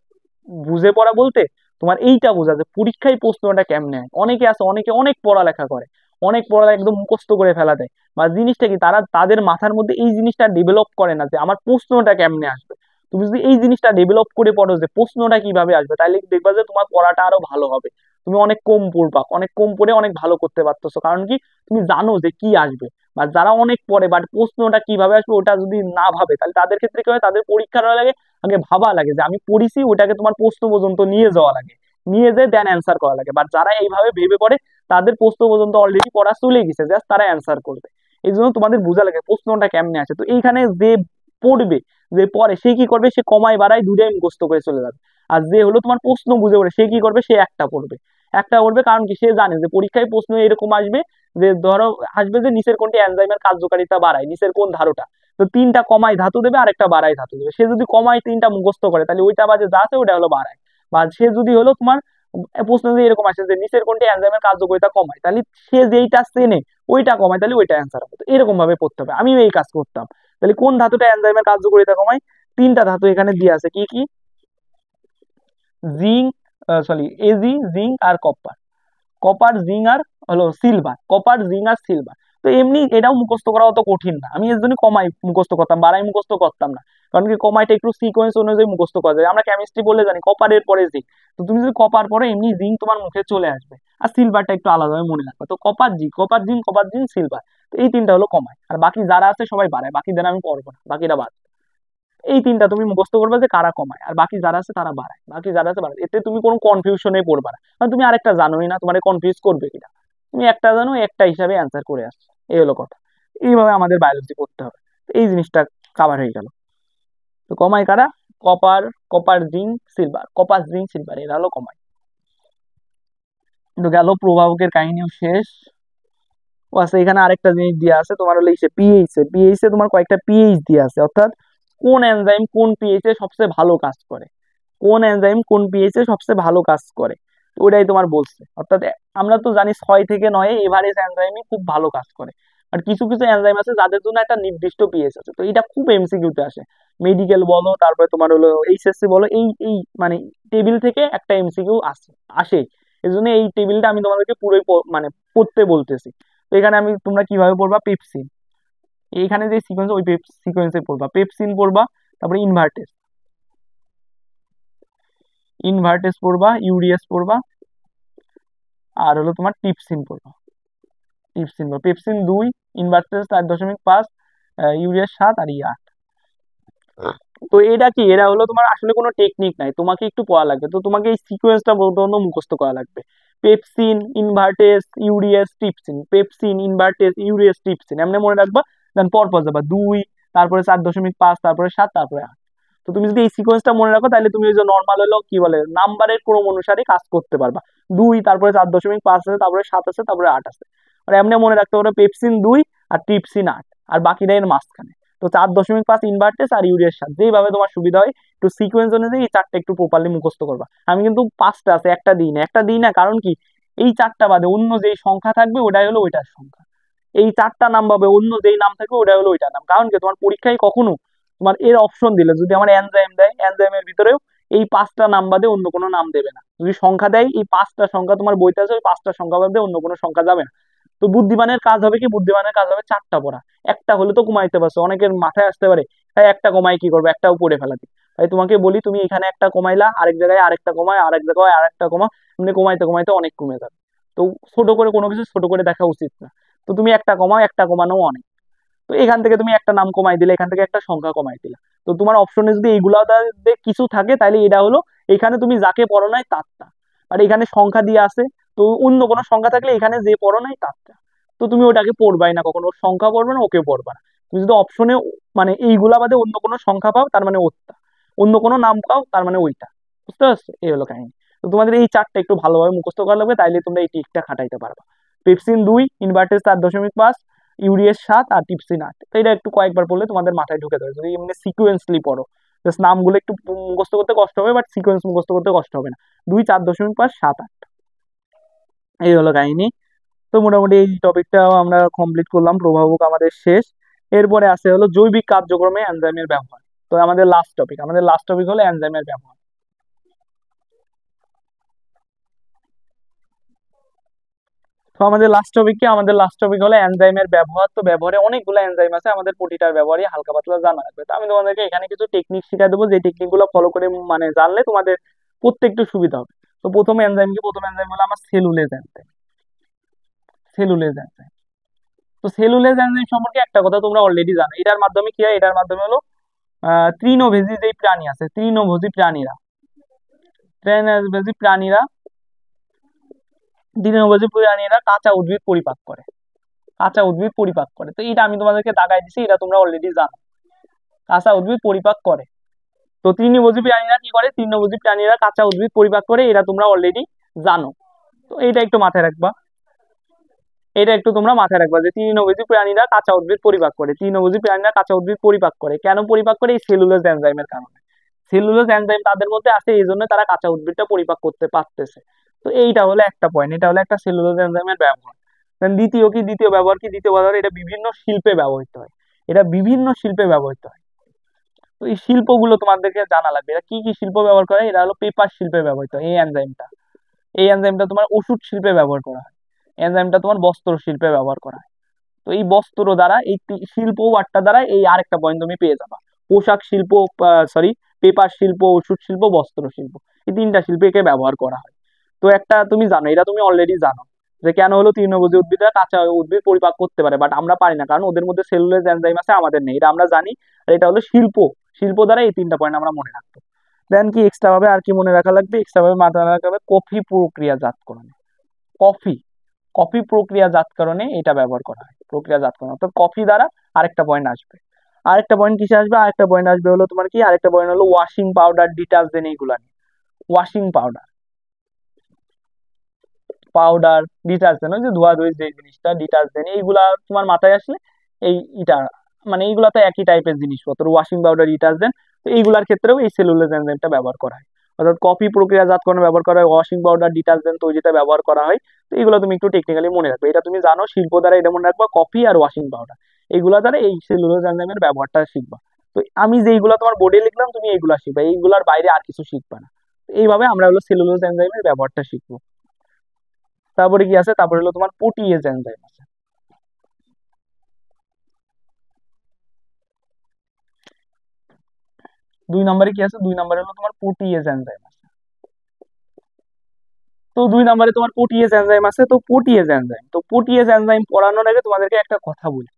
বুঝে পড়া বলতে তোমার এইটা বোঝা যে পরীক্ষায় প্রশ্নটা কেমনে হয়। অনেকে আছে, অনেকে অনেক পড়ালেখা করে, অনেক পড়া একদম মুখস্থ করে ফেলা দেয়, বা জিনিসটা কি তারা তাদের মাথার মধ্যে এই জিনিসটা ডেভেলপ করে না যে আমার প্রশ্নটা কেমনে আসবে। তুমি যদি এই জিনিসটা ডেভেলপ করে পড়ো যে প্রশ্নটা কিভাবে আসবে, তাহলে দেখবা যে তোমার পড়াটা আরো ভালো হবে। তুমি অনেক কম পড়বা, অনেক কম পড়ে অনেক ভালো করতে পারতেছো, কারণ কি? তুমি জানো যে কি আসবে। বা যারা অনেক পড়ে বাট প্রশ্নটা কিভাবে আসবে ওটা যদি না ভাবে, তাহলে তাদের ক্ষেত্রে কি হয়? তাদের পরীক্ষার লাগে আগে ভাবা লাগে যে আমি পড়িছি, ওটাকে তোমার প্রশ্ন পর্যন্ত নিয়ে যাওয়া লাগে, নিয়ে যেয়ে দেন অ্যান্সার করা লাগে। বাট যারা এইভাবে ভেবে পড়ে তাদের প্রশ্ন পর্যন্ত অলরেডি পড়া চলে গেছে, জাস্ট তারা অ্যান্সার করবে। এই জন্য তোমাদের বোঝা লাগে প্রশ্নটা কেমনে আছে। তো এইখানে যে পড়বে, যে পড়ে সে কি করবে? সে কমায় বাড়ায় দুটাই মুখস্থ করে চলে যাবে। আর যে হলো তোমার প্রশ্ন বুঝে পড়ে সে কি করবে? সে একটা পড়বে, একটা পড়বে। কারণ কি? সে জানে যে পরীক্ষায় প্রশ্ন এরকম আসবে যে ধরো আসবে যে নিচের কোনটি এনজাইমের কার্যকারিতা বাড়ায়, নিচের কোন ধাতুটা। তো 3টা কমায় ধাতু দেবে আর একটা বাড়ায় ধাতু দেবে। সে যদি কমায় 3টা মুখস্থ করে তাহলে ওইটা বাজে যা আছে ওটা হলো বাড়ায়। বা সে যদি হলো তোমার প্রশ্ন যদি এরকম আসে যে নিচের কোনটি এনজাইমের কার্যকারিতা কমায়, তাহলে সে যেইটা চেনে ওইটা কমায়, তাহলে ওইটা অ্যান্সার হবে। তো এরকম ভাবে পড়তে হবে, আমিও এই কাজ করতাম। তাহলে কোন ধাতুটা এনজাইমের কার্যকারিতা কমায়? 3টা ধাতু এখানে দিয়ে আছে, কি কি? জিঙ্ক, সরি, এজি, জিঙ্ক আর কপার। কপার, জিঙ্ক আর হলো সিলভার, কপার, জিঙ্ক আর সিলভার। তো এমনি এটাও মুখস্থ করা অত কঠিন না, আমি এর জন্য কমাই মুখস্থ করতাম, বাড়াই মুখস্থ করতাম না। কারণ কি? কমাইটা একটু সিকোয়েন্স অনুযায়ী মুখস্থ করা যায়। আমরা কেমিস্ট্রি বলে জানি কপারের পরে জিঙ্ক, তো তুমি যদি কপার পরে এমনি জিঙ্ক তোমার মুখে চলে আসবে। আর সিলভারটা একটু আলাদাভাবে মনে রাখবে। তো copper zinc, copper zinc, copper zinc, silver. তো এই 3টা হলো কমায়, আর বাকি যারা আছে সবাই বাড়ায়। বাকিদের আমি পড়বো না, বাকিরা বাদ। এই 3টা তুমি মুখস্থ করবে যে কারা কমায়, আর বাকি যারা আছে তারা বাড়ায়, বাকি যারা আছে বাড়ায়। এতে তুমি কোনো কনফিউশনে পড়বা না, কারণ তুমি আরেকটা জানোই না, তোমার কনফিউজ করবে কিনা। তুমি একটা জানো, একটা হিসাবে অ্যান্সার করে আসছো, এই হলো কথা। এইভাবে আমাদের বায়োলজি পড়তে হবে। তো এই জিনিসটা কাভার হয়ে গেল। তো কমায় কারা? Copper, copper zinc silver, copper zinc silver, এরা হলো কমায়। কিন্তু গেল, প্রভাবকের কাহিনীও শেষ। ও আছে এখানে আরেকটা জিনিস দিয়ে আছে তোমার হলো ইসে পিএইচ এ, পিএইচ এ তোমার কয়েকটা পিএইচ দিয়ে আছে, অর্থাৎ কোন এনজাইম কোন পিএইচ এ সবচেয়ে ভালো কাজ করে, কোন এনজাইম কোন পিএইচ এ সবচেয়ে ভালো কাজ করে, ওটাই তোমার বলছে। অর্থাৎ আমরা তো জানি 6 থেকে 9 এভারেজ এনজাইমই খুব ভালো কাজ করে। আর কিছু কিছু এনজাইম আছে যাদের জন্য একটা নির্দিষ্ট পিএইচ আছে। তো এটা খুব এমসিকিউ তে আসে, মেডিকেল বলো, তারপরে তোমার হলো এইচএসসি বলো, এই এই মানে টেবিল থেকে একটা এমসিকিউ আসে আসে। এই জন্য এই টেবিলটা আমি তোমাদেরকে পুরোই মানে পড়তে বলতেছি। তো এখানে আমি তোমরা কিভাবে পড়বা? পেপসিন, এইখানে যে সিকোয়েন্স ওই সিকোয়েন্সে পড়বা, পেপসিন পড়বা, তারপরে ইনভার্টেস, ইনভার্টেস পড়বা, ইউরিয়াস পড়বা, আর হলো তোমার টিপসিন পড়বা। টিপসিন বা পেপসিন 2, ইনভার্টেস 4.5, ইউরিয়াস 7, আর 8। তো এটা কি? এরা হলো তোমার আসলে কোনো টেকনিক নাই, তোমাকে একটু পড়া লাগবে। তো তোমাকে এই সিকোয়েন্সটা বলতে মুখস্থ করা লাগবে। পেপসিন, ইনভার্টেস, ইউরিয়াস, টিপসিন, পেপসিন, ইনভার্টেস, ইউরিয়াস, টিপসিন, এমনি মনে রাখবা। দেন পরপর যাবা 2, তারপরে 4.5, তারপরে 7, তারপরে 8। তো তুমি যদি এই সিকোয়েন্সটা মনে রাখো তাহলে তুমি ওই যে নর্মাল হলো কি বলে নাম্বারের ক্রম অনুসারে কাজ করতে পারবা। 2, তারপরে 4.5 আছে, তারপরে 7 আছে, তারপরে 8 আছে। আর এমনি মনে রাখতে পারো পেপসিন 2 আর ট্রিপসিন 8 আর বাকিটা এর মাঝখানে। তো 4.5 ইনভার্টেস আর ইউরিয়ার সাথে যেভাবে তোমার সুবিধা হয় একটু সিকোয়েন্স অনুযায়ী এই চারটা একটু প্রপারলি মুখস্থ করবা। আমি কিন্তু 5টা আছে, একটা দিই না, কারণ কি এই চারটা বাদে অন্য যেই সংখ্যা থাকবে ওটাই হলো ওইটার সংখ্যা, এই চারটা নাম পাবে অন্য যেই নাম থাকবে ওটাই হলো ওইটার নাম। কারণ কি তোমার পরীক্ষায় কখনো তোমার এর অপশন দিলে যদি আমার এনজাইম দেয়, এনজাইমের ভিতরেও এই 5টা নাম বাদে অন্য কোনো নাম দেবে না। যদি সংখ্যা দেয় এই 5টা সংখ্যা তোমার বইতে আছে, ওই 5টা সংখ্যা বাদে অন্য কোনো সংখ্যা যাবে না। তো বুদ্ধিমানের কাজ হবে কি, বুদ্ধিমানের কাজ হবে চারটা পড়া, একটা হলে তো কমাইতে পারছো, অনেকের মাথায় আসতে পারে তাই একটা কমাই কি করবে, একটাও পড়ে ফেলা দিই। তাই তোমাকে বলি তুমি এখানে একটা কমাইলা, আরেক জায়গায় আরেকটা কমায়, আরেক জায়গায় আরেকটা কমা, এমনি কমাইতে কমাইতে অনেক কমে যাবে। তো ছোট করে কোনো কিছু ছোট করে দেখা উচিত না। তো তুমি একটা কমাও, একটা কমানো অনেক। তো এখান থেকে তুমি একটা নাম কমাই দিলে, এখান থেকে একটা সংখ্যা কমাই দিলা। তো তোমার অপশনে যদি এইগুলা কিছু থাকে তাহলে এটা হলো এখানে তুমি যাকে পড়ো নাই তারটা, আর এখানে সংখ্যা দিয়ে আছে, তো অন্য কোনো সংখ্যা থাকলে এখানে যে পড়ো নাই তারটা, তো তুমি ওটাকে পড়বাই না কখনো, ওর সংখ্যা পড়বে না, ওকে পড়বা না। তুমি যদি অপশনে মানে এইগুলা বাদে অন্য কোনো সংখ্যা পাও তার মানে ওরটা, অন্য কোনো নাম পাও তার মানে ওইটা। বুঝতে পারছো, এই হলো কাহিনী। তো তোমাদের এই চারটা একটু ভালোভাবে মুখস্থ করা লাগবে, তাইলে তোমরা এই টিকটা খাটাইতে পারবা। পেপসিন 2, ইনভার্টেস 4.5, ইউরিয়াস 7 আর টিপসিন 8। তো এটা একটু কয়েকবার পড়লে তোমাদের মাথায় ঢুকে যাবে যদি এমনি সিকুয়েন্সলি পড়ো। জাস্ট নামগুলো একটু মুখস্থ করতে কষ্ট হবে, বাট সিকোয়েন্স মুখস্থ করতে কষ্ট হবে না। 2, 4.5, 7, 8, এই হলো কাহিনী। তো মোটামুটি এই টপিকটাও আমরা কমপ্লিট করলাম, প্রভাবক আমাদের শেষ। এরপরে আছে হলো জৈবিক কার্যক্রমে এনজাইমের ব্যবহার। তো আমাদের লাস্ট টপিক হলো এনজাইমের ব্যবহার। তো আমাদের লাস্ট টপিক হলো এনজাইমের ব্যবহার। তো ব্যবহারে অনেকগুলো এনজাইম আছে, আমাদের প্রতিটার ব্যবহারই হালকা পাতলা জানা লাগবে। তো আমি তোমাদেরকে এখানে কিছু টেকনিক শিখা দেবো, যে টেকনিক গুলো ফলো করে মানে জানলে তোমাদের প্রত্যেকটা সুবিধা হবে। তো প্রথম এনজাইম হলো আমার সেলুলেজ এনজাইম। সেলুলেজ এনজাইম তো সেলুলেজ এনজাইম সম্পর্কে একটা কথা তোমরা অলরেডি জানো, এটার মাধ্যমে কি হয়, এটার মাধ্যমে হলো তৃণভোজী যে প্রাণী আছে, তৃণভোজী প্রাণীরা কাঁচা উদ্ভিদ পরিপাক করে, তো এটা আমি তোমাদেরকে দাগাই দিছি, এটা তোমরা অলরেডি জানো, কাঁচা উদ্ভিদ পরিপাক করে। তো তৃণভোজী প্রাণীরা কি করে, তৃণভোজী প্রাণীরা কাঁচা উদ্ভিদ পরিপাক করে, এটা তোমরা অলরেডি জানো। তো এইটা একটু মাথায় রাখবা, যে তৃণভোজী প্রাণীরা কাঁচা উদ্ভিদ পরিপাক করে, কেন পরিপাক করে, এই সেলুলোজ এনজাইমের কারণে। সেলুলোজ এনজাইম তাদের মধ্যে আছে, এই জন্য তারা কাঁচা উদ্ভিদটা পরিপাক করতে পারতেছে। তো এইটা হলো একটা পয়েন্ট, এটা হলো একটা সেলুলোজ এনজাইমের ব্যবহার। দ্বিতীয় ব্যবহার, এটা বিভিন্ন শিল্পে ব্যবহৃত হয়, তো এই শিল্পগুলো তোমাদেরকে জানা লাগবে, এটা কি কি শিল্প ব্যবহার করে। এটা হলো পেপার শিল্পে ব্যবহৃত হয় এই এনজাইমটা তোমার ওষুধ শিল্পে ব্যবহার করা হয়, এনজাইমটা তোমার বস্ত্র শিল্পে ব্যবহার করা হয়। তো এই বস্ত্র দ্বারা এই শিল্প ওয়ার্ডটা দ্বারা এই আরেকটা পয়েন্ট তুমি পেয়ে যাবা, পোশাক শিল্প, সরি, পেপার শিল্প, ওষুধ শিল্প, বস্ত্র শিল্প, এই তিনটা শিল্পকে ব্যবহার করা হয়। তো একটা তুমি জানো, এটা তুমি অলরেডি জানো, যে কেন হলো তৃণভোজী উদ্ভিদরা কাঁচা উদ্ভিদ পরিপাক করতে পারে, বাট আমরা পারি না, কারণ ওদের মধ্যে সেলুলোজ এনজাইম আছে, আমাদের নেই, এটা আমরা জানি। আর এটা হলো শিল্প দ্বারা এই তিনটা পয়েন্ট আমরা মনে রাখবো। দেন কি এক্সট্রা ভাবে আর কি মনে রাখা লাগবে, এক্সট্রা ভাবে মাথায় রাখা হবে কফি প্রক্রিয়াজাতকরণ। কফি কফি প্রক্রিয়াজাতকরণে এটা ব্যবহার করা হয়, প্রক্রিয়াজাতকরণ অর্থাৎ কফি দ্বারা। আরেকটা পয়েন্ট আসবে, হলো তোমার কি, আরেকটা পয়েন্ট হলো ওয়াশিং পাউডার, ডিটারজেন্ট, এইগুলা নিয়ে। ওয়াশিং পাউডার ডিটারজেন্ট, ওই যে ধোয়াধুয়ির যে জিনিসটা, ডিটারজেন্ট, এইগুলা তোমার মাথায় আসলে এই এটা মানে এইগুলা তো একই টাইপের জিনিসপত্র, ওয়াশিং পাউডার, ডিটারজেন্ট। তো এইগুলার ক্ষেত্রেও এই সেলুলোজ এনজাইমটা ব্যবহার করা হয়, অর্থাৎ কফি প্রক্রিয়াজাতকরণে ব্যবহার করা হয়, ওয়াশিং পাউডার, ডিটারজেন্ট তৈরিতে ব্যবহার করা হয়। তো এগুলো তুমি একটু টেকনিক্যালি মনে রাখবে, এটা তুমি জানো শিল্প দ্বারা, এটা মনে রাখবা কফি আর ওয়াশিং পাউডার, এইগুলা দ্বারা এই সেলুলোজ এনজাইমের ব্যবহারটা শিখবা। তো আমি যেইগুলা তোমার বোর্ডে লিখলাম তুমি এইগুলা শিখবা, এইগুলার বাইরে আর কিছু শিখবা না। এইভাবে আমরা হলো সেলুলোজ এনজাইমের ব্যবহারটা শিখবো। তারপরে কি আছে, তারপরে হলো তোমার প্রোটিয়েজ এনজাইম আছে। 2 নম্বরে কি আছে, 2 নম্বরে হলো তোমার প্রোটিয়েজ এনজাইম আছে। তো 2 নম্বরে তোমার প্রোটিয়েজ এনজাইম আছে। তো প্রোটিয়েজ এনজাইম পড়ানোর আগে তোমাদেরকে একটা কথা বলি,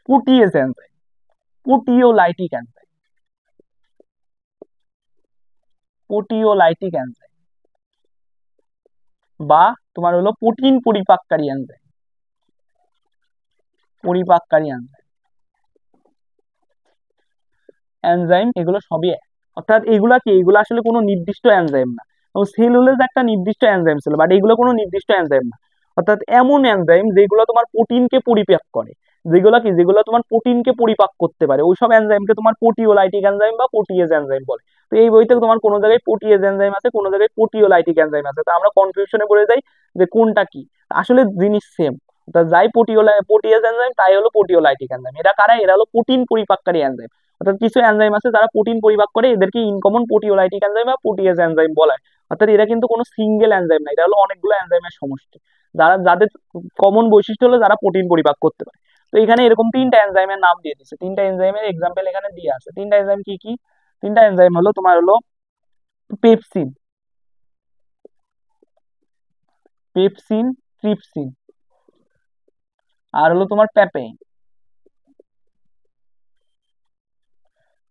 protease enzyme, proteolytic enzyme, proteolytic enzyme বা তোমার হলো প্রোটিন পরিপাককারী এনজাইম, এগুলো সবই এক। অর্থাৎ এগুলা কি, এগুলো আসলে কোনো নির্দিষ্ট এনজাইম না। সেলুলোজ একটা নির্দিষ্ট এনজাইম ছিল, বাট এগুলো কোনো নির্দিষ্ট এনজাইম না। অর্থাৎ এমন এনজাইম যেগুলো তোমার প্রোটিনকে পরিপাক করে, যেগুলো তোমার প্রোটিনকে পরিপাক করতে পারে, ওইসব এনজাইমকে তোমার প্রোটিওলাইটিক এনজাইম বা প্রোটিয়েজ এনজাইম বলে। তো এই বইতে তোমার কোনো জায়গায় প্রোটিয়েজ এনজাইম আছে, কোনো জায়গায় প্রোটিওলাইটিক এনজাইম আছে, তো আমরা কনফিউশনে পড়ে যাই যে কোনটা কি। আসলে জিনিস সেম। যাই প্রোটিয়েজ এনজাইম তাই হলো প্রোটিওলাইটিক এনজাইম। এরা কারা? এরা হলো প্রোটিন পরিপাককারী এনজাইম। অর্থাৎ কিছু এনজাইম আছে যারা প্রোটিন পরিপাক করে, এদেরকে ইনকমন প্রোটিওলাইটিক এনজাইম বা প্রোটিয়েজ এনজাইম বলা হয়। অর্থাৎ এরা কিন্তু কোনো সিঙ্গেল এনজাইম না, এটা হলো অনেকগুলো এনজাইমের সমষ্টি, যাদের কমন বৈশিষ্ট্য হলো যারা প্রোটিন পরিপাক করতে পারে। তো এখানে এরকম তিনটা এনজাইমের নাম দিয়ে দিচ্ছে, তিনটা এনজাইমের এক্সাম্পল এখানে দিয়ে আছে। তিনটা এনজাইম কি কি? তিনটা এনজাইম হলো তোমার হলো পেপসিন, ট্রিপসিন, আর হলো তোমার প্যাপেইন।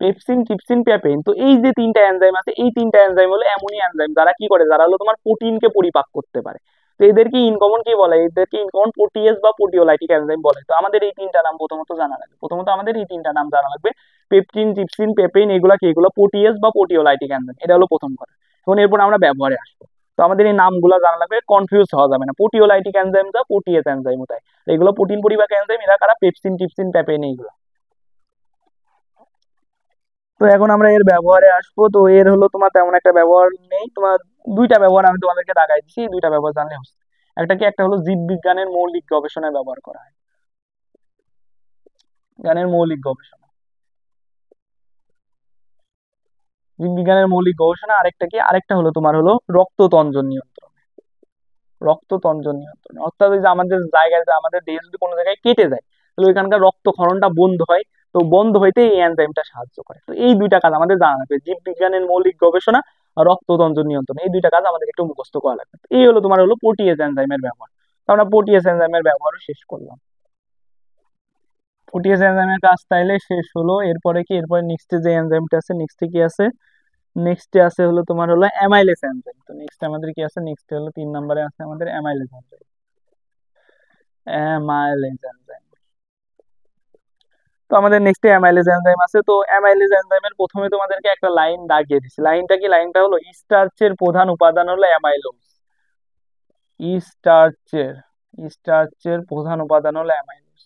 Pepsin, trypsin, papain. তো এই যে তিনটা এনজাইম আছে, এই তিনটা এনজাইম হলো এমনই এনজাইম যারা কি করে, যারা হলো তোমার প্রোটিনকে পরিপাক করতে পারে। তো এদেরকে ইনকমন কি বলে? এদেরকে ইনকমন প্রোটিয়েজ বা প্রোটিওলাইটিক এনজাইম বলে। তো আমাদের এই তিনটা নাম প্রথমত জানা লাগবে, আমাদের এই তিনটা নাম জানা লাগবে, পেপটিন, ট্রিপসিন, পেপেইন। এগুলা কি? এগুলো প্রোটিয়েজ বা প্রোটিওলাইটিক এনজাইম। এটা হলো প্রথম কথা। এখন এরপর আমরা ব্যবহারে আসবো। তো আমাদের এই নামগুলো জানা লাগবে, কনফিউজ হওয়া যাবে না। প্রোটিওলাইটিক এনজাইম যা, প্রোটিয়েজ এনজাইম তাই। এগুলো প্রোটিন পরিপাক এনজাইম। এরা কারা? পেপসিন, ট্রিপসিন, পেপেইন এইগুলো। তো এখন আমরা এর ব্যবহারে আসবো। তো এর হলো তোমার তেমন একটা ব্যবহার নেই, তোমার দুইটা ব্যবহার আমি তোমাদেরকে দাগাই দিচ্ছি, এই দুইটা ব্যবহার জানলে হচ্ছে। একটা কি? একটা হলো জীববিজ্ঞানের মৌলিক গবেষণায় ব্যবহার করা হয়, জ্ঞানের মৌলিক গবেষণা, জীববিজ্ঞানের মৌলিক গবেষণা। আরেকটা কি? আরেকটা হলো তোমার হলো রক্ততঞ্জন নিয়ন্ত্রণ, রক্ততঞ্জন নিয়ন্ত্রণ। অর্থাৎ ওই যে আমাদের জায়গায়, আমাদের দেহ যদি কোনো জায়গায় কেটে যায়, তাহলে ওইখানকার রক্তক্ষরণটা বন্ধ হয়। তো বন্ধ হইতে এই এনজাইমটা সাহায্য করে। তো এই দুইটা কাজ আমাদের জানা লাগবে, জীববিজ্ঞানের মৌলিক গবেষণা আর রক্ততঞ্জন নিয়ন্ত্রণ। এই দুইটা কাজ আমাদের একটু মুখস্থ করা লাগবে। তো এই হলো তোমার হলো প্রোটিয়েজ এনজাইমের ব্যবহার। তো আমরা প্রোটিয়েজ এনজাইমের ব্যবহারও শেষ করলাম। প্রোটিয়েজ এনজাইমের কাজ তাইলে শেষ হলো। এরপরে কি? এরপরে নেক্সটে যে এনজাইমটা আছে, নেক্সটে কি আছে? নেক্সটে আছে হলো তোমার হলো অ্যামাইলেজ এনজাইম। তো নেক্সট আমাদের কি আছে? নেক্সট হলো 3 নম্বরে আছে আমাদের অ্যামাইলেজ এনজাইম, অ্যামাইলেজ এনজাইম। তো আমাদের নেক্সটে অ্যামাইলেজ এনজাইম আছে। তো অ্যামাইলেজ এনজাইমের প্রথমে তোমাদেরকে একটা লাইন দাগিয়ে দিচ্ছি। লাইনটা কি? লাইনটা হলো স্টার্চের প্রধান উপাদান হলো অ্যামাইলোজ। স্টার্চের স্টার্চের প্রধান উপাদান হলো অ্যামাইলোজ,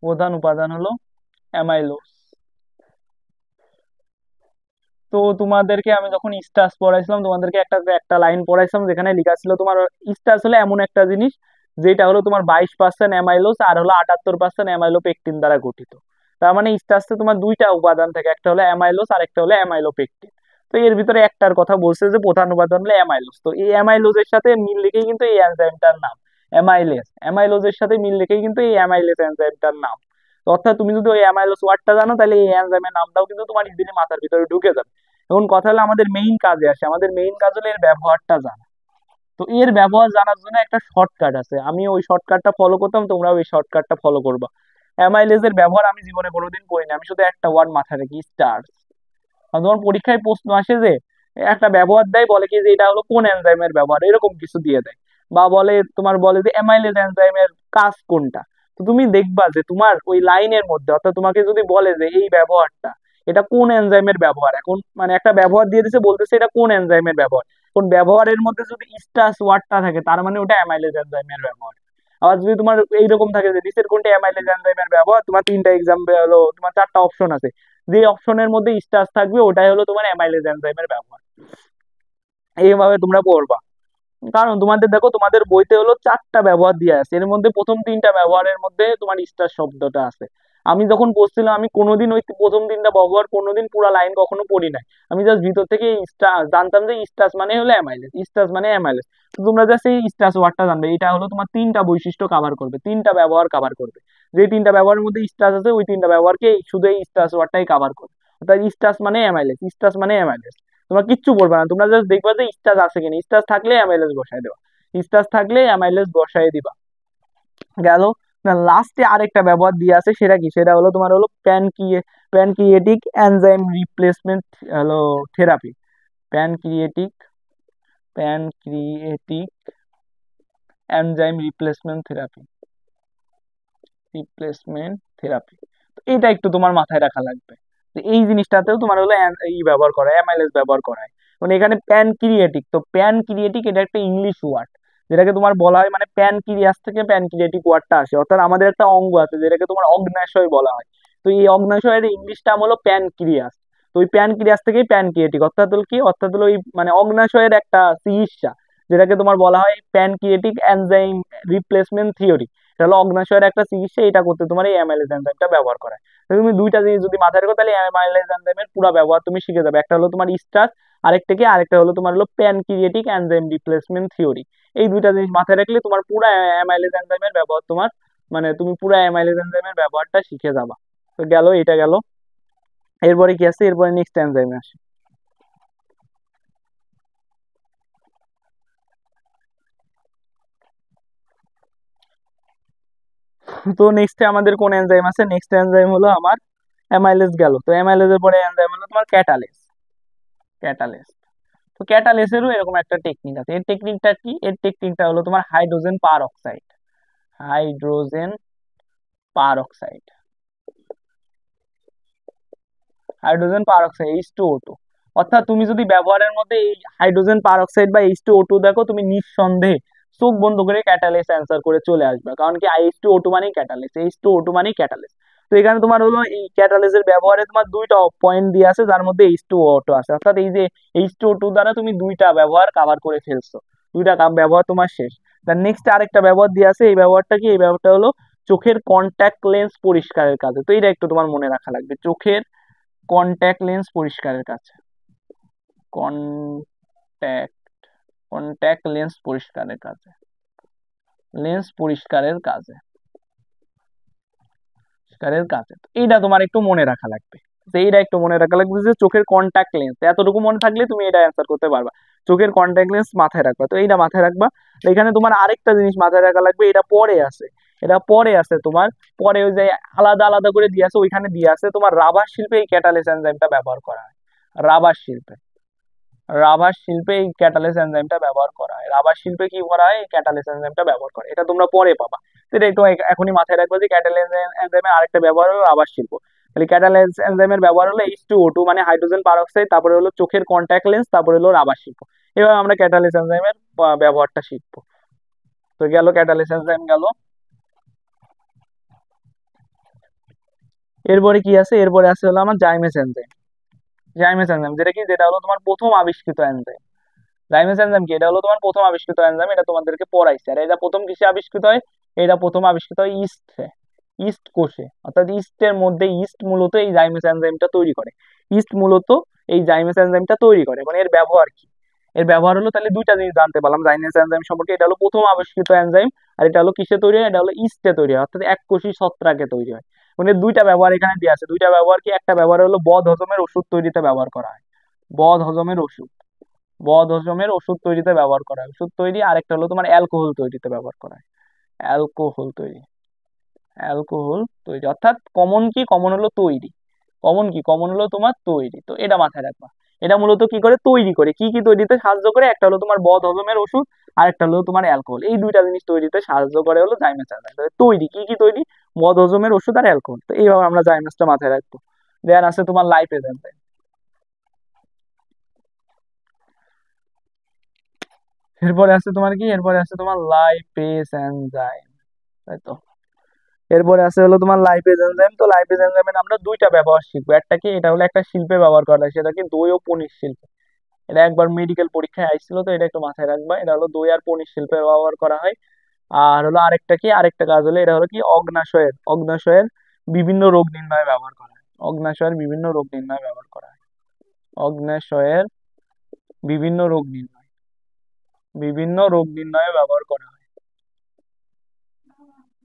প্রধান উপাদান হলো অ্যামাইলোজ। তো তোমাদেরকে আমি যখন স্টার্চ পড়াইছিলাম, তোমাদেরকে একটা একটা লাইন পড়াইছিলাম যেখানে লেখা ছিল তোমার, স্টার্চ হলো এমন একটা জিনিস যেটা হলো তোমার 22% অ্যামাইলোজ আর হলো 78% অ্যামাইলোপেকটিন দ্বারা গঠিত। তার মানে স্টার্চে তোমার দুইটা উপাদান থাকে, একটা হলো অ্যামাইলোজ আর একটা হলো অ্যামাইলোপেকটিন। তো এর ভিতরে একটার কথা বলছে যে প্রধান উপাদান হলো অ্যামাইলোজ। তো এই অ্যামাইলোজের সাথে মিল রেখেই কিন্তু এই এনজাইমটার নাম অ্যামাইলেজ। অ্যামাইলোজের সাথে মিল রেখেই কিন্তু এই অ্যামাইলেজ এনজাইমটার নাম। তো অর্থাৎ তুমি যদি ওই অ্যামাইলোজ ওয়ার্ডটা জানো, তাহলে এই এনজাইমের নামটাও কিন্তু তোমার ইজিলি মাথার ভিতরে ঢুকে যাবে। এখন কথা হলো আমাদের মেইন কাজে আসে, আমাদের মেইন কাজ হলো এর ব্যবহারটা জানা। তো এর ব্যবহার জানার জন্য একটা শর্টকাট আছে, আমি ওই শর্টকাটটা ফলো করতাম, তোমরা ওই শর্টকাটটা ফলো করবা। অ্যামাইলেজের ব্যবহার আমি জীবনে কোনোদিন পড়িনি, আমি শুধু একটা ওয়ার্ড মাথায় রাখি, স্টার্চ। তোমার পরীক্ষায় প্রশ্ন আসে যে একটা ব্যবহার দেয়, বলে কি যে এটা হলো কোন এনজাইমের ব্যবহার, এরকম কিছু দিয়ে দেয়। বা বলে তোমার, বলে যে অ্যামাইলেজ এনজাইমের কাজ কোনটা। তো তুমি দেখবা যে তোমার ওই লাইনের মধ্যে, অর্থাৎ তোমাকে যদি বলে যে এই ব্যবহারটা এটা কোন এনজাইমের ব্যবহার, এখন মানে একটা ব্যবহার দিয়ে দিছে, বলতেছে এটা কোন এনজাইমের ব্যবহার। কোন ব্যবহারের মধ্যে যদি স্টার্চ ওয়ার্ডটা থাকে, তার মানে ওটা অ্যামাইলেজ এনজাইমের ব্যবহার। আবার যদি তোমার এইরকম থাকে যে নিচের কোনটা অ্যামাইলেজ এনজাইমের ব্যবহার, তোমার তিনটা এক্সাম্পল হলো, তোমার চারটা অপশন আছে, যে অপশনের মধ্যে স্টার্চ থাকবে ওটাই হলো তোমার অ্যামাইলেজ এনজাইমের ব্যবহার। এইভাবে তোমরা পড়বা। কারণ তোমাদের দেখো, তোমাদের বইতে হলো চারটা ব্যবহার দিয়ে আছে, এর মধ্যে প্রথম তিনটা ব্যবহারের মধ্যে তোমার স্টার শব্দটা আছে। আমি যখন পড়ছিলাম, আমি কোনোদিন ওই প্রথম তিনটা ব্যবহার কোনোদিন পুরো লাইন কখনো পড়ি নাই। আমি জাস্ট ভিতর থেকে জানতাম যে স্টাস মানে হলো অ্যামাইলেজ, স্টাস মানে অ্যামাইলেজ। তো তোমরা জাস্ট এই স্টাস ওয়ার্ডটা জানবে, এটা হলো তোমার তিনটা বৈশিষ্ট্য কভার করবে, তিনটা ব্যবহার কভার করবে। যে তিনটা ব্যবহারের মধ্যে স্টাস আছে, ওই তিনটা ব্যবহারকে শুধু এই স্টাস ওয়ার্ডটাই কভার করবে। অর্থাৎ স্টাস মানে অ্যামাইলেজ, স্টাস মানে অ্যামাইলেজ। তোমরা কিচ্ছু বলবে না, তোমরা জাস্ট দেখবা যে স্টাচ আছে কিনা, স্টাচ থাকলে অ্যামাইলেজ বসাই দেবা, স্টাচ থাকলে অ্যামাইলেজ বসাই দিবা। গেল। লাস্টে আরেকটা ব্যবহার দিয়ে আছে, সেটা কি? সেটা হলো তোমার হলো প্যানক্রিয়েটিক এনজাইম রিপ্লেসমেন্ট হলো therapy, pancreatic pancreatic enzyme replacement therapy. এটা একটু তোমার মাথায় রাখা লাগবে, তো এই জিনিসটাতেও তোমার হলো ই ব্যবহার করা হয়, অ্যামাইলেজ ব্যবহার করা হয়। মানে এখানে প্যানক্রিয়েটিক, তো প্যানক্রিয়েটিক এটা একটা ইংলিশ ওয়ার্ড, যেটাকে তোমার বলা হয় মানে প্যানক্রিয়াস থেকে প্যানক্রিয়াটিক ওয়ার্ডটা আসে, অর্থাৎ আমাদের একটা অঙ্গ আছে যেটাকে তোমার অগ্নাশয় বলা হয়। তো এই অগ্নাশয়ের ইংলিশ টার্ম হলো প্যানক্রিয়াস। তো ওই প্যানক্রিয়াস থেকেই প্যানক্রিয়াটিক, অর্থাৎ হলো কি, অর্থাৎ হলো ওই মানে অগ্নাশয়ের একটা চিকিৎসা যেটাকে তোমার বলা হয় প্যানক্রিয়াটিক এনজাইম রিপ্লেসমেন্ট থিওরি। এটা হলো অগ্নাশয়ের একটা চিকিৎসা, এটা করতে তোমার এই অ্যামাইলেজ এনজাইমটা ব্যবহার করা হয়। তো তুমি দুইটা জিনিস যদি মাথায় রাখো তাহলে অ্যামাইলেজ এনজাইমের পুরো ব্যবহার তুমি শিখে যাবে। একটা হলো তোমার স্টার্চ, আরেকটা হলো তোমার হলো প্যানক্রিয়াটিক এনজাইম রিপ্লেসমেন্ট থিওরি। এই দুইটা জিনিস মাথায় রাখলে তোমার পুরো অ্যামাইলেজ এনজাইমের ব্যবহার তোমার মানে তুমি পুরো অ্যামাইলেজ এনজাইমের ব্যবহারটা শিখে যাবা। তো গেল, এটা গেল। এরপরে কি আছে, এরপরে নেক্সট এনজাইমে আসে। তো নেক্সটে আমাদের কোন এনজাইম আছে, নেক্সট এনজাইম হলো আমার অ্যামাইলেজ গেল। তো অ্যামাইলেজের পরে এনজাইম হলো তোমার ক্যাটালেস। ক্যাটালেস, তো ক্যাটালেসেরও এরকম একটা টেকনিক আছে। এর টেকনিকটা কি, এর টেকনিকটা হলো তোমার হাইড্রোজেন পার অক্সাইড। হাইড্রোজেন পার অক্সাইড, হাইড্রোজেন পার অক্সাইড H2O2। অর্থাৎ তুমি যদি ব্যবহারের মধ্যে এই হাইড্রোজেন পার অক্সাইড বা H2O2 দেখো, তুমি নিঃসন্দেহে চোখ বন্ধ করে ক্যাটালিস অ্যান্সার করে চলে আসবে, কারণ কি H2O2 মানেই ক্যাটালিস, H2O2 মানেই ক্যাটালিস। তো এখানে তোমার হলো এই ক্যাটালিসের ব্যবহারে তোমার দুইটা পয়েন্ট দিয়ে আছে, যার মধ্যে H2O2 আছে, অর্থাৎ এই যে H2O2 দ্বারা তুমি দুইটা ব্যবহার কভার করে ফেলছো, দুইটা ব্যবহার তোমার শেষ। তার নেক্সট আরেকটা ব্যবহার দিয়ে আছে, এই ব্যবহারটা কি, এই ব্যবহারটা হলো চোখের কন্ট্যাক্ট লেন্স পরিষ্কারের কাজে। তো এটা একটু তোমার মনে রাখা লাগবে, চোখের কন্ট্যাক্ট লেন্স পরিষ্কারের কাছে। কন্ট্যাক্ট কন্ট্যাক্ট লেন্স পরিষ্কারের কাজে, লেন্স পরিষ্কারের কাজে, পরিষ্কারের কাজে। তো এইটা তোমার একটু মনে রাখা লাগবে, যে এইটা একটু মনে রাখা লাগবে যে চোখের কন্ট্যাক্ট লেন্স, এতটুকু মনে থাকলে তুমি এটা অ্যান্সার করতে পারবা। চোখের কন্ট্যাক্ট লেন্স মাথায় রাখবা, তো এইটা মাথায় রাখবা। এখানে তোমার আরেকটা জিনিস মাথায় রাখা লাগবে, এটা পরে আছে, এটা পরে আছে তোমার, পরে ওই যে আলাদা আলাদা করে দিয়ে আছে, ওইখানে দিয়ে আছে তোমার রাবার শিল্পে এই ক্যাটালিস এনজাইমটা ব্যবহার করা হয়। রাবার শিল্পে, রাবার শিল্পে এই ক্যাটালিস এনজাইমটা ব্যবহার করা হয়। রাবার শিল্পে কি করা হয়, এই ক্যাটালিস এনজাইমটা ব্যবহার করে, এটা তোমরা পরে পাবা। তো এটা একটু এখনই মাথায় রাখবে যে ক্যাটালিস এনজাইমের আরেকটা ব্যবহার হলো রাবার শিল্প। তাহলে ক্যাটালিস এনজাইমের ব্যবহার হলো H2O2 মানে হাইড্রোজেন পারঅক্সাইড, তারপরে হলো চোখের কন্ট্যাক্ট লেন্স, তারপরে হলো রাবার শিল্প। এবার আমরা ক্যাটালিস এনজাইমের ব্যবহারটা শিখবো। তো গেল ক্যাটালিস এনজাইম গেল। এরপরে কি আছে, এরপরে আছে হলো আমার জাইমেস এনজাইম। জাইমেস এনজাইম যেটা কি, যেটা হলো তোমার প্রথম আবিষ্কৃত এনজাইম। জাইমেস এনজাইম কি, এটা হলো তোমার প্রথম আবিষ্কৃত এনজাইম, এটা তোমাদেরকে পড়াইছে। আর এটা প্রথম কিসে আবিষ্কৃত হয়, এটা প্রথম আবিষ্কৃত হয় ইস্টে, ইস্ট কোষে। অর্থাৎ ইস্টের মধ্যে, ইস্ট মূলত এই জাইমেস এনজাইমটা তৈরি করে। ইস্ট মূলত এই জাইমেস এনজাইমটা তৈরি করে। মানে এর ব্যবহার কি, এর ব্যবহার হলো, তাহলে দুইটা জিনিস জানতে পারলাম জাইমেস এনজাইম সম্পর্কে। এটা হলো প্রথম আবিষ্কৃত এনজাইম, আর এটা হলো কিসে তৈরি হয়, এটা হলো ইস্টে তৈরি হয়, অর্থাৎ এক কোষী ছত্রাকে তৈরি হয়। মানে দুইটা ব্যবহার এখানে দিয়ে আছে। দুইটা ব্যবহার কি, একটা ব্যবহার হলো বদ হজমের ওষুধ তৈরিতে ব্যবহার করা হয়, বদ হজমের ওষুধ, বদ হজমের ওষুধ তৈরিতে ব্যবহার করা হয়, ওষুধ তৈরি। আরেকটা হলো তোমার অ্যালকোহল তৈরিতে ব্যবহার করা হয়, অ্যালকোহল তৈরি, অ্যালকোহল তৈরি। অর্থাৎ কমন কি, কমন হলো তৈরি, কমন কি, কমন হলো তোমার তৈরি। তো এটা মাথায় রাখবা। এটা মূলত কি করে, তৈরি করে, কি কি তৈরিতে সাহায্য করে, একটা হলো তোমার বদ হজমের ওষুধ, আর একটা হলো তোমার অ্যালকোহল। এই দুইটা জিনিস তৈরিতে সাহায্য করে হলো জাইমেস এনজাইম। তৈরি কি কি তৈরি, বদ হজমের ওষুধ আর অ্যালকোহল। তো এইভাবে আমরা জাইমেসটা মাথায় রাখবো। দেন আছে তোমার লাইপেজ এনজাইম। এরপরে আছে তোমার কি, এরপরে আছে তোমার লাইপেজ এনজাইম, তাই তো। এরপরে আছে হলো তোমার লাইপেজ এনজাইম। তো লাইপেজ এনজাইমের আমরা দুইটা ব্যবহার শিখবো। একটা কি, এটা হলো একটা শিল্পে ব্যবহার করা হয়, সেটা কি দই ও পনির শিল্প। এটা একবার মেডিকেল পরীক্ষায় আইছিল, তো এটা একটু মাথায় রাখবা। এটা হলো দই আর পনির শিল্পে ব্যবহার করা হয়। আর হলো আরেকটা কি, আরেকটা কাজ হলো, এটা হলো কি অগ্নাশয়ের, অগ্নাশয়ের বিভিন্ন রোগ নির্ণয়ে ব্যবহার করা হয়। অগ্নাশয়ের বিভিন্ন রোগ নির্ণয়ে ব্যবহার করা হয়। অগ্নাশয়ের বিভিন্ন রোগ নির্ণয়, বিভিন্ন রোগ নির্ণয়ে ব্যবহার করা হয়।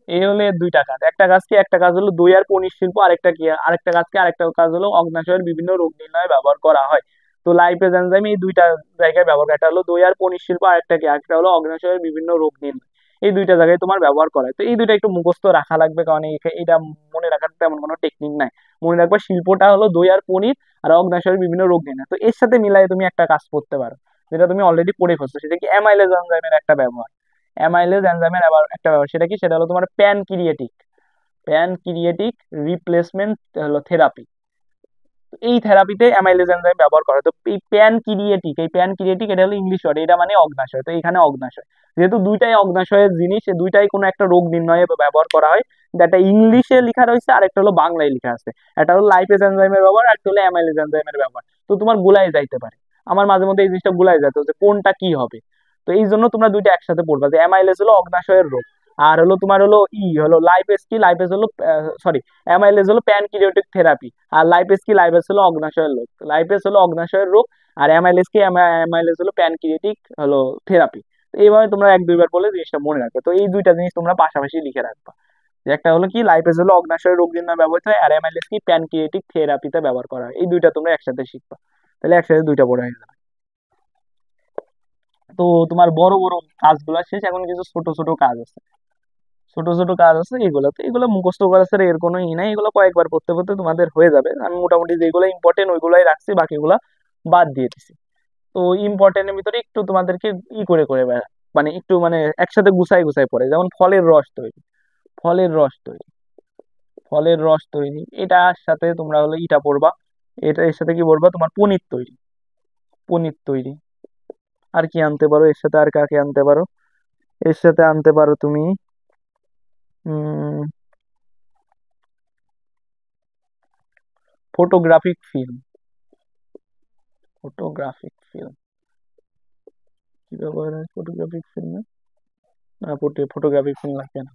এই হলো এর দুইটা কাজ। একটা কাজ কি, একটা কাজ হলো দই আর পনির শিল্প, আরেকটা কি, আরেকটা কাজ কি, আরেকটা কাজ হলো অগ্নাশয়ের বিভিন্ন রোগ নির্ণয়ে ব্যবহার করা হয়। তো লাইপেজ এনজাইম এই দুইটা জায়গায় ব্যবহার করে, একটা হলো দই আর পনির শিল্প, আরেকটা কি, আরেকটা হলো অগ্নাশয়ের বিভিন্ন রোগ নির্ণয়। এই দুইটা জায়গায় তোমার ব্যবহার করা হয়। তো এই দুইটা একটু মুখস্থ রাখা লাগবে, কারণ এটা মনে রাখার তেমন কোনো টেকনিক নাই। মনে রাখবা শিল্পটা হলো দই আর পনির, আর অগ্নাশয়ের বিভিন্ন রোগ নির্ণয়। তো এর সাথে মিলাই তুমি একটা কাজ করতে পারো, যেটা তুমি অলরেডি পড়ে ফেলছো, সেটা কি অ্যামাইলেজ এনজাইমের একটা ব্যবহার। অ্যামাইলেজ এনজাইমের আবার একটা ব্যবহার, সেটা কি, সেটা হলো তোমার প্যানক্রিয়েটিক, প্যানক্রিয়েটিক রিপ্লেসমেন্ট হলো থেরাপি। এই থেরাপিতে অ্যামাইলেজ এনজাইম ব্যবহার করা হয়। তো এই প্যানক্রিয়েটিক এটা হলো ইংলিশ ওয়ার্ড, এটা মানে অগ্নাশয়। তো এখানে অগ্নাশয়, যেহেতু দুইটাই অগ্নাশয়ের জিনিস, দুইটাই কোনো একটা রোগ নির্ণয়ে ব্যবহার করা হয়। একটা ইংলিশে লেখা রয়েছে আর একটা হলো বাংলায় লেখা আছে। একটা হলো লাইপেজ এনজাইমের ব্যবহার আর একটা হলো অ্যামাইলেজ এনজাইমের ব্যবহার। তো তোমার গুলাই যাইতে পারে, আমার মাঝে মধ্যে এই জিনিসটা গুলাই যেত যে কোনটা কি হবে। তো এই জন্য তোমরা দুইটা একসাথে পড়বা, যে অ্যামাইলেজ হলো অগ্নাশয়ের রোগ, আর হলো তোমার হলো হলো লাইপেজ কি, লাইপেজ হলো সরি অ্যামাইলেজ হলো প্যানক্রিয়েটিক থেরাপি, আর লাইপেজ কি, লাইপেজ হলো অগ্নাশয়ের রোগ, লাইপেজ হলো অগ্নাশয়ের রোগ, আর অ্যামাইলেজ কি, অ্যামাইলেজ হলো প্যানক্রিয়েটিক হলো থেরাপি। এইভাবে তোমরা এক দুইবার বলে জিনিসটা মনে রাখবে। তো এই দুইটা জিনিস তোমরা পাশাপাশি লিখে রাখবা, যে একটা হলো কি লাইপেজ হলো অগ্নাশয়ের রোগ নির্ণয় ব্যবহৃত হয়, আর অ্যামাইলেজ কি প্যানক্রিয়েটিক থেরাপিতে ব্যবহার করা হয়। এই দুইটা তোমরা একসাথে শিখবা, তাহলে একসাথে দুইটা পড়ে হয়ে যাবে। তো তোমার বড় বড় কাজগুলো শেষ, এখন কিছু ছোট ছোট কাজ আছে। ছোট ছোট কাজ আছে, এগুলো তো এগুলো মুখস্থ করা ছাড়া এর কোনো ই নাই, এগুলো কয়েকবার পড়তে পড়তে তোমাদের হয়ে যাবে। আমি মোটামুটি যেগুলো ইম্পর্টেন্ট ওইগুলাই রাখছি, বাকিগুলা বাদ দিয়ে দিছি। তো ইম্পর্টেন্টের ভিতরে একটু তোমাদেরকে করে মানে একটু মানে একসাথে গুছাই গুছাই পড়ে, যেমন ফলের রস তৈরি, ফলের রস তৈরি, ফলের রস তৈরি, এটার সাথে তোমরা হলো ইটা পড়বা, এটা এর সাথে কি পড়বা, তোমার পনির তৈরি, পনির তৈরি। আর কি আনতে পারো এর সাথে, আর কাকে আনতে পারো, এর সাথে আনতে পারো তুমি ফটোগ্রাফিক ফিল্ম, ফটোগ্রাফিক ফিল্ম কি ব্যবহার হয় ফটোগ্রাফিক ফিল্মে, না ফটোগ্রাফিক ফিল্ম লাগবে না।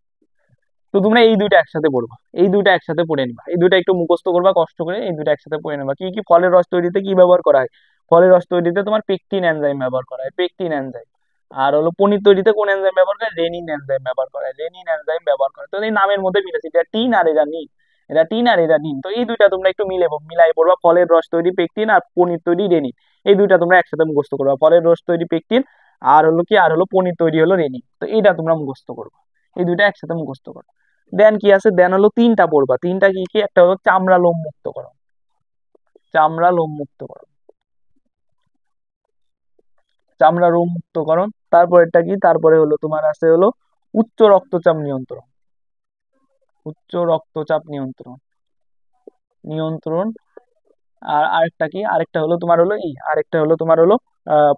তো তোমরা এই দুইটা একসাথে পড়বা, এই দুইটা একসাথে পড়ে নিবা, এই দুইটা একটু মুখস্থ করবা কষ্ট করে, এই দুইটা একসাথে পড়ে নেবা। কি কি ফলের রস তৈরিতে কি ব্যবহার করা হয়, ফলের রস তৈরিতে তোমার পেকটিন এনজাইম ব্যবহার করা হয়, পেকটিন এনজাইম। আর হলো পনির তৈরিতে কোন এনজাইম ব্যবহার করে, রেনিন এনজাইম ব্যবহার করা হয়, রেনিন এনজাইম ব্যবহার করে। তো এই নামের মধ্যে মিল আছে, এটা টিন আর এটা নিন, এটা টিন আর এটা নিন। তো এই দুইটা তোমরা একটু মিলাই পড়বা, ফলের রস তৈরি পেকটিন আর পনির তৈরি রেনিন। এই দুইটা তোমরা একসাথে মুখস্থ করবা, ফলের রস তৈরি পেকটিন আর হলো কি, আর হলো পনির তৈরি হলো রেনিন। তো এইটা তোমরা মুখস্থ করবা, এই দুইটা একসাথে মুখস্থ করবা। দেন কি আছে, দেন হলো তিনটা পড়বা, তিনটা কি কি, একটা হলো চামড়া লোম মুক্ত করো, চামড়া লোম মুক্ত করো, চামড়া লোম মুক্তকরণ। তারপরেরটা কি, তারপরে হলো তোমার আছে হলো উচ্চ রক্তচাপ নিয়ন্ত্রণ, উচ্চ রক্তচাপ নিয়ন্ত্রণ, নিয়ন্ত্রণ। আর আরেকটা কি, আরেকটা হলো তোমার হলো আরেকটা হলো তোমার হলো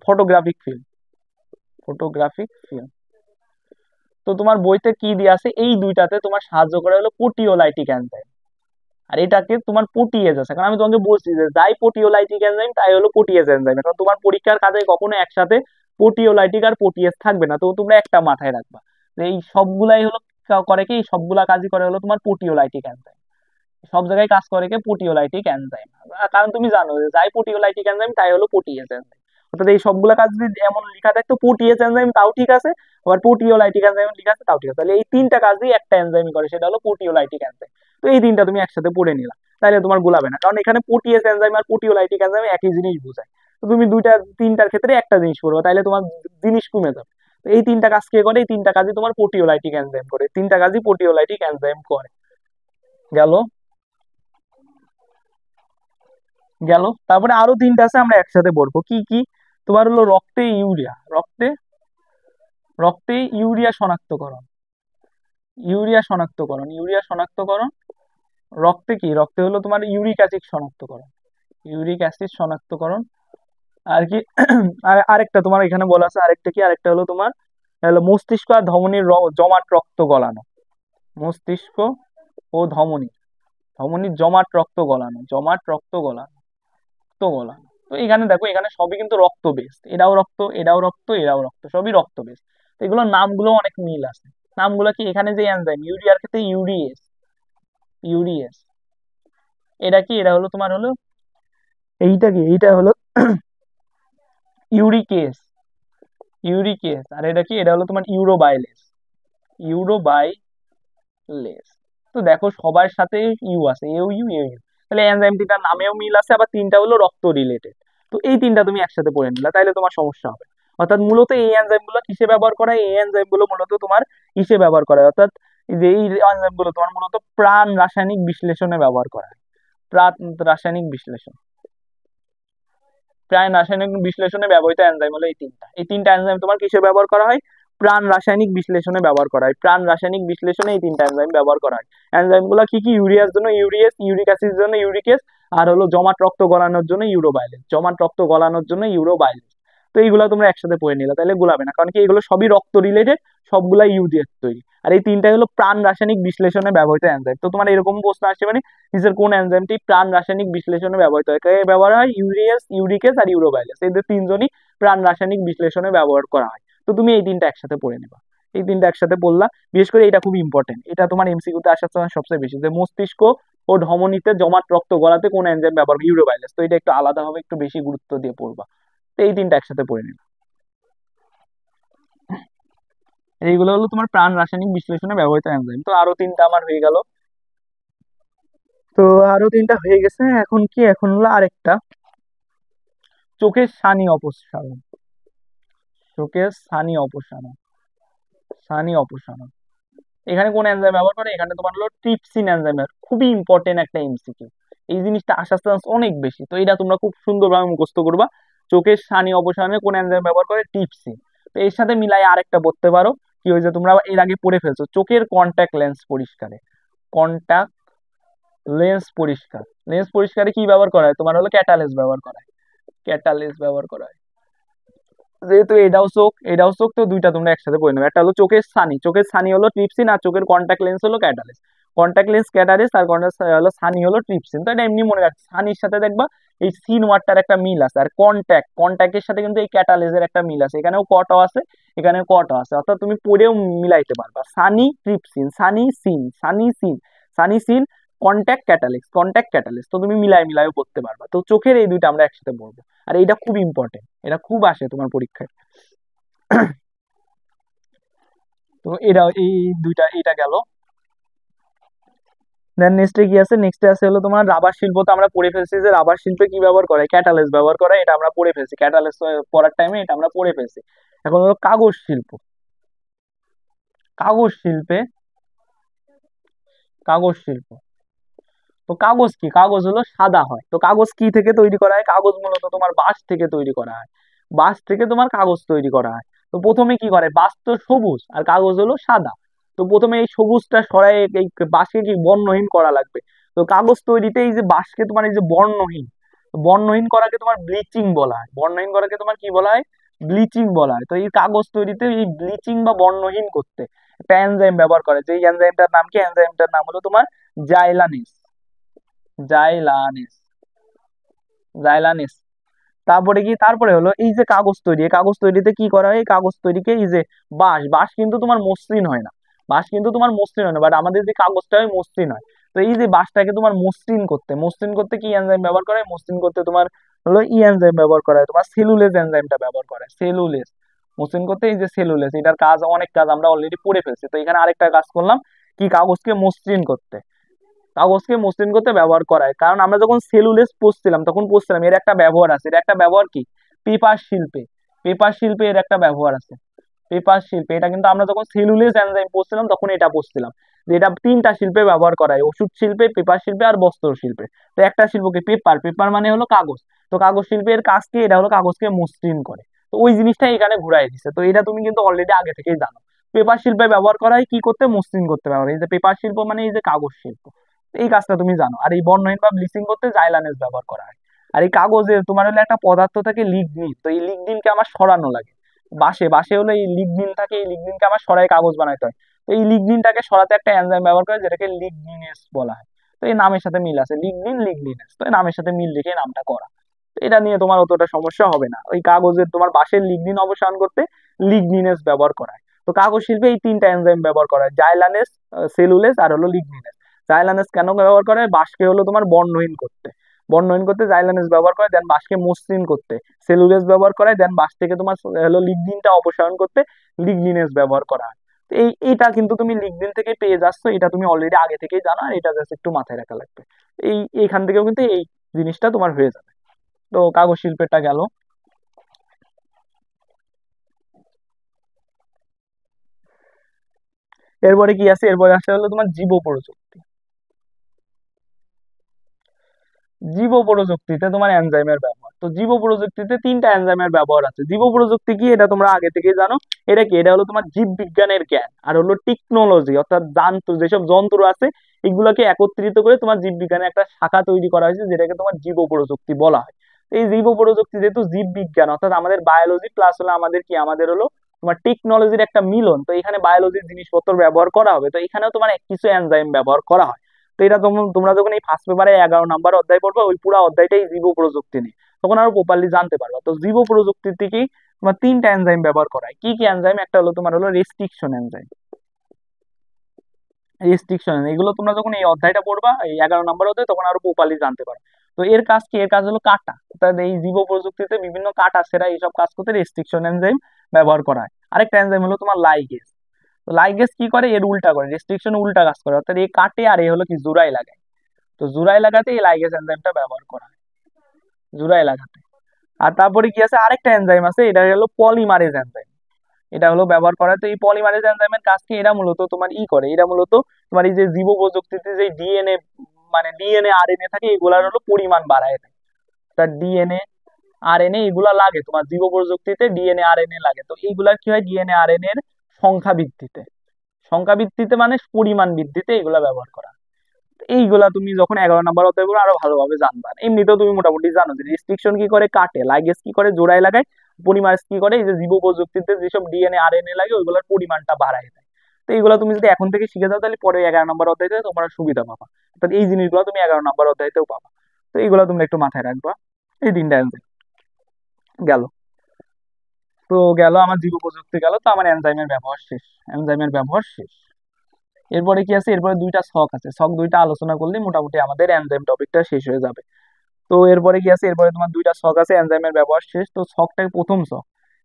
ফটোগ্রাফিক ফিল্ম, ফটোগ্রাফিক ফিল্ম। তো তোমার বইতে কি দিয়ে আছে, এই দুইটাতে তোমার সাহায্য করে হলো প্রোটিওলাইটিক এনজাইম, আর এটাকে তোমার প্রোটিয়েজ আছে। কারণ আমি তোমাকে বলছি যে যাই প্রোটিওলাইটিক এনজাইম তাই হলো প্রোটিয়েজ এনজাইম। এখন তোমার পরীক্ষার কাজে কখনো একসাথে প্রোটিওলাইটিক আর প্রোটিয়েজ থাকবে না, তো তোমরা একটা মাথায় রাখবা যে এই সবগুলাই হলো করে কি, এই সবগুলা কাজই করে হলো তোমার প্রোটিওলাইটিক এনজাইম, সব জায়গায় কাজ করে কি প্রোটিওলাইটিক এনজাইম। কারণ তুমি জানো যে যাই প্রোটিওলাইটিক এনজাইম তাই হলো প্রোটিয়েজ এনজাইম। অর্থাৎ এই সবগুলা কাজ যদি এমন লেখা থাকতো প্রোটিয়েজ এনজাইম তাও ঠিক আছে, আবার প্রোটিওলাইটিক এনজাইম লেখা আছে তাও ঠিক আছে, তাহলে এই তিনটা কাজই একটা এনজাইমই করে, সেটা হলো প্রোটিওলাইটিক এনজাইম। তো এই তিনটা তুমি একসাথে পড়ে নিলা, তাহলে তোমার গুলাবে না, কারণ এখানে প্রোটিয়েজ এনজাইম আর প্রোটিওলাইটিক এনজাইম একই জিনিস বোঝায়। তো তুমি দুইটা তিনটার ক্ষেত্রে একটা জিনিস পড়বে, তাহলে তোমার জিনিস কমে যাবে। তো এই তিনটা কাজ কে করে, এই তিনটা কাজই তোমার প্রোটিওলাইটিক এনজাইম করে, তিনটা কাজই প্রোটিওলাইটিক এনজাইম করে। গেল, গেল। তারপরে আরো তিনটা আছে, আমরা একসাথে পড়বো। কি কি, তোমার হলো রক্তে ইউরিয়া, রক্তে, রক্তে ইউরিয়া শনাক্তকরণ, ইউরিয়া শনাক্তকরণ, ইউরিয়া শনাক্তকরণ। রক্তে কি, রক্তে হলো তোমার ইউরিক অ্যাসিড শনাক্তকরণ, ইউরিক অ্যাসিড শনাক্তকরণ। আর কি আর আরেকটা তোমার এখানে বলা আছে, আরেকটা কি, আরেকটা হলো তোমার হলো মস্তিষ্ক আর ধমনির জমাট রক্ত গলানো, মস্তিষ্ক ও ধমনী, ধমনির জমাট রক্ত গলানো, জমাট রক্ত গলানো, রক্ত গলানো। তো এখানে দেখো, এখানে সবই কিন্তু রক্ত বেস্ট, এটাও রক্ত, এটাও রক্ত, এটাও রক্ত, সবই রক্ত বেস্ট। তো এগুলোর নামগুলো অনেক মিল আছে। নামগুলো কি, এখানে যে এনজাইম ইউরিয়ার ক্ষেত্রে ইউরিএস, ইউরিএস। এটা কি, এটা হলো তোমার হলো এইটা কি, এইটা হলো ইউরিকেস, ইউরিকেস। আর এটা কি, এটা হলো তোমার ইউরোবাইলেস, ইউরোবাইলেস। তো দেখো সবার সাথে ইউ আছে, ইউ ইউ ইউ ইউ, তাহলে এনজাইম তিনটার নামেও মিল আছে, আবার তিনটা হলো রক্ত রিলেটেড। তো এই তিনটা তুমি একসাথে পড়ে নিলা, তাইলে তোমার সমস্যা হবে। অর্থাৎ মূলত এই এনজাইম গুলো কিসে ব্যবহার করা হয়, এই এনজাইম গুলো মূলত তোমার ইসে ব্যবহার করা হয়, অর্থাৎ এই যে এই এনজাইম গুলো তোমার মূলত প্রাণ রাসায়নিক বিশ্লেষণে ব্যবহার করা হয়, প্রাণ রাসায়নিক বিশ্লেষণ, প্রাণ রাসায়নিক বিশ্লেষণে ব্যবহৃত এনজাইম হলো এই তিনটা। এই তিনটা এনজাইম তোমার কিসে ব্যবহার করা হয়, প্রাণ রাসায়নিক বিশ্লেষণে ব্যবহার করা হয়, প্রাণ রাসায়নিক বিশ্লেষণে এই তিনটা এনজাইম ব্যবহার করা হয়। এনজাইম গুলো কি কি, ইউরিয়ার জন্য ইউরিএস, ইউরিক অ্যাসিডের জন্য ইউরিকেস, আর হলো জমাট রক্ত গলানোর জন্য ইউরোবাইলেন্স, জমাট রক্ত গলানোর জন্য ইউরোবাইলেন্স। তো এইগুলো তোমরা একসাথে পড়ে নিলে, তাহলে গুলাবে না, কারণ কি এগুলো সবই রক্ত রিলেটেড, সবগুলা ইউ দিয়ে তৈরি। আর এই তিনটা হলো প্রাণ রাসায়নিক বিশ্লেষণে ব্যবহৃত এনজাইম। তো তোমার এরকম প্রশ্ন আসছে মানে নিচের কোন এনজাইমটি প্রাণ রাসায়নিক বিশ্লেষণে ব্যবহৃত হয়? ব্যবহার হয় ইউরিয়াস, ইউরিকেস আর ইউরোবাইলেস, এদের তিনজনই প্রাণ রাসায়নিক বিশ্লেষণে ব্যবহার করা হয়। তো তুমি এই তিনটা একসাথে পড়ে নেবা, এই তিনটা একসাথে পড়লা। বিশেষ করে এটা খুব ইম্পর্টেন্ট, এটা তোমার এমসিকিউতে আসার সময় সবচেয়ে বেশি, যে মস্তিষ্ক ও ধমনীতে জমাট রক্ত গলাতে কোন এনজাইম ব্যবহার করে? ইউরোবাইলেস। তো এটা একটু আলাদাভাবে একটু বেশি গুরুত্ব দিয়ে পড়বা। তো এই তিনটা একসাথে পড়ে নেবা। এইগুলো হলো তোমার প্রাণ রাসায়নিক বিশ্লেষণে ব্যবহৃত এনজাইম। তো আরো তিনটা আমার হয়ে গেল। তো আরো তিনটা হয়ে গেছে, এখন কি, এখন হলো আরেকটা, চোখের ছানি অপসারণ। চোখের ছানি অপসারণ, ছানি অপসারণ এখানে কোন এনজাইম ব্যবহার করে? এখানে তোমার হলো ট্রিপসিন এনজাইম, খুবই ইম্পর্টেন্ট একটা এমসিকিউ। এই জিনিসটা আসার চান্স অনেক বেশি, তো এটা তোমরা খুব সুন্দরভাবে মুখস্থ করবা। চোখের ছানি অপসারণে কোন এনজাইম ব্যবহার করে? ট্রিপসিন। তো এর সাথে মিলাই আরেকটা বলতে পারো, কি হয়েছে তোমরা এর আগে পড়ে ফেলছো, চোখের কন্ট্যাক্ট লেন্স পরিষ্কারে, কন্ট্যাক্ট লেন্স পরিষ্কার, লেন্স পরিষ্কারে কি ব্যবহার করা হয়? তোমার হলো ক্যাটালেস ব্যবহার করা হয়, ক্যাটালেস ব্যবহার করা হয়। যেহেতু এটাও চোখ, এটাও চোখ, তো দুইটা তোমরা একসাথে পড়ে নেবে। একটা হলো চোখের ছানি, চোখের ছানি হলো ট্রিপসিন, আর চোখের কন্ট্যাক্ট লেন্স হলো ক্যাটালেস। কন্ট্যাক্ট লেন্স ক্যাটালেস আর কন্ট্যাক্ট হলো ছানি হলো ট্রিপসিন। তো এটা এমনি মনে রাখছে, ছানির সাথে দেখবা এই সিন ওয়ার্ডটার একটা মিল আছে, আর কন্ট্যাক্ট, কন্ট্যাক্টের সাথে কিন্তু এই ক্যাটালেসের একটা মিল আছে, এখানেও কটাও আছে, এখানেও কটাও আছে, অর্থাৎ তুমি পড়েও মিলাইতে পারবা। সানি ট্রিপসিন, সানি সিন, সানি সিন, সানি সিন, কন্ট্যাক্ট ক্যাটালিক্স, কন্ট্যাক্ট ক্যাটালিক্স, তো তুমি মিলাই মিলাইও করতে পারবা। তো চোখের এই দুইটা আমরা একসাথে বলবো, আর এটা খুব ইম্পর্টেন্ট, এটা খুব আসে তোমার পরীক্ষায়। তো এটা এই দুইটা, এটা গেল। দেন নেক্সটে কি আছে? নেক্সটে আছে হলো তোমার রাবার শিল্প। তো আমরা পড়ে ফেলছি যে রাবার শিল্পে কি ব্যবহার করে, ক্যাটালিস্ট ব্যবহার করে, এটা আমরা পড়ে ফেলছি, ক্যাটালিস্ট পড়ার টাইমে এটা আমরা পড়ে ফেলছি। এখন হলো কাগজ শিল্প। কাগজ শিল্পে, কাগজ শিল্প, তো কাগজ কি, কাগজ হলো সাদা হয়। তো কাগজ কি থেকে তৈরি করা হয়? কাগজ মূলত তোমার বাঁশ থেকে তৈরি করা হয়, বাঁশ থেকে তোমার কাগজ তৈরি করা হয়। তো প্রথমে কি করে, বাঁশ তো সবুজ আর কাগজ হলো সাদা, তো প্রথমে এই সবুজটা সরাই এই বাঁশকে কি বর্ণহীন করা লাগবে। তো কাগজ তৈরিতে এই যে বাঁশকে তোমার এই যে বর্ণহীন, বর্ণহীন করাকে তোমার ব্লিচিং বলা হয়, বর্ণহীন করাকে তোমার কি বলা হয়? ব্লিচিং বলা হয়। তো এই কাগজ তৈরিতে এই ব্লিচিং বা বর্ণহীন করতে একটা এনজাইম ব্যবহার করে, যে এনজাইমটার নাম কি? এনজাইমটার নাম হলো তোমার জাইলানিস, জাইলানিস, জাইলানিস। তারপরে কি, তারপরে হলো এই যে কাগজ তৈরি, এই কাগজ তৈরিতে কি করা হয়? এই কাগজ তৈরিকে এই যে বাঁশ, বাঁশ কিন্তু তোমার মসৃণ হয় না, বাঁশ কিন্তু তোমার মসৃণ হয় না, বাট আমাদের যে কাগজটা হয় মসৃণ হয়। তো এই যে বাঁশটাকে তোমার মসৃণ করতে, মসৃণ করতে কি এনজাইম ব্যবহার করে? মসৃণ করতে তোমার হলো ই এনজাইম ব্যবহার করা হয়, তোমার সেলুলেজ এনজাইমটা ব্যবহার করে, সেলুলেজ। মসৃণ করতে এই যে সেলুলেজ, এটার কাজ, অনেক কাজ আমরা অলরেডি পড়ে ফেলছি। তো এখানে আরেকটা কাজ করলাম, কি, কাগজকে মসৃণ করতে, কাগজকে মসৃণ করতে ব্যবহার করা হয়। কারণ আমরা যখন সেলুলেস পড়ছিলাম তখন পড়ছিলাম এর একটা ব্যবহার আছে, এর একটা ব্যবহার কি? পেপার শিল্পে, পেপার শিল্পে এর একটা ব্যবহার আছে, পেপার শিল্পে। এটা কিন্তু আমরা যখন সেলুলেস এনজাইম পড়ছিলাম তখন এটা পড়ছিলাম, যে এটা তিনটা শিল্পে ব্যবহার করা হয়, ওষুধ শিল্পে, পেপার শিল্পে আর বস্ত্র শিল্পে। তো একটা শিল্পকে পেপার, পেপার মানে হলো কাগজ, তো কাগজ শিল্পের কাজ কি? এটা হলো কাগজকে মসৃণ করে। তো ওই জিনিসটা এখানে ঘুরাই দিচ্ছে, তো এটা তুমি কিন্তু অলরেডি আগে থেকেই জানো। পেপার শিল্পে ব্যবহার করা হয় কি করতে? মসৃণ করতে ব্যবহার হয়। এই যে পেপার শিল্প মানে এই যে কাগজ শিল্প, এই কাজটা তুমি জানো। আর এই বর্ণহীন বা ব্লিচিং করতে জাইলানেজ ব্যবহার করা হয়। আর এই কাগজে তোমার হলো একটা পদার্থ থাকে লিগনিন, তো এই লিগনিনকে আমার সরানো লাগে, বাঁশে, বাঁশে হলো এই লিগনিন থাকে, এই লিগনিনকে আমার সরাই কাগজ বানাইতে হয়। তো এই লিগনিনটাকে সরাতে একটা এনজাইম ব্যবহার করে যেটাকে লিগনিনেস বলা হয়। তো এই নামের সাথে মিল আছে, লিগনিন, লিগনিনেস, তো এই নামের সাথে মিল রেখে এই নামটা করা। তো এটা নিয়ে তোমার অতটা সমস্যা হবে না, ওই কাগজের তোমার বাঁশের লিগনিন অবসান করতে লিগনিনেস ব্যবহার করা হয়। তো কাগজ শিল্পে এই তিনটা এনজাইম ব্যবহার করা হয়, জাইলানেস, সেলুলেস আর হলো লিগনিনেস। জাইলানেস কেন ব্যবহার করে? বাঁশকে হলো তোমার বর্ণহীন করতে, বর্ণহীন করতে জাইলানেস ব্যবহার করে, দেন বাঁশকে মসৃণ করতে সেলুলেস ব্যবহার করে, দেন বাঁশ থেকে তোমার হলো লিগনিনটা অপসারণ করতে লিগনিনেস ব্যবহার করা হয়। তো এইটা কিন্তু তুমি লিগনিন থেকে পেয়ে যাচ্ছ, এটা তুমি অলরেডি আগে থেকেই জানো, আর এটা জাস্ট একটু মাথায় রাখা লাগবে। এইখান থেকেও কিন্তু এই জিনিসটা তোমার হয়ে যাবে। তো কাগজ শিল্পেরটা গেল। এরপরে কি আছে? এরপরে আসে হলো তোমার জীব প্রযুক্তি। জীব প্রযুক্তিতে তোমার এনজাইমের ব্যবহার, তো জীব প্রযুক্তিতে 3টা এনজাইমের ব্যবহার আছে। জীব প্রযুক্তি কি এটা তোমরা আগে থেকেই জানো। এটা কি, এটা হলো তোমার জীব বিজ্ঞানের জ্ঞান আর হলো টেকনোলজি, অর্থাৎ যেসব যন্ত্র আছে এগুলোকে একত্রিত করে তোমার জীব বিজ্ঞানের একটা শাখা তৈরি করা হয়েছে, যেটাকে তোমার জীব প্রযুক্তি বলা হয়। এই জীব প্রযুক্তি যেহেতু জীব বিজ্ঞান, অর্থাৎ আমাদের বায়োলজি প্লাস হলো আমাদের কি, আমাদের হলো তোমার টেকনোলজির একটা মিলন। তো এখানে বায়োলজির জিনিসপত্র ব্যবহার করা হবে, তো এখানেও তোমার কিছু এনজাইম ব্যবহার করা হয়। তো এটা তোমরা যখন এই ফার্স্ট পেপারে 11 নম্বর অধ্যায় পড়বে, ওই পুরো অধ্যায়টাই জীব প্রযুক্তি নিয়ে, তখন আরো প্রপারলি জানতে পারবা। তো জীব প্রযুক্তির থেকেই তোমার 3টা এনজাইম ব্যবহার করা হয়। কি কি এনজাইম? একটা হলো তোমার হলো রেস্ট্রিকশন এনজাইম। রেস্ট্রিকশন এগুলো তোমরা যখন এই অধ্যায়টা পড়বা, এই 11 নম্বর অধ্যায়, তখন আরো প্রপারলি জানতে পারো। তো এর কাজ কি? এর কাজ হলো কাটা, অর্থাৎ এই জীব প্রযুক্তিতে বিভিন্ন কাটা সেরা এইসব কাজ করতে রেস্ট্রিকশন এনজাইম ব্যবহার করা হয়। আরেকটা এনজাইম হলো তোমার লাইগেজ। তো লাইগেজ কি করে? এর উল্টা করে, রেস্ট্রিকশন উল্টা কাজ করে, অর্থাৎ এই কাটে আর এই হলো কি জোড়ায় লাগায়। তো জোড়ায় লাগাতে এই লাইগেজ এনজাইমটা ব্যবহার করা হয়, জোড়ায় লাগাতে। আর তারপরে কি আছে, আরেকটা এনজাইম আছে, এটা হলো পলিমারেজ এনজাইম। এটা হলো ব্যবহার করা। তো এই পলিমারেজ এনজাইমের কাজ কি? এরা মূলত তোমার করে, এরা মূলত তোমার এই যে জীব প্রযুক্তিতে যে ডিএনএ, মানে ডিএনএ আরএনএ থাকে, এগুলার হলো পরিমাণ বাড়ায় দেয়। তার ডিএনএ আরএনএ এগুলা লাগে তোমার জীব প্রযুক্তিতে, ডিএনএ আরএনএ লাগে। তো এইগুলার কি হয়? ডিএনএ আরএনএ এর সংখ্যা বৃদ্ধিতে, সংখ্যা বৃদ্ধিতে মানে পরিমাণ বৃদ্ধিতে এগুলা ব্যবহার করা। এইগুলা তুমি যখন 11 নম্বর অধ্যায় পড়ো আরো ভালোভাবে জানবা। এমনিতেও তুমি মোটামুটি জানো যে রেস্ট্রিকশন কি করে, কাটে, লাইগেজ কি করে, জোড়ায় লাগায়, পলিমারেজ কি করে, এই যে জীব প্রযুক্তিতে যেসব ডিএনএ আরএনএ লাগে ওইগুলোর পরিমাণটা বাড়ায় দেয়। তো এইগুলো তুমি যদি এখন থেকে শিখে যাও, তাহলে পরে 11 নম্বর অধ্যায়তে তোমরা সুবিধা পাবা। অর্থাৎ এই জিনিসগুলো তুমি 11 নম্বর অধ্যায়তেও পাবা। তো এইগুলো তুমি একটু মাথায় রাখবা। এই 3টা এনজাইম গেল। তো গেল আমার জীব প্রযুক্তি গেল, তো আমার এনজাইমের ব্যবহার শেষ। এনজাইমের ব্যবহার শেষ। এরপরে কি আছে? এরপরে 2টা ছক আছে, ছক 2টা আলোচনা করলে মোটামুটি আমাদের এনজাইম টপিকটা শেষ হয়ে যাবে। তো এরপরে কি আছে? এরপরে তোমার 2টা ছক আছে, এনজাইমের ব্যবহার শেষ। তো ছকটা প্রথম ছক।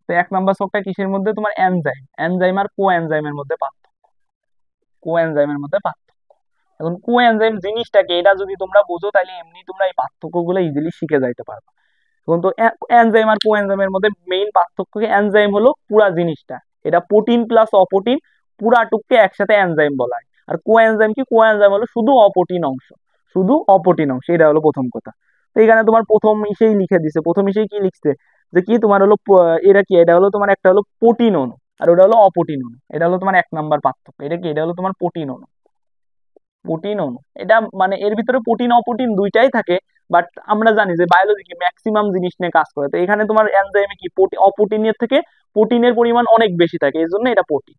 তো 1 নম্বর ছকটা কিসের মধ্যে? তোমার এনজাইম, এনজাইম আর কো এনজাইমের মধ্যে পার্থক্য, কো এনজাইমের মধ্যে পার্থক্য। এখন কো এনজাইম জিনিসটাকে এটা যদি তোমরা বোঝো, তাহলে এমনি তোমরা এই পার্থক্যগুলো ইজিলি শিখে যাইতে পারবে। এখন তো এনজাইম আর কো এনজাইমের মধ্যে মেইন পার্থক্য কি? এনজাইম হলো পুরা জিনিসটা, এটা প্রোটিন প্লাস অপ্রোটিন পুরাটুককে একসাথে এনজাইম বলা হয়। আর কো এনজাইম কি? কো এনজাইম হলো শুধু অপ্রোটিন অংশ, শুধু অপ্রোটিন অংশ। এটা হলো প্রথম কথা। তো এখানে তোমার প্রথম ইসেই লিখে দিছে, প্রথম ইসেই কি লিখছে যে কি তোমার হলো এটা কি, এটা হলো তোমার একটা হলো প্রোটিন অণু আর ওটা হলো অপ্রোটিন অণু। এটা হলো তোমার 1 নম্বর পার্থক্য। এটা কি? এটা হলো তোমার প্রোটিন অণু, প্রোটিন অণু। এটা মানে এর ভিতরে প্রোটিন অপ্রোটিন দুইটাই থাকে। বাট আমরা জানি যে বায়োলজি কি ম্যাক্সিমাম জিনিস নিয়ে কাজ করে। তো এখানে তোমার এনজাইমে কি অপ্রোটিনের থেকে প্রোটিনের পরিমাণ অনেক বেশি থাকে, এই জন্য এটা প্রোটিন।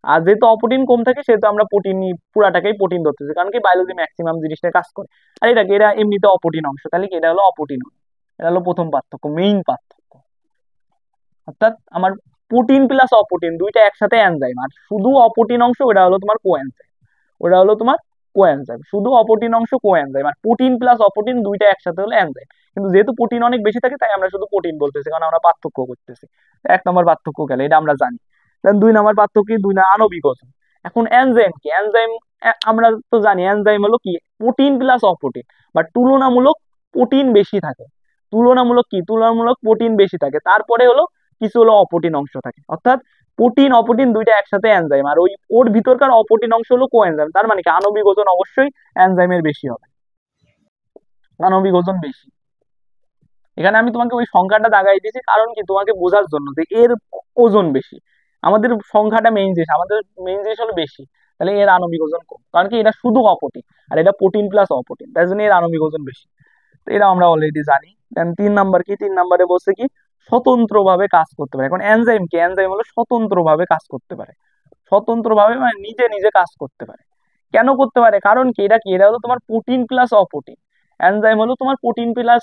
আর যেহেতু অপ্রোটিন কম থাকে, সেহেতু আমরা প্রোটিন পুরাটাকেই প্রোটিন ধরতেছি, কারণ কি বায়োলজি ম্যাক্সিমাম জিনিস নিয়ে কাজ করে। আর এটাকে এরা এমনিতে অপ্রোটিন অংশ, তাহলে কি এটা হলো অপ্রোটিন অণু। এটা হলো প্রথম পার্থক্য, মেইন পার্থক্য। অর্থাৎ আমার প্রোটিন প্লাস অপ্রোটিন দুইটা একসাথে এনজাইম, আর শুধু অপ্রোটিন অংশ ওটা হলো তোমার কোএনজাইম। ওটা হলো তোমার কোএনজাইম, শুধু অপ্রোটিন অংশ কোএনজাইম, আর প্রোটিন প্লাস অপ্রোটিন দুইটা একসাথে হলো এনজাইম। কিন্তু যেহেতু প্রোটিন অনেক বেশি থাকে, তাই আমরা শুধু প্রোটিন বলতেছি, কারণ আমরা পার্থক্য করতেছি। 1 নম্বর পার্থক্য গেলে, এটা আমরা জানি। দেন 2 নম্বর পার্থক্য কি? আণবিক ওজন। এখন এনজাইম কি? এনজাইম আমরা তো জানি এনজাইম হলো কি প্রোটিন প্লাস অপ্রোটিন, বাট তুলনামূলক প্রোটিন বেশি থাকে। তুলনামূলক কি? তুলনামূলক প্রোটিন বেশি থাকে, তারপরে হলো কিছু হলো অপ্রোটিন অংশ থাকে। অর্থাৎ প্রোটিন অপ্রোটিন দুইটা একসাথে এনজাইম, আর ওই ওর ভিতরকার অপ্রোটিন অংশ হলো কোএনজাইম। তার মানে কি আণবিক ওজন অবশ্যই এনজাইমের বেশি হবে, আণবিক ওজন বেশি। এখানে আমি তোমাকে ওই সংখ্যাটা দাগাই দিয়েছি, কারণ কি তোমাকে বোঝার জন্য যে এর ওজন বেশি। আমাদের সংখ্যাটা মেইন জিনিস, আমাদের মেইন জিনিস হলো বেশি, তাহলে এর আণবিক ওজন কম, কারণ কি এটা শুধু অপ্রোটিন আর এটা প্রোটিন প্লাস অপ্রোটিন, তাই জন্য এর আণবিক ওজন বেশি। তো এটা আমরা অলরেডি জানি। দেন 3 নম্বর কি? 3 নম্বরে বলছে কি স্বতন্ত্রভাবে কাজ করতে পারে। এখন এনজাইম কি? এনজাইম হলো স্বতন্ত্রভাবে কাজ করতে পারে, স্বতন্ত্রভাবে মানে নিজে নিজে কাজ করতে পারে। কেন করতে পারে? কারণ কি এটা কি? এটা হলো তোমার প্রোটিন প্লাস অপ্রোটিন। এনজাইম হলো তোমার প্রোটিন প্লাস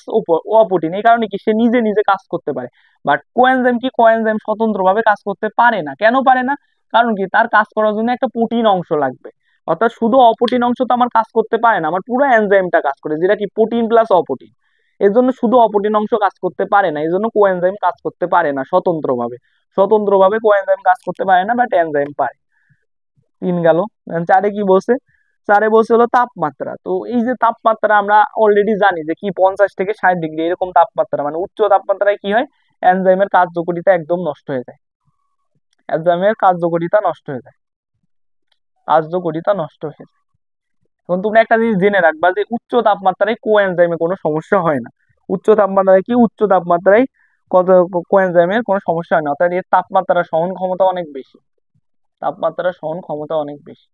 অপ্রোটিন, এই কারণে কি সে নিজে নিজে কাজ করতে পারে। বাট কোএনজাইম কি? কোএনজাইম স্বতন্ত্রভাবে কাজ করতে পারে না। কেন পারে না? কারণ কি তার কাজ করার জন্য একটা প্রোটিন অংশ লাগবে। অর্থাৎ শুধু অপ্রোটিন অংশ তো আমার কাজ করতে পারে না, আমার পুরো এনজাইমটা কাজ করে, যেটা কি প্রোটিন প্লাস অপ্রোটিন। এর জন্য শুধু অপ্রোটিন অংশ কাজ করতে পারে না, এই জন্য কোএনজাইম কাজ করতে পারে না স্বতন্ত্রভাবে। স্বতন্ত্রভাবে কোএনজাইম কাজ করতে পারে না, বাট এনজাইম পারে। 3 গেল। 4-এ কি বলছে? 4-এ বলছে হলো তাপমাত্রা। তো এই যে তাপমাত্রা আমরা অলরেডি জানি যে কি 50 থেকে 60 ডিগ্রি এরকম তাপমাত্রা, মানে উচ্চ তাপমাত্রায় কি হয়? এনজাইমের কার্যকারিতা একদম নষ্ট হয়ে যায়, এনজাইমের কার্যকারিতা নষ্ট হয়ে যায়, কার্যকারিতা নষ্ট হয়ে যায়। এখন তোমরা একটা জিনিস জেনে রাখবা যে উচ্চ তাপমাত্রায় কোএনজাইমে কোনো সমস্যা হয় না, উচ্চ তাপমাত্রায় কি, উচ্চ তাপমাত্রায় কত কোএনজাইমের কোনো সমস্যা হয় না, অর্থাৎ এর তাপমাত্রা সহন ক্ষমতা অনেক বেশি, তাপমাত্রা সহন ক্ষমতা অনেক বেশি,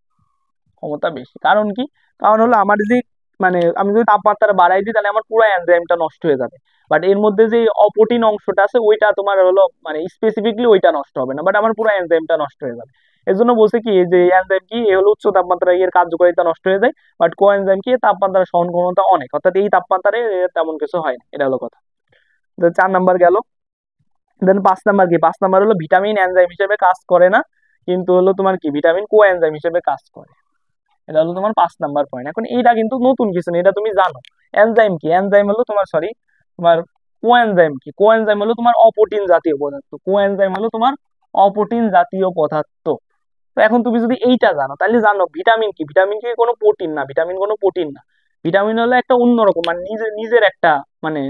ক্ষমতা বেশি। কারণ কি, কারণ হলো আমার যে মানে আমি যদি তাপমাত্রা বাড়াই দিই তাহলে আমার পুরো এনজাইমটা নষ্ট হয়ে যাবে, বাট এর মধ্যে যে অপোটিন অংশটা আছে ওইটা তোমার হলো মানে স্পেসিফিকলি ওইটা নষ্ট হবে না, বাট আমার পুরো এনজাইমটা নষ্ট হয়ে যাবে। এর জন্য বলছে কি যে এনজাইম কি, এ হলো উচ্চ তাপমাত্রায় এর কার্যকারিতা নষ্ট হয়ে যায়, বাট কোএনজাইম কি তাপমাত্রা সহন ক্ষমতা অনেক, অর্থাৎ এই তাপমাত্রায় এর তেমন কিছু হয় না, এটা হলো কথা। তো 4 নাম্বার গেল। দেন 5 নাম্বার কি, 5 নাম্বার হলো ভিটামিন এনজাইম হিসেবে কাজ করে না, কিন্তু হলো তোমার কি ভিটামিন কোএনজাইম হিসেবে কাজ করে। এটা হলো তোমার 5 নাম্বার পয়েন্ট। এখন এইটা কিন্তু নতুন কিছু না, এটা তুমি জানো। এনজাইম কি, এনজাইম হলো তোমার সরি তোমার কোএনজাইম কি, কোএনজাইম হলো তোমার অপ্রোটিন জাতীয় পদার্থ, কোএনজাইম হলো তোমার অপ্রোটিন জাতীয় পদার্থ। তো এখন তুমি যদি এইটা জানো তাহলে জানো ভিটামিন কি, ভিটামিন কি কোনো প্রোটিন না, ভিটামিন কোনো প্রোটিন না। ভিটামিন হলো একটা অন্যরকম মানে নিজের নিজের একটা মানে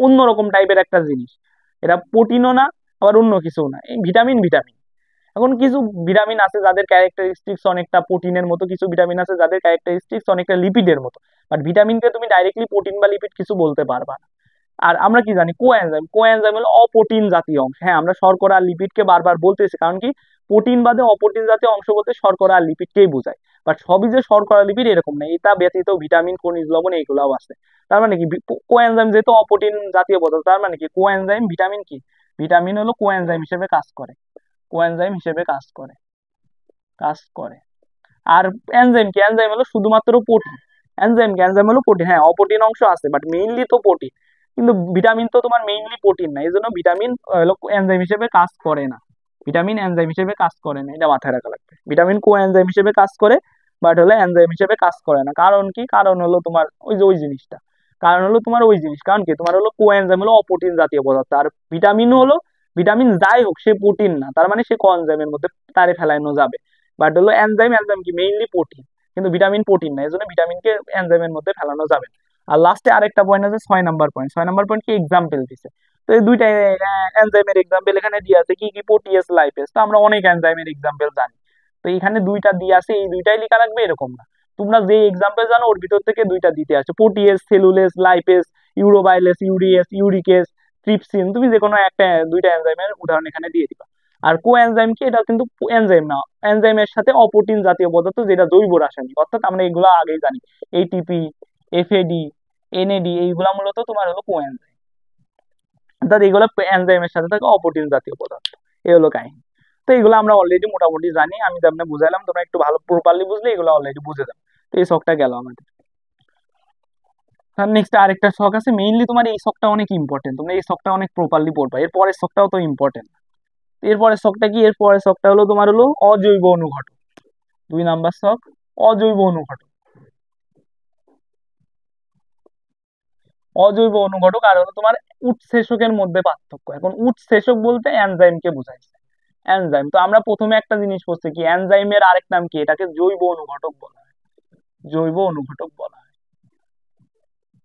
অন্যরকম টাইপের একটা জিনিস। এটা প্রোটিনও না আবার অন্য কিছু না, এই ভিটামিন ভিটামিন। এখন কিছু ভিটামিন আছে যাদের ক্যারেক্টারিস্টিক্স অনেকটা প্রোটিনের মতো, কিছু ভিটামিন আছে যাদের ক্যারেক্টারিস্টিক্স অনেকটা লিপিডের মতো, বাট ভিটামিনকে তুমি ডাইরেক্টলি প্রোটিন বা লিপিড কিছু বলতে পারবা না। আর আমরা কি জানি কোএনজাইম, কোএনজাইম হলো অপ্রোটিন জাতীয় অংশ। হ্যাঁ, আমরা শর্করা আর লিপিডকে বারবার বলতেছি, কারণ কি প্রোটিন বাদে অপ্রোটিন জাতীয় অংশ বলতে শর্করা আর লিপিডকেই বোঝায়। বাট সবই যে শর্করা লিপিড এরকম না, এটা ব্যতীত ভিটামিন খনিজ লবণ এইগুলাও আছে। তার মানে কি কোএনজাইম যেহেতু অপ্রোটিন জাতীয় পদার্থ, তার মানে কি কোএনজাইম ভিটামিন কি, ভিটামিন হলো কোএনজাইম হিসেবে কাজ করে, কোএনজাইম হিসেবে কাজ করে। আর এনজাইম কি, এনজাইম হলো শুধুমাত্র প্রোটিন। এনজাইম কি, এনজাইম হলো প্রোটিন, হ্যাঁ অপ্রোটিন অংশ আছে বাট মেইনলি তো প্রোটিন। কিন্তু ভিটামিন তো তোমার মেইনলি প্রোটিন না, এই জন্য ভিটামিন হলো এনজাইম হিসেবে কাজ করে না, ভিটামিন এনজাইম হিসেবে কাজ করে না, এটা মাথায় রাখা লাগবে। ভিটামিন কো এনজাইম হিসেবে কাজ করে, বাট হলো এনজাইম হিসেবে কাজ করে না। কারণ কি, কারণ হলো তোমার ওই যে ওই জিনিসটা, কারণ হলো তোমার ওই জিনিস, কারণ কি তোমার হলো কো এনজাইম হলো অপ্রোটিন জাতীয় পদার্থ, আর ভিটামিন হলো ভিটামিন যাই হোক সে প্রোটিন না, তার মানে সে কো এনজাইমের মধ্যে তারে ফেলানো যাবে। বাট হলো এনজাইম, এনজাইম কি মেইনলি প্রোটিন, কিন্তু ভিটামিন প্রোটিন না, এই জন্য ভিটামিনকে এনজাইমের মধ্যে ফেলানো যাবে না। আর লাস্টে আরেকটা পয়েন্ট আছে 6 নাম্বার পয়েন্ট, 6 নাম্বার পয়েন্ট কি এক্সাম্পল দিছে। তো এই দুইটা এনজাইমের এক্সাম্পল এখানে দিয়ে আছে কি কি, প্রোটিয়েস লাইপেস, তো আমরা অনেক এনজাইমের এক্সাম্পল জানি। তো এখানে দুইটা দিয়ে আছে, এই দুইটাই লেখা রাখবে এরকম না, তোমরা যে এক্সাম্পল জানো ওর ভিতর থেকে দুইটা দিতে আছে, প্রোটিয়েস, সেলুলেস, লাইপেস, ইউরোবাইলেস, ইউরিয়েস, ইউরিকেস, ট্রিপসিন, তুমি যে কোনো একটা দুইটা এনজাইমের উদাহরণ এখানে দিয়ে দিবা। আর কো এনজাইম কি, এটা কিন্তু এনজাইম না, এনজাইমের সাথে অপ্রোটিন জাতীয় পদার্থ যেটা জৈব রাসায়নিক, অর্থাৎ আমরা এগুলো আগেই জানি, এটিপি, এফএডি, এনএডি, এইগুলা মূলত তোমার হলো কো এনজাইম, অর্থাৎ এগুলো এনজাইমের সাথে থাকে অপ্রোটিন জাতীয় পদার্থ। এই হলো কাহিনী। তো এগুলো আমরা অলরেডি মোটামুটি জানি, আমি তেমনি বুঝাইলাম, তোমরা একটু ভালো প্রপারলি বুঝলে এগুলো অলরেডি বুঝে যাবে। তো এই শখটা গেল আমাদের। নেক্সট আরেকটা শখ আছে, মেইনলি তোমার এই শখটা অনেক ইম্পর্টেন্ট, তোমরা এই শখটা অনেক প্রপারলি পড়বা, এরপরের শখটাও তো ইম্পর্টেন্ট। এরপরের শখটা কি, এরপরের শখটা হলো তোমার হলো অজৈব অনুঘটক। 2 নাম্বার শখ, অজৈব অনুঘটক। অজৈব অনুঘটক আর হলো তোমার উৎসেচকের মধ্যে পার্থক্য। এখন উৎসেচক বলতে এনজাইমকে বোঝাইছে, এনজাইম। তো আমরা প্রথমে একটা জিনিস করছি কি, এনজাইমের আরেক নাম কি, এটাকে জৈব অনুঘটক বলা হয়, জৈব অনুঘটক বলা হয়,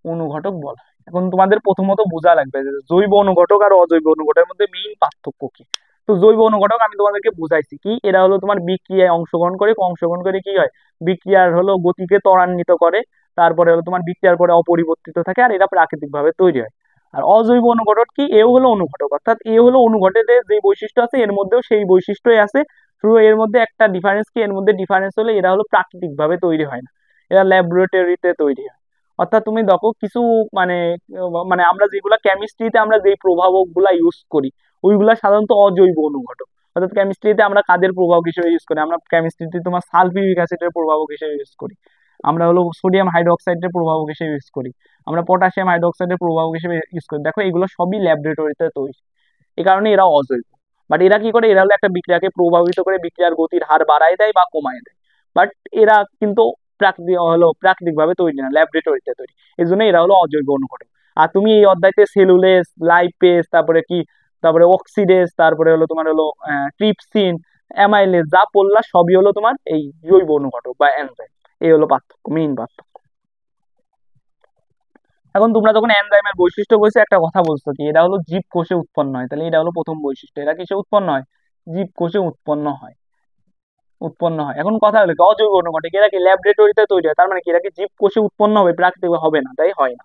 অনুঘটক বলা হয়। এখন তোমাদের প্রথমত বোঝা লাগবে যে জৈব অনুঘটক আর অজৈব অনুঘটকের মধ্যে মেইন পার্থক্য কি। তো জৈব অনুঘটক আমি তোমাদেরকে বুঝাইছি কি, এরা হলো তোমার বিক্রিয়ায় অংশগ্রহণ করে, অংশগ্রহণ করে কি হয়, বিক্রিয়ার হলো গতিকে ত্বরান্বিত করে, তারপরে হলো তোমার বিক্রিয়ার পরে অপরিবর্তিত থাকে, আর এরা প্রাকৃতিক ভাবে তৈরি হয়। আর অজৈব অনুঘটক কি, এও হলো অনুঘটক, অর্থাৎ এ হলো অনুঘটকের যে বৈশিষ্ট্য আছে এর মধ্যেও সেই বৈশিষ্ট্যই আছে, শুধু এর মধ্যে একটা ডিফারেন্স কি, এর মধ্যে ডিফারেন্স হলো এরা হলো প্রাকৃতিক ভাবে তৈরি হয় না, এরা ল্যাবরেটরিতে তৈরি হয়। অর্থাৎ তুমি দেখো কিছু মানে মানে আমরা যেগুলা কেমিস্ট্রিতে আমরা যেই প্রভাবক গুলা ইউজ করি ওইগুলা সাধারণত অজৈব অনুঘটক। অর্থাৎ কেমিস্ট্রিতে আমরা কাদের প্রভাবক হিসেবে ইউজ করি, আমরা কেমিস্ট্রিতে তোমার সালফিউরিক অ্যাসিডের প্রভাবক হিসেবে ইউজ করি, আমরা হলো সোডিয়াম হাইড্রোক্সাইডের প্রভাবক হিসেবে ইউজ করি, আমরা পটাশিয়াম হাইড্রোক্সাইডের প্রভাবক হিসেবে ইউজ করি। দেখো এগুলো সবই ল্যাবরেটরিতে তৈরি, এই কারণে এরা অজৈব। বাট এরা কি করে, এরা হলো একটা বিক্রিয়াকে প্রভাবিত করে বিক্রিয়ার গতির হার বাড়ায় দেয় বা কমায় দেয়। বাট এরা কিন্তু প্রাকৃতিক ভাবে তৈরি না, ল্যাবরেটরিতে তৈরি, এই জন্য এরা হলো অজৈব অনুঘটক। আর তুমি এই অধ্যায়তে সেলুলেস, লাইপেস, তারপরে কি, তারপরে অক্সিডেস, তারপরে হলো তোমার হলো ট্রিপসিন, অ্যামাইলেজ যা পড়লা সবই হলো তোমার এই জৈব অনুঘটক বা এনজাইম। এই হলো পার্থক্য, মেইন পার্থক্য। এখন তোমরা যখন এনজাইমের বৈশিষ্ট্য বলছো একটা কথা বলছো কি, এটা হলো জীবকোষে উৎপন্ন হয়, তাহলে এটা হলো প্রথম বৈশিষ্ট্য, এরা কিসে উৎপন্ন হয়, জীবকোষে উৎপন্ন হয়। এখন কথা হলো কি, অজৈব অনুঘটক এরা কি ল্যাবরেটরিতে তৈরি হয়, তার মানে কি এরা কি জীবকোষে উৎপন্ন হবে, প্রাকৃতিক হবে না, তাই হয় না।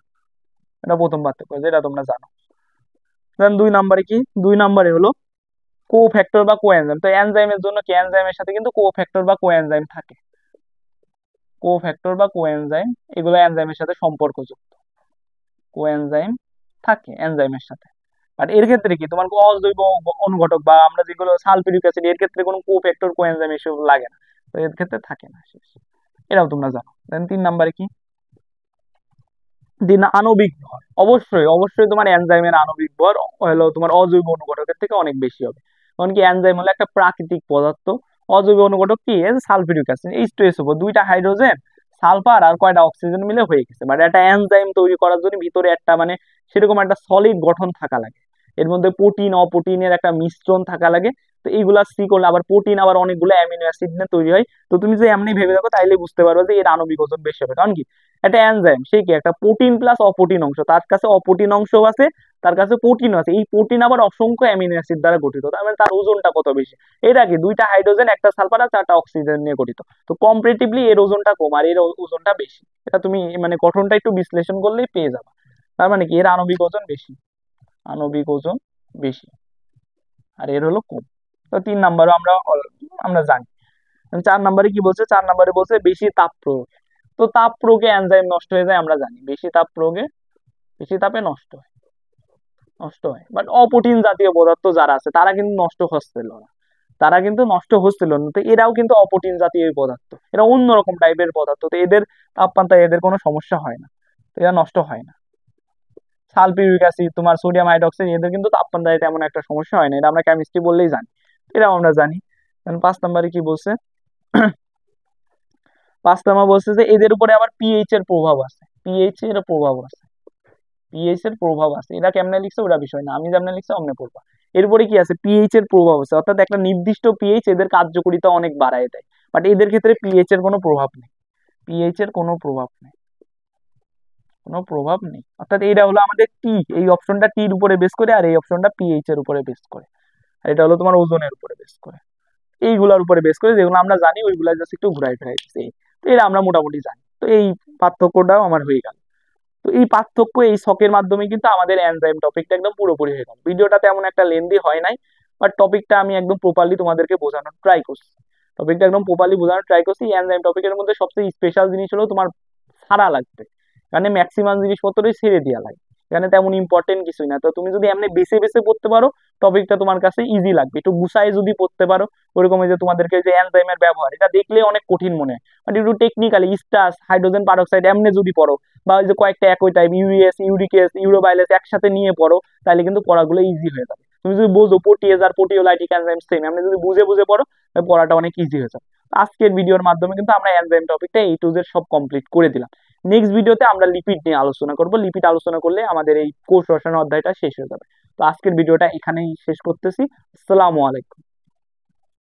এটা প্রথম পার্থক্য, যেটা তোমরা জানো। দেন 2 নম্বরে কি, 2 নম্বরে হলো কোফ্যাক্টর বা কোএনজাইম। তো এনজাইমের জন্য কি, এনজাইমের সাথে কিন্তু কোফ্যাক্টর বা কোএনজাইম থাকে। কোফ্যাক্টর বা কোএনজাইম এগুলো এনজাইমের সাথে সম্পর্কযুক্ত, কোএনজাইম থাকে এনজাইমের সাথে। বাট এর ক্ষেত্রে কি তোমার অজৈব অনুঘটক বা আমরা যেগুলো সালফিউরিক অ্যাসিড, এর ক্ষেত্রে কোনো কোফ্যাক্টর কোএনজাইম এসব লাগে না, তো এর ক্ষেত্রে থাকে না। এটাও তোমরা জানো। দেন 3 নম্বরে কি, দিন আণবিক ভর। অবশ্যই অবশ্যই তোমার এনজাইমের আণবিক ভর হলো তোমার অজৈব অনুঘটকের থেকে অনেক বেশি হবে। কারণ কি এনজাইম হলো একটা প্রাকৃতিক পদার্থ, অজৈব অনুঘটক কি সালফিউরিক অ্যাসিড, H2SO4, দুইটা হাইড্রোজেন সালফার আর কয়টা অক্সিজেন মিলে হয়ে গেছে। বাট একটা এনজাইম তৈরি করার জন্য ভিতরে একটা মানে সেরকম একটা সলিড গঠন থাকা লাগে, এর মধ্যে প্রোটিন অপ্রোটিনের একটা মিশ্রণ থাকা লাগে। তো এইগুলা সি করলে আবার প্রোটিন আবার অনেকগুলো অ্যামিনো অ্যাসিড নিয়ে তৈরি হয়। তো তুমি যে এমনি ভেবে দেখো তাইলে বুঝতে পারবে যে এর আণবিক ওজন বেশি হবে। কারণ কি একটা এনজাইম সে কি একটা প্রোটিন প্লাস অপ্রোটিন অংশ, তার কাছে অপ্রোটিন অংশ আছে, তার কাছে প্রোটিন আছে, এই প্রোটিন আবার অসংখ্য অ্যামিনো অ্যাসিড দ্বারা গঠিত, তার মানে তার ওজনটা কত বেশি। এটা কি দুইটা হাইড্রোজেন একটা সালফার আর চারটা অক্সিজেন নিয়ে গঠিত, তো কম্পারেটিভলি এর ওজনটা কম আর এর ওজনটা বেশি। এটা তুমি মানে গঠনটা একটু বিশ্লেষণ করলেই পেয়ে যাবে। তার মানে কি এর আণবিক ওজন বেশি, আণবিক ওজন বেশি আর এর হলো কম। তো 3 নাম্বারও আমরা আমরা জানি। 4 নাম্বারে কি বলছে, 4 নাম্বারে বলছে বেশি তাপ প্রয়োগ। তো তাপ প্রয়োগে এনজাইম নষ্ট হয়ে যায় আমরা জানি, বেশি তাপ প্রয়োগে বেশি তাপে নষ্ট হয়, নষ্ট হয়। বাট অপ্রোটিন জাতীয় পদার্থ যারা আছে তারা কিন্তু নষ্ট হচ্ছিল না, তারা কিন্তু নষ্ট হচ্ছিল না। তো এরাও কিন্তু অপ্রোটিন জাতীয় পদার্থ, এরা অন্যরকম টাইপের পদার্থ, তো এদের তাপমাত্রায় এদের কোনো সমস্যা হয় না, তো এরা নষ্ট হয় না। সালফিউরিক অ্যাসিড তোমার সোডিয়াম হাইড্রোক্সাইড এদের কিন্তু তাপমাত্রায় তেমন একটা সমস্যা হয় না, এটা আমরা কেমিস্ট্রি বললেই জানি, এটাও আমরা জানি। 5 নম্বরে কি বলছে, 5 নম্বর বলছে যে এদের উপরে আবার পিএইচ এর প্রভাব আছে, পিএইচ এর প্রভাব আছে, পিএইচ এর প্রভাব আছে। এটা কেমনে লিখছে ওটা বিষয় না, আমি যেমন লিখছি অমনে পড়বা। এরপরে কি আছে, পিএইচ এর প্রভাব আছে, অর্থাৎ একটা নির্দিষ্ট পিএইচ এদের কার্যকারিতা অনেক বাড়ায় দেয়। বাট এদের ক্ষেত্রে পিএইচ এর কোনো প্রভাব নেই, পিএইচ এর কোনো প্রভাব নেই, কোনো প্রভাব নেই। অর্থাৎ এটা হলো আমাদের টি, এই অপশনটা টির উপরে বেস করে আর এই অপশনটা পিএইচ এর উপরে বেস করে, আর এটা হলো তোমার ওজনের উপরে বেস করে। এইগুলোর উপরে বেস করে যেগুলো আমরা জানি ওইগুলা জাস্ট একটু ঘুরাই ফিরাই দিচ্ছি, তো এটা আমরা মোটামুটি জানি। তো এই পার্থক্যটাও আমার হয়ে গেল। তো এই পার্থক্য এই শখের মাধ্যমে কিন্তু আমাদের এনজাইম টপিকটা একদম পুরোপুরি হয়ে গেল। ভিডিওটা তেমন একটা লেন্দি হয় নাই, বাট টপিকটা আমি একদম প্রপারলি তোমাদেরকে বোঝানোর ট্রাই করছি, টপিকটা একদম প্রপারলি বোঝানোর ট্রাই করছি। এনজাইম টপিকের মধ্যে সবচেয়ে স্পেশাল জিনিস হলো তোমার ছাড়া লাগবে, এখানে ম্যাক্সিমাম জিনিসপত্রই ছেড়ে দেওয়া লাগে, এখানে তেমন ইম্পর্টেন্ট কিছুই না। তো তুমি যদি এমনি বেছে বেছে পড়তে পারো টপিকটা তোমার কাছে ইজি লাগবে, একটু গুছাই যদি পড়তে পারো ওরকম যে তোমাদেরকে যে এনজাইমের ব্যবহার এটা দেখলে অনেক কঠিন মনে হয়, বাট একটু টেকনিক্যালি স্টাস হাইড্রোজেন পারঅক্সাইড এমনি যদি পড়ো বা ওই যে কয়েকটা একই টাইপ ইউএস ইউরিকেস ইউরোবাইলেস একসাথে নিয়ে পড়ো তাহলে কিন্তু পড়াগুলো ইজি হয়ে যাবে। তুমি যদি বোঝো প্রোটিয়েজ আর প্রোটিওলাইটিক এনজাইম সেম, এমনি যদি বুঝে বুঝে পড়ো তাহলে পড়াটা অনেক ইজি হয়ে যাবে। আজকের ভিডিওর মাধ্যমে কিন্তু আমরা এনজাইম টপিকটা A to Z সব কমপ্লিট করে দিলাম। নেক্সট ভিডিওতে আমরা লিপিড নিয়ে আলোচনা করব, লিপিড আলোচনা করলে আমাদের এই কোষ রসায়ন অধ্যায়টা শেষ হয়ে যাবে। তো আজকের ভিডিওটা এখানেই শেষ করতেছি। আসসালামু আলাইকুম।